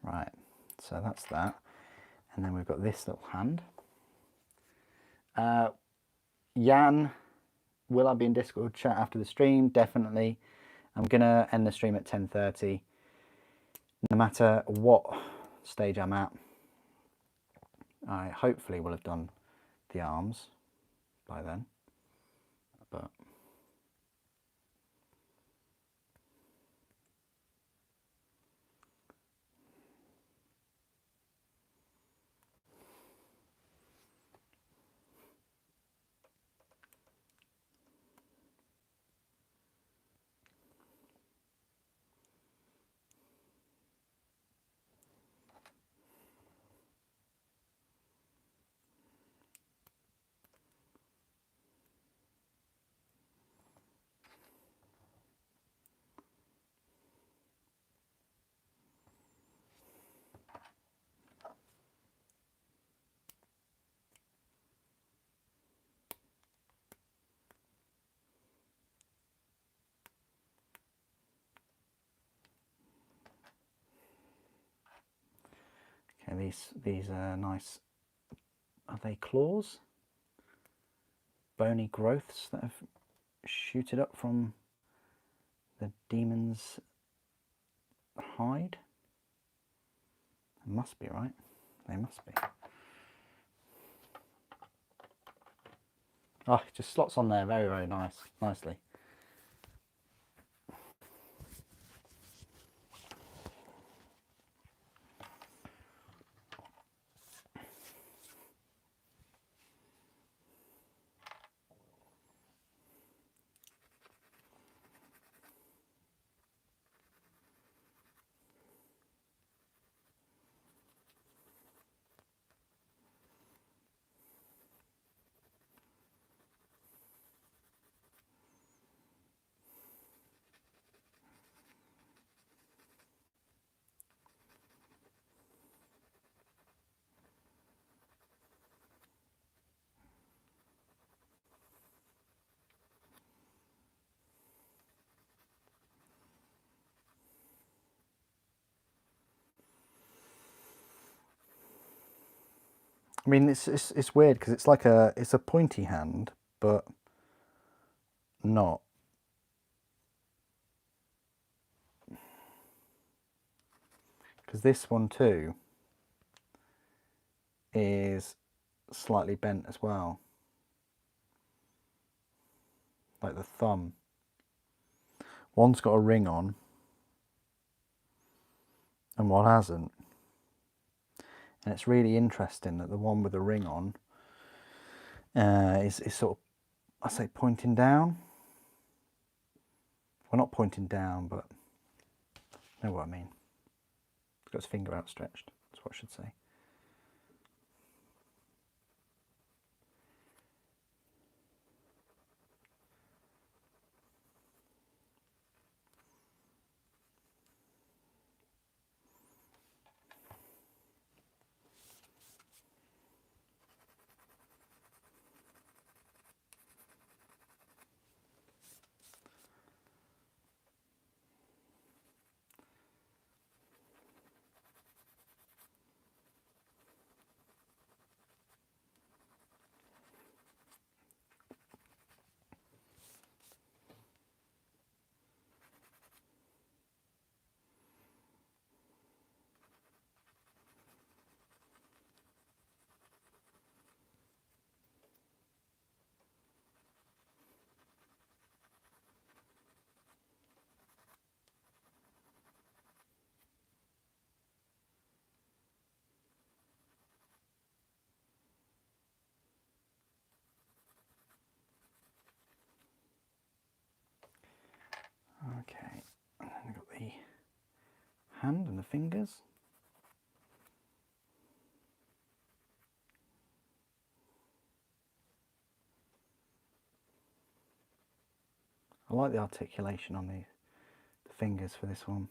Right. So that's that. And then we've got this little hand. Jan, will I be in Discord chat after the stream? Definitely. I'm going to end the stream at 10:30. No matter what stage I'm at, I hopefully will have done the arms by then. But okay, these are nice. Are they claws? Bony growths that have shooted up from the demon's hide? They must be, right? They must be. Oh, it just slots on there very, very nicely. I mean, it's weird because it's like it's a pointy hand, but not. Because this one too is slightly bent as well, like the thumb. One's got a ring on and one hasn't. And it's really interesting that the one with the ring on is sort of, I say, pointing down. Well, not pointing down, but you know what I mean. It's got its finger outstretched, that's what I should say. Okay, and then we've got the hand and the fingers. I like the articulation on the fingers for this one.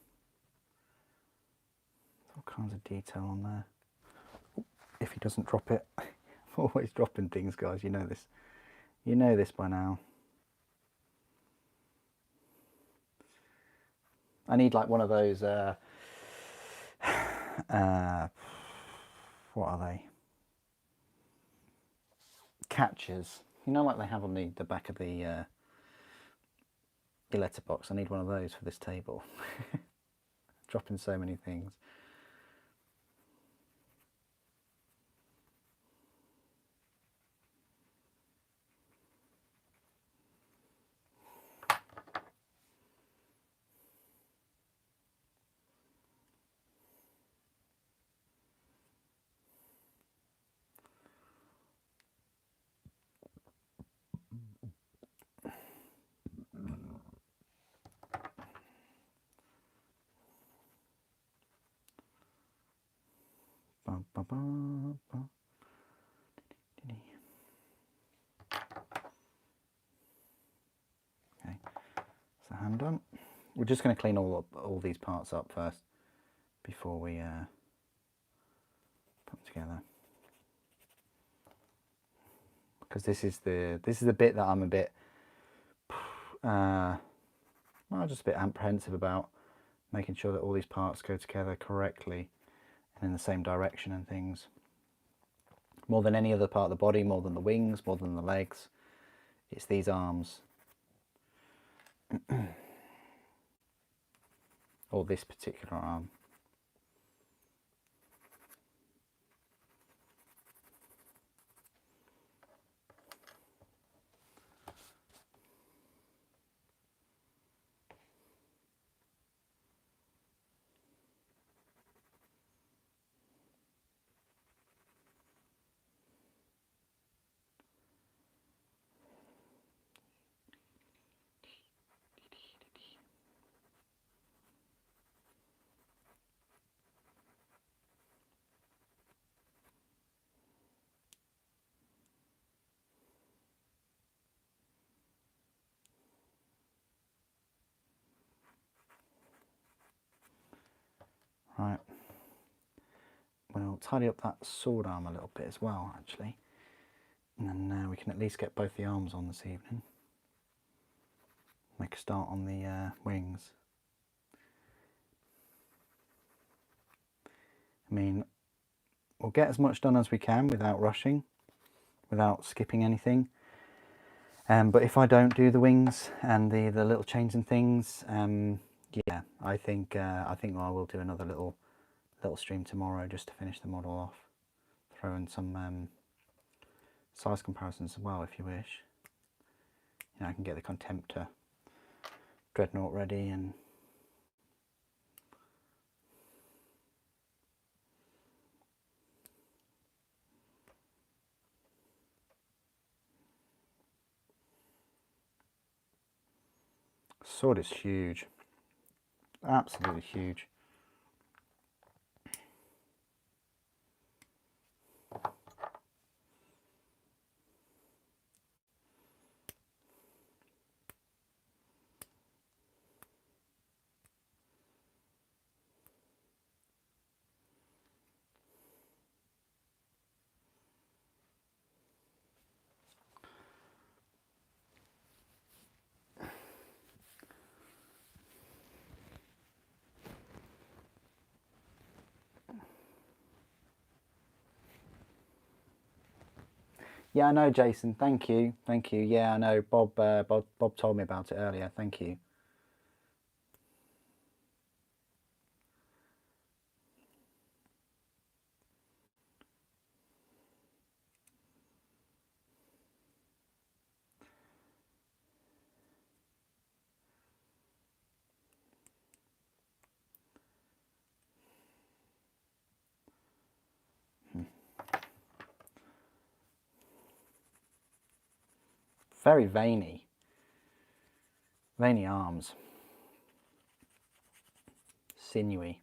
All kinds of detail on there. If he doesn't drop it. I'm always dropping things, guys, you know this. You know this by now. I need like one of those, what are they? Catchers. You know, like they have on the back of the your letterbox. I need one of those for this table. Dropping so many things. Okay, that's the hand done. We're just going to clean all these parts up first before we put them together. Because this is the bit that I'm a bit, well, just a bit apprehensive about, making sure that all these parts go together correctly and in the same direction and things. More than any other part of the body, more than the wings, more than the legs, it's these arms. Or this particular arm. Right, we'll tidy up that sword arm a little bit as well, actually. And then we can at least get both the arms on this evening. Make a start on the wings. I mean, we'll get as much done as we can without rushing, without skipping anything. But if I don't do the wings and the little chains and things, yeah, I think I will do another little stream tomorrow just to finish the model off. Throw in some size comparisons as well if you wish. You know, I can get the Contemptor Dreadnought ready and sword is huge, absolutely huge. Yeah, I know, Jason. Thank you. Thank you. Yeah, I know. Bob told me about it earlier. Thank you. Very veiny. Veiny arms. Sinewy.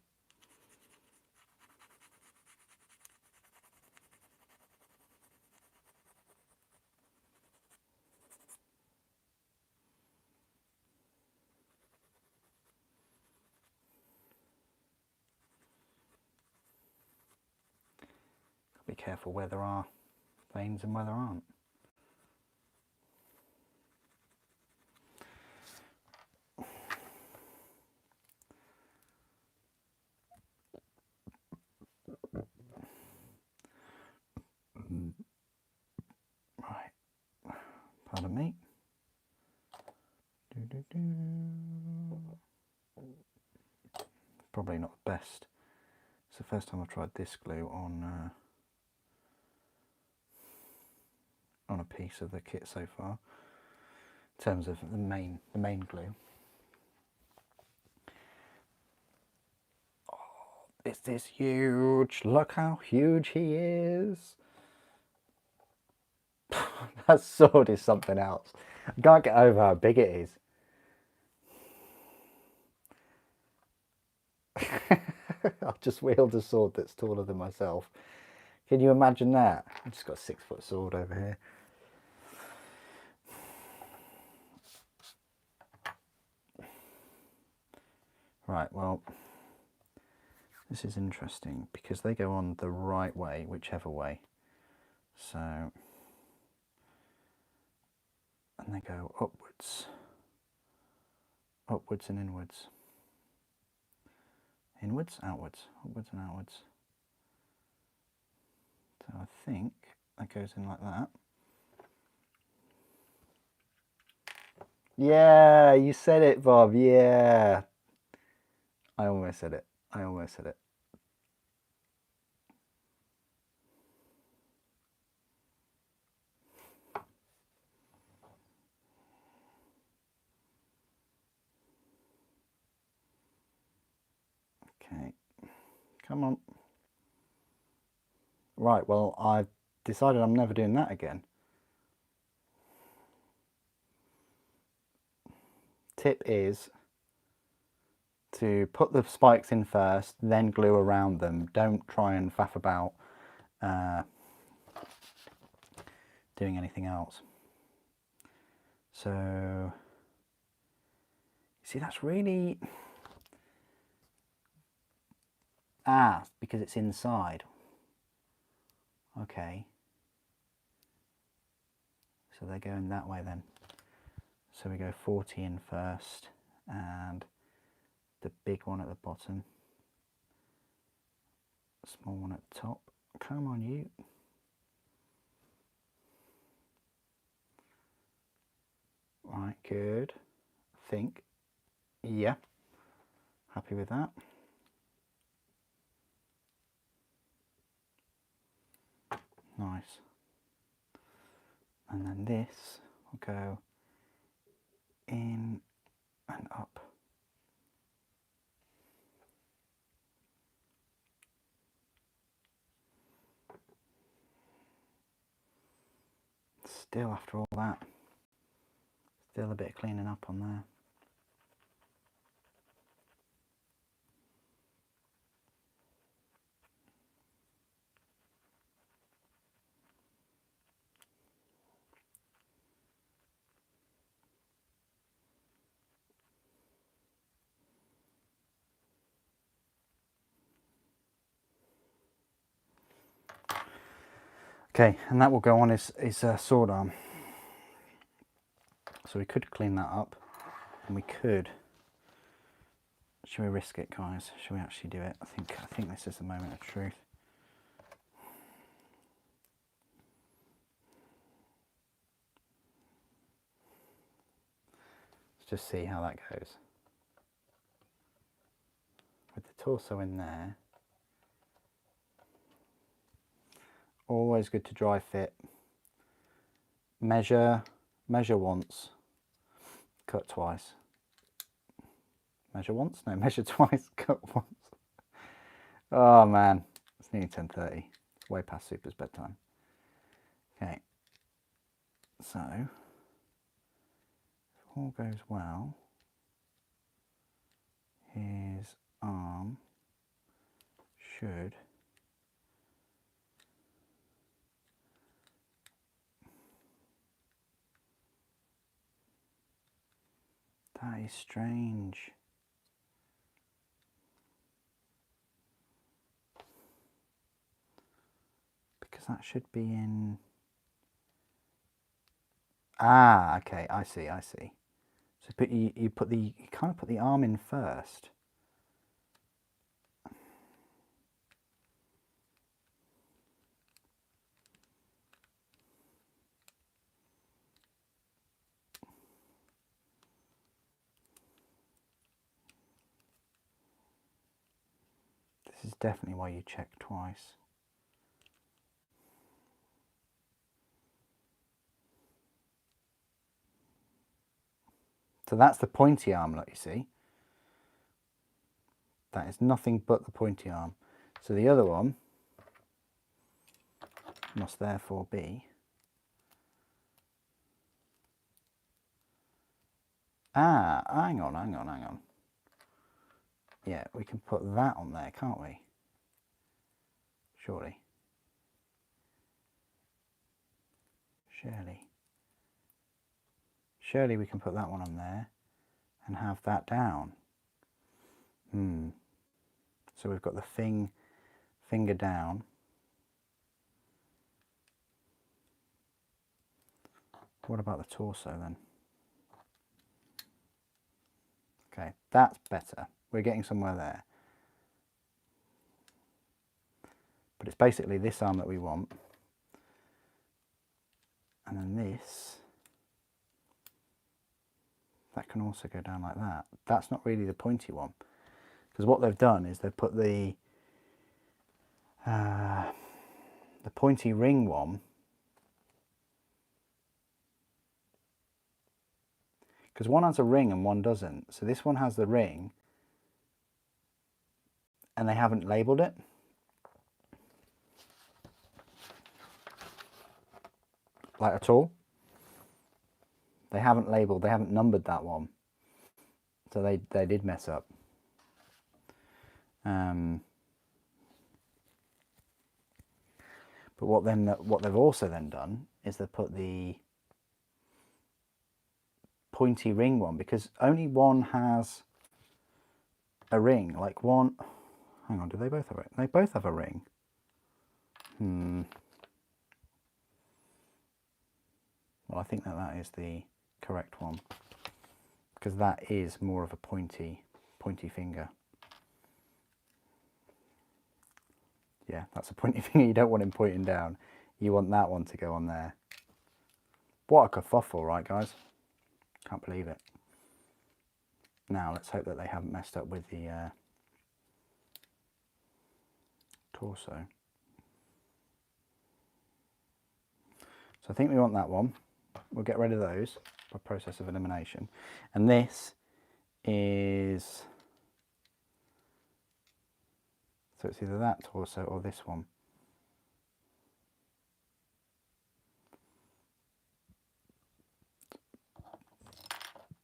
Be careful where there are veins and where there aren't. Right, pardon me. Probably not the best. It's the first time I've tried this glue on a piece of the kit so far, in terms of the main glue. Oh, it's this huge. Look how huge he is. That sword is something else. I can't get over how big it is. I've just wielded a sword that's taller than myself. Can you imagine that? I've just got a 6-foot sword over here. Right, well, this is interesting because they go on the right way, whichever way. So, and they go upwards, upwards and inwards. Inwards, outwards, upwards and outwards. So I think that goes in like that. Yeah, you said it, Bob. Yeah. I almost said it. I almost said it. Okay. Come on. Right, well, I've decided I'm never doing that again. Tip is to put the spikes in first, then glue around them. Don't try and faff about doing anything else. So, see, that's really... because it's inside. Okay. So they're going that way then. So we go 40 in first, and the big one at the bottom, small one at the top. Come on, you. Right, good. I think. Yeah. Happy with that. Nice. And then this will go in and up. Still, after all that, still a bit of cleaning up on there. Okay, and that will go on his sword arm. So we could clean that up, and we could. Should we risk it, guys? Should we actually do it? I think this is the moment of truth. Let's just see how that goes. With the torso in there. Always good to dry fit. Measure once, cut twice. Measure once? No, measure twice, cut once. Oh man, it's nearly 10:30. It's way past Super's bedtime. Okay, so if all goes well, his arm should that is strange. Because that should be in... Ah, okay, I see. So you kind of put the arm in first. This is definitely why you check twice. So that's the pointy arm, look, you see. That is nothing but the pointy arm. So the other one must therefore be... Ah, hang on. Yeah, we can put that on there, can't we? Surely. Surely we can put that one on there and have that down. So we've got the finger down. What about the torso then? Okay, that's better. We're getting somewhere there. But it's basically this arm that we want. And then this, that can also go down like that. That's not really the pointy one. Because what they've done is they've put the pointy ring one, because one has a ring and one doesn't. So this one has the ring and they haven't labelled it. Like at all. They haven't labelled, they haven't numbered that one. So they did mess up. But what they've also then done is they've put the pointy ring one, because only one has a ring. Like one, hang on, do they both have it? They both have a ring. Well, I think that is the correct one, because that is more of a pointy finger. Yeah, that's a pointy finger. You don't want him pointing down. You want that one to go on there. What a kerfuffle, right, guys? Can't believe it. Now, let's hope that they haven't messed up with the torso. So I think we want that one. We'll get rid of those by process of elimination. And this is... So it's either that torso or this one.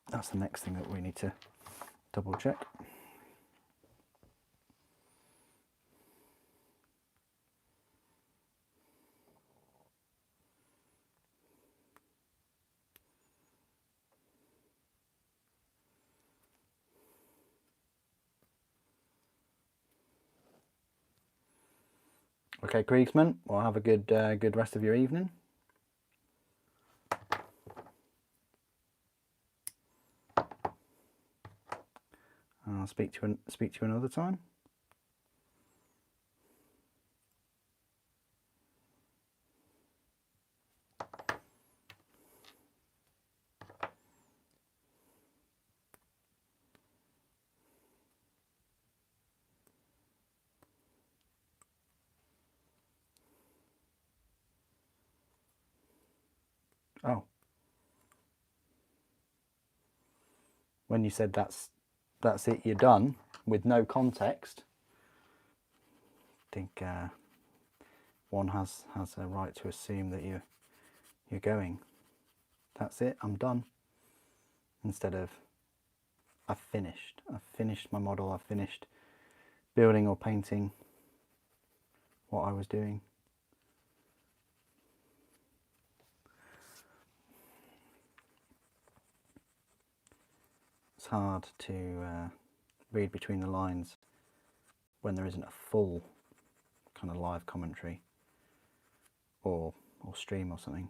That's the next thing that we need to double check. Okay, Kriegsman, well, have a good rest of your evening. I'll speak to you another time. Oh. When you said that's it, you're done, with no context, I think one has a right to assume that you're going. That's it, I'm done. Instead of I've finished my model, I've finished building or painting what I was doing. It's hard to read between the lines when there isn't a full kind of live commentary or stream or something.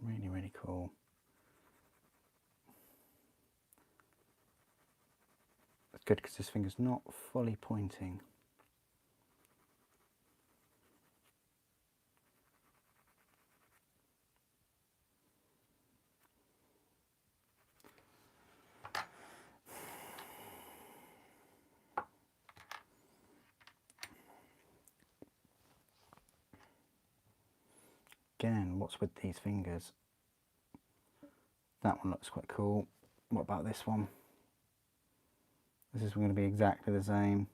Really, really cool. It's good because this finger's not fully pointing. Again, what's with these fingers? That one looks quite cool. What about this one? This is going to be exactly the same.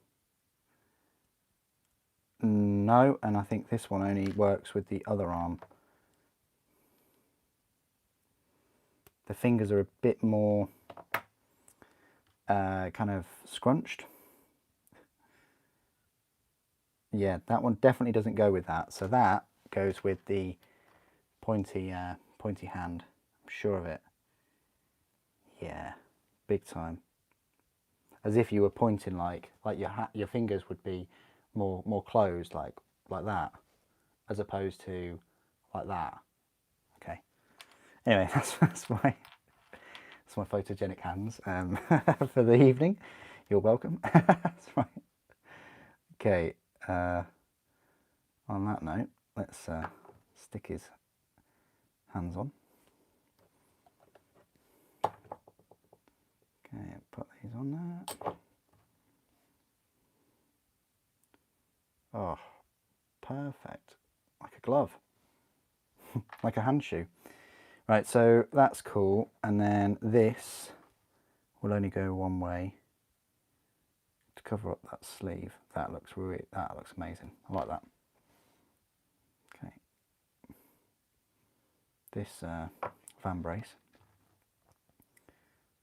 No, and I think this one only works with the other arm. The fingers are a bit more kind of scrunched. Yeah, that one definitely doesn't go with that. So that goes with the pointy hand. I'm sure of it. Yeah, big time. As if you were pointing like your fingers would be more closed like that, as opposed to like that. Okay. Anyway, that's my photogenic hands for the evening. You're welcome. That's right. Okay. On that note, let's stick his hands on. Okay, put these on there. Oh, perfect. Like a glove. Like a hand shoe. Right, so that's cool. And then this will only go one way to cover up that sleeve. That looks amazing. I like that. Okay. This van brace.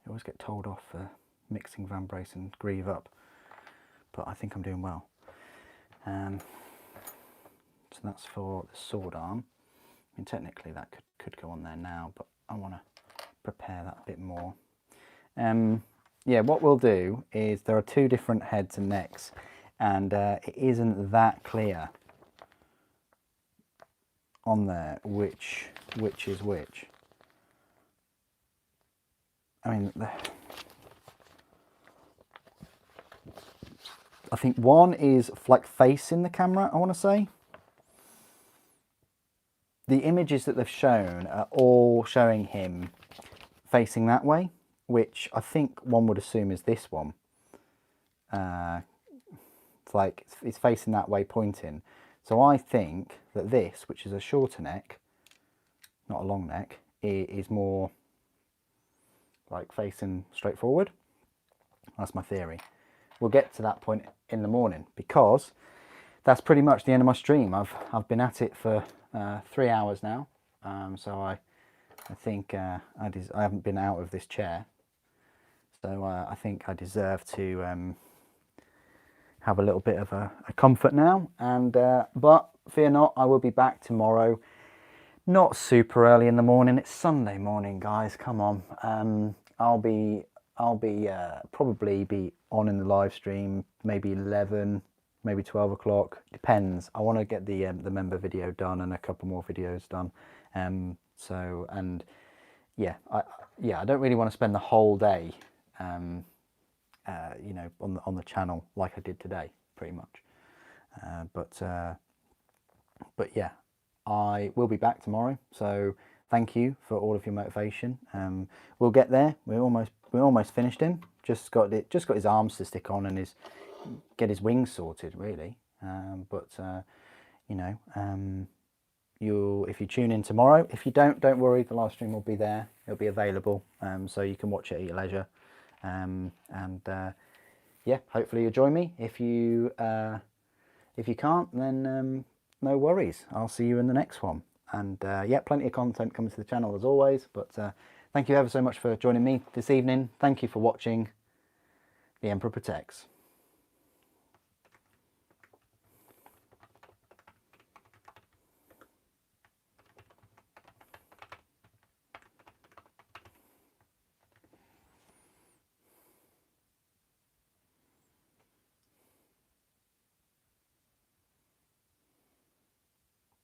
You always get told off for mixing van brace and greave up. but I think I'm doing well. So that's for the sword arm. I mean, technically that could go on there now, but I want to prepare that a bit more. Yeah, what we'll do is there are two different heads and necks, and it isn't that clear on there which is which. I mean, I think one is like facing the camera, I want to say. The images that they've shown are all showing him facing that way, which I think one would assume is this one. It's like it's facing that way, pointing. So I think that this, which is a shorter neck, not a long neck, is more like facing straight forward. That's my theory. We'll get to that point in the morning, because that's pretty much the end of my stream. I've been at it for 3 hours now, so I think I haven't been out of this chair, so I think I deserve to have a little bit of a comfort now. And but fear not, I will be back tomorrow. Not super early in the morning. It's Sunday morning, guys. Come on. I'll probably be on in the live stream maybe 11, maybe 12 o'clock. Depends. I want to get the member video done and a couple more videos done. So, and yeah, I don't really want to spend the whole day, you know, on the channel like I did today, pretty much. But yeah, I will be back tomorrow. So thank you for all of your motivation. We'll get there. We almost finished him. Just got his arms to stick on and get his wings sorted, really. You know, if you tune in tomorrow, if you don't worry, the live stream will be there. It'll be available, so you can watch it at your leisure. Yeah, hopefully you'll join me. If you can't, then no worries. I'll see you in the next one. And yeah, plenty of content coming to the channel as always. But thank you ever so much for joining me this evening. Thank you for watching. The Emperor Protects.